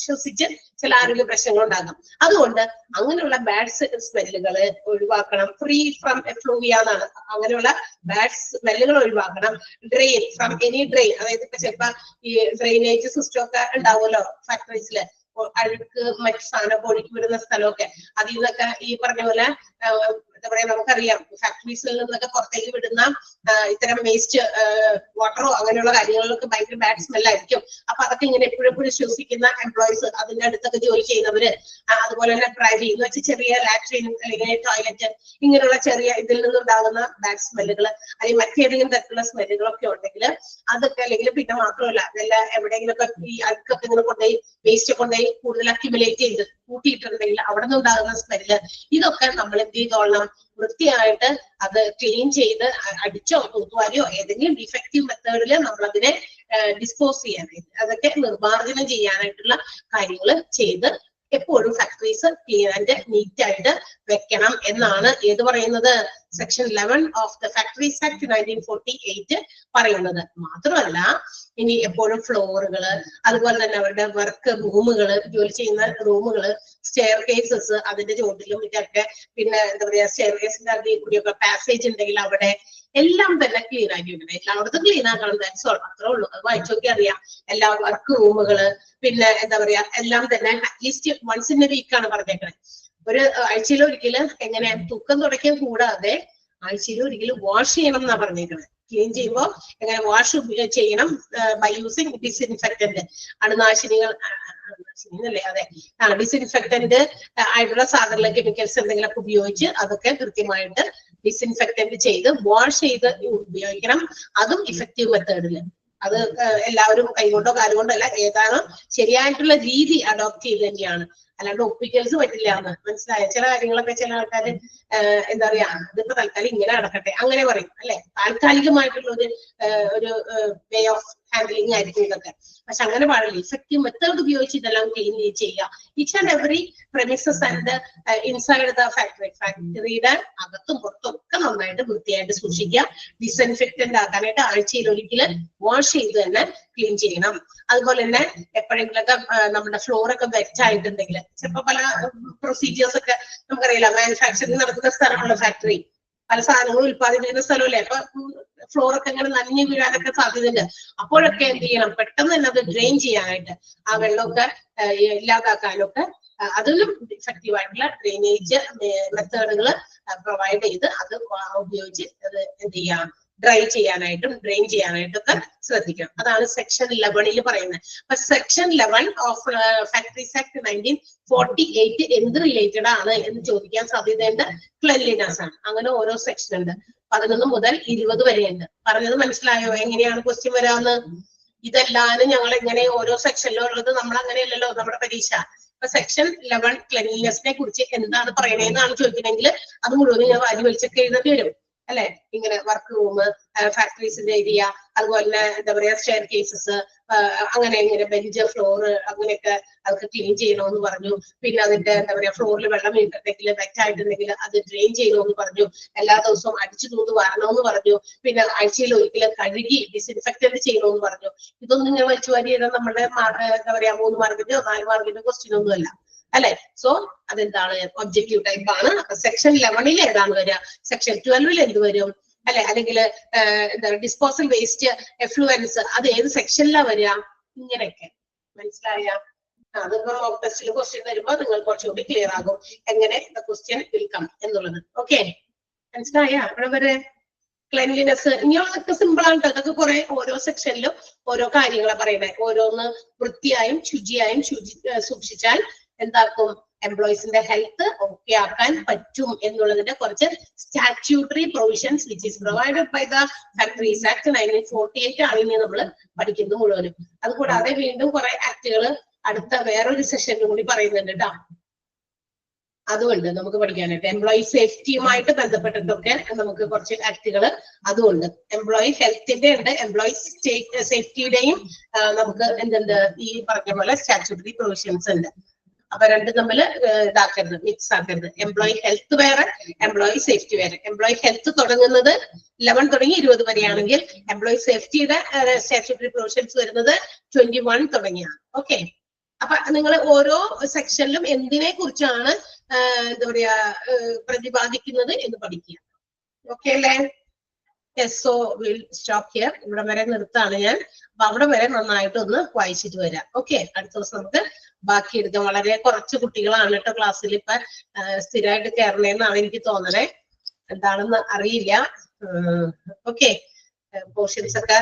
Speaker 1: ശ്വസിച്ച് ചില ആരോഗ്യ പ്രശ്നങ്ങൾ ഉണ്ടാകാം. അതുകൊണ്ട് അങ്ങനെയുള്ള ബാഡ് സ്മെല്ലുകള് ഒഴിവാക്കണം. ഫ്രീ ഫ്രം എഫ്ലൂവിയ എന്നാണ്. അങ്ങനെയുള്ള ബാഡ് സ്മെല്ലുകൾ ഒഴിവാക്കണം. ഡ്രെയിൻ ഫ്രം എനി ഡ്രെയിൻ, അതായത് ഇപ്പൊ ചിലപ്പോ ഈ ഡ്രെയിനേജ് സിസ്റ്റം ഒക്കെ ഉണ്ടാവുമല്ലോ ഫാക്ടറീസില്, അഴുക്ക് മറ്റു സാധനം ഒഴുക്കി വിടുന്ന സ്ഥലമൊക്കെ, അതിൽ നിന്നൊക്കെ ഈ പറഞ്ഞ പോലെ എന്താ പറയാ, നമുക്കറിയാം ഫാക്ടറീസിൽ നിന്നൊക്കെ പുറത്തേക്ക് വിടുന്ന ഇത്തരം വേസ്റ്റ് വാട്ടറോ അങ്ങനെയുള്ള കാര്യങ്ങളിലൊക്കെ ഭയങ്കര ബാഡ് സ്മെല്ലായിരിക്കും. അപ്പൊ അതൊക്കെ ഇങ്ങനെ എപ്പോഴും ശ്വസിക്കുന്ന എംപ്ലോയീസ്, അതിന്റെ അടുത്തൊക്കെ ജോലി ചെയ്യുന്നവര്, അതുപോലെ തന്നെ ഡ്രൈവ് ചെയ്യുന്ന വെച്ചാൽ ചെറിയ ലാട്രിൻ അല്ലെങ്കിൽ ടോയ്ലറ്റ്, ഇങ്ങനെയുള്ള ചെറിയ ഇതിൽ നിന്നുണ്ടാകുന്ന ബാഡ് സ്മെല്ലുകൾ അല്ലെങ്കിൽ മറ്റേതെങ്കിലും തരത്തിലുള്ള സ്മെല്ലുകളൊക്കെ ഉണ്ടെങ്കിൽ അതൊക്കെ, അല്ലെങ്കിൽ പിന്നെ മാത്രമല്ല അതെല്ലാം എവിടെയെങ്കിലുമൊക്കെ ഈ അഴുക്കൊക്കെ ഇങ്ങനെ കൊണ്ടുപോയി വേസ്റ്റ് കൊണ്ടുപോയി കൂടുതൽ അക്യുമുലേറ്റ് ചെയ്ത് കൂട്ടിയിട്ടുണ്ടെങ്കിൽ അവിടെ നിന്നുണ്ടാകുന്ന സ്മെല്ല്, ഇതൊക്കെ നമ്മൾ എന്ത് ചെയ്തോളണം, വൃത്തിയായിട്ട് അത് ക്ലീൻ ചെയ്ത് അടിച്ചോ തൂത്തുവാരിയോ ഏതെങ്കിലും ഡിഫക്റ്റീവ് മെത്തേഡിൽ നമ്മളതിനെ ഡിസ്പോസ് ചെയ്യാനായിട്ട്, അതൊക്കെ നിർമ്മാർജ്ജനം ചെയ്യാനായിട്ടുള്ള കാര്യങ്ങൾ ചെയ്ത് എപ്പോഴും ഫാക്ടറീസ് ക്ലീൻ ആൻഡ് നീറ്റ് ആയിട്ട് വെക്കണം എന്നാണ് ഏത് പറയുന്നത്, section 11 of the factories act 1948 പറയുന്നത്. മാത്രമല്ല ഇനി എപ്പോഴും ഫ്ലോറുകള്, അതുപോലെ തന്നെ അവരുടെ വർക്ക് റൂമുകള്, ജോലി ചെയ്യുന്ന റൂമുകള്, സ്റ്റെയർ കേസസ് അതിന്റെ ചുവട്ടിലും ഇതൊക്കെ, പിന്നെ എന്താ പറയാ സ്റ്റെയർ കേസിന്റെ അതിൽ കൂടിയൊക്കെ പാസേജ് ഉണ്ടെങ്കിൽ അവിടെ എല്ലാം തന്നെ ക്ലീൻ ആക്കി വെക്കണം. എല്ലായിടത്തും ക്ലീൻ ആക്കണം, ദാറ്റ്സ് ഓൾ, അത്രേ ഉള്ളൂ. അത് വായിച്ചു നോക്കി അറിയാം. എല്ലാ വർക്ക് റൂമുകള്, പിന്നെ എന്താ പറയാ എല്ലാം തന്നെ at least once in a week ആണ് പറഞ്ഞേക്കണേ. ഒരു ആഴ്ചയിൽ ഒരിക്കലും എങ്ങനെ തൂക്കം തുടയ്ക്കാൻ കൂടാതെ ആഴ്ചയിൽ ഒരിക്കലും വാഷ് ചെയ്യണം എന്നാ പറഞ്ഞേക്കണേ. ക്ലീൻ ചെയ്യുമ്പോൾ എങ്ങനെ വാഷ് ചെയ്യണം, ബൈ യൂസിങ് ഡിസ്ഇൻഫെക്റ്റന്റ്, അണുനാശിനികൾ, അല്ലേ അതെ, ഡിസ്ഇൻഫെക്റ്റന്റ് ആയിട്ടുള്ള സാധനങ്ങൾ, കെമിക്കൽസ് എന്തെങ്കിലുമൊക്കെ ഉപയോഗിച്ച് അതൊക്കെ കൃത്യമായിട്ട് ഡിസ്ഇൻഫെക്റ്റന്റ് ചെയ്ത് വാഷ് ചെയ്ത് ഉപയോഗിക്കണം. അതും ഇഫക്റ്റീവ് മെത്തേഡില്. അത് എല്ലാവരും കൈകൊണ്ടോ കാലുകൊണ്ടോ അല്ല, ഏതാണ് ശരിയായിട്ടുള്ള രീതി അഡോപ്റ്റ് ചെയ്ത് തന്നെയാണ്. അല്ലാണ്ട് ഒപ്പിക്കൽസ് പറ്റില്ല എന്ന് മനസ്സിലായ. ചില കാര്യങ്ങളൊക്കെ ചില ആൾക്കാര് എന്താ പറയാ, ഇതിപ്പോ തൽക്കാലം ഇങ്ങനെ നടക്കട്ടെ അങ്ങനെ പറയും അല്ലെ, താൽക്കാലികമായിട്ടുള്ള ഒരു വേ ഓഫ് ഹാൻഡ്ലിംഗ് ആയിരിക്കും ഇതൊക്കെ. പക്ഷെ അങ്ങനെ പാടില്ല. ഇഫക്റ്റീവ് മെത്തേഡ് ഉപയോഗിച്ച് ഇതെല്ലാം ക്ലീൻ ചെയ്യുക. Each and every premises and inside the factory, ഫാക്ടറിയുടെ അകത്തും പുറത്തും ഒക്കെ നന്നായിട്ട് വൃത്തിയായിട്ട് സൂക്ഷിക്കുക. ഡിസ്ഇൻഫെക്റ്റന്റ് ആക്കാനായിട്ട് ആഴ്ചയിൽ ഒരിക്കലും വാഷ് ചെയ്ത് തന്നെ ക്ലീൻ ചെയ്യണം. അതുപോലെ തന്നെ എപ്പോഴെങ്കിലൊക്കെ നമ്മുടെ ഫ്ലോറൊക്കെ വെറ്റായിട്ടുണ്ടെങ്കിൽ, ചിലപ്പോ പല പ്രൊസീജിയേഴ്സ് ഒക്കെ നമുക്കറിയില്ല, മാനുഫാക്ചറിങ് നടക്കുന്ന സ്ഥലമുള്ള ഫാക്ടറി, പല സാധനങ്ങളും ഉത്പാദിപ്പിക്കുന്ന സ്ഥലമല്ലേ, അപ്പൊ ഫ്ലോറൊക്കെ ഇങ്ങനെ നനഞ്ഞു വീഴാനൊക്കെ സാധ്യതയുണ്ട്. അപ്പോഴൊക്കെ എന്ത് ചെയ്യണം, പെട്ടെന്ന് തന്നെ അത് ഡ്രെയിൻ ചെയ്യാനായിട്ട്, ആ വെള്ളമൊക്കെ ഇല്ലാതാക്കാനൊക്കെ അതിലും ഇഫക്റ്റീവ് ആയിട്ടുള്ള ഡ്രെയിനേജ് മെത്തേഡുകൾ പ്രൊവൈഡ് ചെയ്ത് അത് ഉപയോഗിച്ച് അത് എന്ത് ചെയ്യാം, ഡ്രൈ ചെയ്യാനായിട്ടും ഡ്രെയിൻ ചെയ്യാനായിട്ടൊക്കെ ശ്രദ്ധിക്കണം. അതാണ് സെക്ഷൻ 11 പറയുന്നത്. അപ്പൊ സെക്ഷൻ 11 ഓഫ് ഫാക്ടറീസ് ആക്ട് 1948 എന്ത് റിലേറ്റഡ് ആണ് എന്ന് ചോദിക്കാൻ സാധ്യതയുണ്ട്. ക്ലെൻലിനെസ് ആണ്. അങ്ങനെ ഓരോ സെക്ഷൻ ഉണ്ട്, 11 മുതൽ 20 വരെയുണ്ട്. പറഞ്ഞത് മനസ്സിലായോ? എങ്ങനെയാണ് ക്വസ്റ്റ്യൻ വരാന്ന്? ഇതെല്ലാനും ഞങ്ങൾ എങ്ങനെ ഓരോ സെക്ഷനിലും ഉള്ളത് നമ്മൾ അങ്ങനെയല്ലല്ലോ നമ്മുടെ പരീക്ഷ. ഇപ്പൊ സെക്ഷൻ 11 ക്ലെൻലിനെസിനെ കുറിച്ച് എന്താണ് പറയണേന്നാണ് ചോദിക്കണമെങ്കിൽ അത് മുഴുവൻ ഞാൻ വാരി വലിച്ചൊക്കെ എഴുതേണ്ടി വരും അല്ലെ. ഇങ്ങനെ വർക്ക് റൂം, ഫാക്ടറീസിന്റെ ഏരിയ, അതുപോലെ തന്നെ എന്താ പറയാ സ്റ്റെയർ കേസസ്, അങ്ങനെ ഇങ്ങനെ ബെഞ്ച്, ഫ്ലോർ, അങ്ങനെയൊക്കെ അതൊക്കെ ക്ലീൻ ചെയ്യണമെന്ന് പറഞ്ഞു. പിന്നെ അതിന്റെ എന്താ പറയാ ഫ്ലോറിൽ വെള്ളം വീണിട്ടുണ്ടെങ്കിൽ വെറ്റായിട്ടുണ്ടെങ്കിൽ അത് ഡ്രെയിൻ ചെയ്യണമെന്ന് പറഞ്ഞു. എല്ലാ ദിവസവും അടിച്ചു തൂത്ത് വരണമെന്ന് പറഞ്ഞു. പിന്നെ ആഴ്ചയിൽ ഒരിക്കലും കഴുകി ഡിസ്ഇൻഫെക്റ്റന്റ് ചെയ്യണമെന്ന് പറഞ്ഞു. ഇതൊന്നും ഞാൻ വലിച്ചു വാരി ചെയ്താൽ നമ്മുടെ എന്താ പറയാ 3 മാർക്കിന്റെയോ 4 മാർക്കിന്റെയോ ക്വസ്റ്റ്യൻ ഒന്നും അല്ല അല്ലെ. സോ അതെന്താണ്, ഒബ്ജക്റ്റീവ് ടൈപ്പ് ആണ്. സെക്ഷൻ 11 ഏതാണ് വരിക, സെക്ഷൻ 12 എന്ത് വരും അല്ലെ, അല്ലെങ്കിൽ എന്താ ഡിസ്പോസൽ വേസ്റ്റ് എഫ്ലുവൻസ് അത് ഏത് സെക്ഷനിലാണ് വരിക, ഇങ്ങനെയൊക്കെ മനസ്സിലായ. അതിപ്പോ മോക്ക് ടെസ്റ്റിൽ ക്വസ്റ്റ്യൻ വരുമ്പോ നിങ്ങൾ കുറച്ചുകൂടി ക്ലിയർ ആകും എങ്ങനെ ക്വസ്റ്റ്യൻ വിൽ കം എന്നുള്ളത്. ഓക്കെ, മനസ്സിലായ? അവിടെ വരെ ക്ലെൻലിനെസ് ഇങ്ങനെയുള്ളതൊക്കെ സിമ്പിൾ ആണ്. അതൊക്കെ കുറെ ഓരോ സെക്ഷനിലും ഓരോ കാര്യങ്ങളെ പറയുന്നത്. ഓരോന്ന് വൃത്തിയായും ശുചിയായും സൂക്ഷിച്ചാൽ എന്താക്കും, എംപ്ലോയീസിന്റെ ഹെൽത്ത് ഓക്കെ ആക്കാൻ പറ്റും എന്നുള്ളതിന്റെ കുറച്ച് statutory provisions which is provided by the factories act 1948 ആണ് ഇനി നമ്മൾ പഠിക്കുന്നത് മുഴുവനും. അതുകൂടാതെ വീണ്ടും കുറെ ആക്ടുകൾ അടുത്ത വേറൊരു സെഷനിൽ കൂടി പറയുന്നുണ്ട് കേട്ടോ. അതുകൊണ്ട് നമുക്ക് പഠിക്കാനായിട്ട് എംപ്ലോയി സേഫ്റ്റിയുമായിട്ട് ബന്ധപ്പെട്ടിട്ടൊക്കെ നമുക്ക് കുറച്ച് ആക്ടുകൾ അതുകൊണ്ട് എംപ്ലോയി ഹെൽത്തിന്റെ ഉണ്ട്, എംപ്ലോയി സേഫ്റ്റിയുടെയും നമുക്ക് എന്തുണ്ട് ഈ പറഞ്ഞ പോലെ സ്റ്റാറ്റ്യൂട്ടറി പ്രൊവിഷൻസ് ഉണ്ട്. അപ്പൊ രണ്ടും തമ്മിൽ ഇതാക്കരുത്, മിക്സ് ആക്കരുത്. എംപ്ലോയി ഹെൽത്ത് വേറെ, എംപ്ലോയി സേഫ്റ്റി വേറെ. എംപ്ലോയി ഹെൽത്ത് തുടങ്ങുന്നത് 11 തുടങ്ങി 20 വരെയാണെങ്കിൽ എംപ്ലോയി സേഫ്റ്റിയുടെ സ്റ്റാറ്റ്യൂട്ടറി പ്രൊവിഷൻസ് വരുന്നത് 21 തുടങ്ങിയാണ്. ഓക്കെ, അപ്പൊ നിങ്ങൾ ഓരോ സെക്ഷനിലും എന്തിനെ കുറിച്ചാണ് എന്താ പറയാ പ്രതിപാദിക്കുന്നത് എന്ന് പഠിക്കുക. ഓക്കെ അല്ലേ? Yes, so will stop here. ഇവിടെ വരെ നിർത്താണ് ഞാൻ. അപ്പൊ അവിടെ വരെ നന്നായിട്ട് ഒന്ന് വായിച്ചിട്ട് വരാം. ഓക്കെ, അടുത്ത ദിവസം നമുക്ക് ബാക്കി എടുക്കാം. വളരെ കുറച്ച് കുട്ടികളാണ് കേട്ടോ ക്ലാസ്സിൽ ഇപ്പൊ സ്ഥിരമായിട്ട് കയറണേന്നാണ് എനിക്ക് തോന്നണേ, എന്താണെന്ന് അറിയില്ല. ഓക്കെ, പോർഷൻസ് ഒക്കെ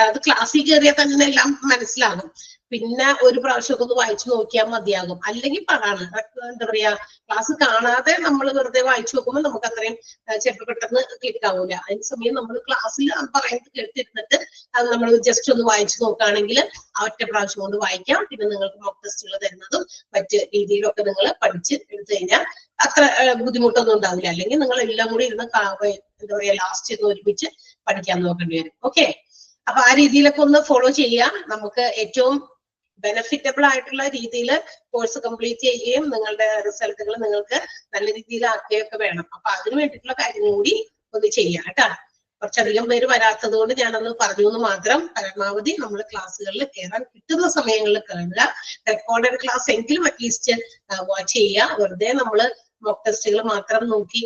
Speaker 1: അത് ക്ലാസ്സിൽ കയറിയാൽ തന്നെ എല്ലാം മനസ്സിലാകും. പിന്നെ ഒരു പ്രാവശ്യമൊക്കെ ഒന്ന് വായിച്ചു നോക്കിയാൽ മതിയാകും. അല്ലെങ്കിൽ പാടാണ്, എന്താ പറയാ ക്ലാസ് കാണാതെ നമ്മൾ വെറുതെ വായിച്ചു നോക്കുമ്പോൾ നമുക്ക് അത്രയും ചിലപ്പോൾ പെട്ടെന്ന് ക്ലിക്ക് ആവൂല. അതിന് സമയം നമ്മൾ ക്ലാസ്സിൽ പറയുന്നത് കേട്ടിരുന്നിട്ട് അത് നമ്മൾ ജസ്റ്റ് ഒന്ന് വായിച്ചു നോക്കുകയാണെങ്കിൽ ആ ഒറ്റ പ്രാവശ്യം കൊണ്ട് വായിക്കാം. പിന്നെ നിങ്ങൾക്ക് മോക്ക് ടെസ്റ്റുകൾ തരുന്നതും മറ്റ് രീതിയിലൊക്കെ നിങ്ങൾ പഠിച്ച് എടുത്തു കഴിഞ്ഞാൽ അത്ര ബുദ്ധിമുട്ടൊന്നും ഉണ്ടാവില്ല. അല്ലെങ്കിൽ നിങ്ങൾ എല്ലാം കൂടി ഇരുന്ന് എന്താ പറയാ ലാസ്റ്റ് ഇരുന്ന് ഒരുമിച്ച് പഠിക്കാൻ നോക്കേണ്ടി വരും. ഓക്കെ, അപ്പൊ ആ രീതിയിലൊക്കെ ഒന്ന് ഫോളോ ചെയ്യാം. നമുക്ക് ഏറ്റവും ബെനിഫിറ്റബിൾ ആയിട്ടുള്ള രീതിയിൽ കോഴ്സ് കംപ്ലീറ്റ് ചെയ്യുകയും നിങ്ങളുടെ റിസൾട്ടുകൾ നിങ്ങൾക്ക് നല്ല രീതിയിൽ ആക്കുകയൊക്കെ വേണം. അപ്പൊ അതിന് വേണ്ടിയിട്ടുള്ള കാര്യങ്ങൾ കൂടി ഒന്ന് ചെയ്യാം കേട്ടോ. കുറച്ചധികം പേര് വരാത്തത് കൊണ്ട് ഞാനൊന്ന് പറഞ്ഞു എന്ന് മാത്രം. പരമാവധി നമ്മൾ ക്ലാസ്സുകളിൽ കയറാൻ കിട്ടുന്ന സമയങ്ങളിൽ കയറുക. റെക്കോർഡഡ് ക്ലാസ് എങ്കിലും അറ്റ്ലീസ്റ്റ് വാച്ച് ചെയ്യുക. വെറുതെ നമ്മള് മോക്ക് ടെസ്റ്റുകൾ മാത്രം നോക്കി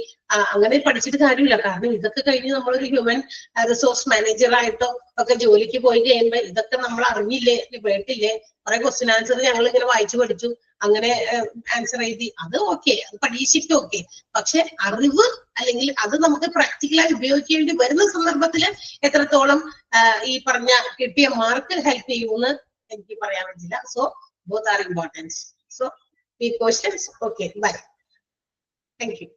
Speaker 1: അങ്ങനെ പഠിച്ചിട്ട് കാര്യമില്ല. കാരണം ഇതൊക്കെ കഴിഞ്ഞ് നമ്മളൊരു ഹ്യൂമൻ റിസോഴ്സ് മാനേജറായിട്ടോ ഒക്കെ ജോലിക്ക് പോയി കഴിയുമ്പോൾ ഇതൊക്കെ നമ്മൾ അറിഞ്ഞില്ലേ, കേട്ടില്ലേ, കുറെ ക്വസ്റ്റ്യൻ ആൻസർ ഞങ്ങൾ ഇങ്ങനെ വായിച്ചു പഠിച്ചു, അങ്ങനെ ആൻസർ എഴുതി, അത് ഓക്കെ, അത് പരീക്ഷയ്ക്ക് ഓക്കെ. പക്ഷെ അറിവ് അല്ലെങ്കിൽ അത് നമുക്ക് പ്രാക്ടിക്കലായി ഉപയോഗിക്കേണ്ടി വരുന്ന സന്ദർഭത്തിൽ എത്രത്തോളം ഈ പറഞ്ഞ കിട്ടിയ മാർക്ക് ഹെൽപ്പ് ചെയ്യുമെന്ന് എനിക്ക് പറയാൻ പറ്റില്ല. So both are importance. So ഈ questions okay, bye. Thank you.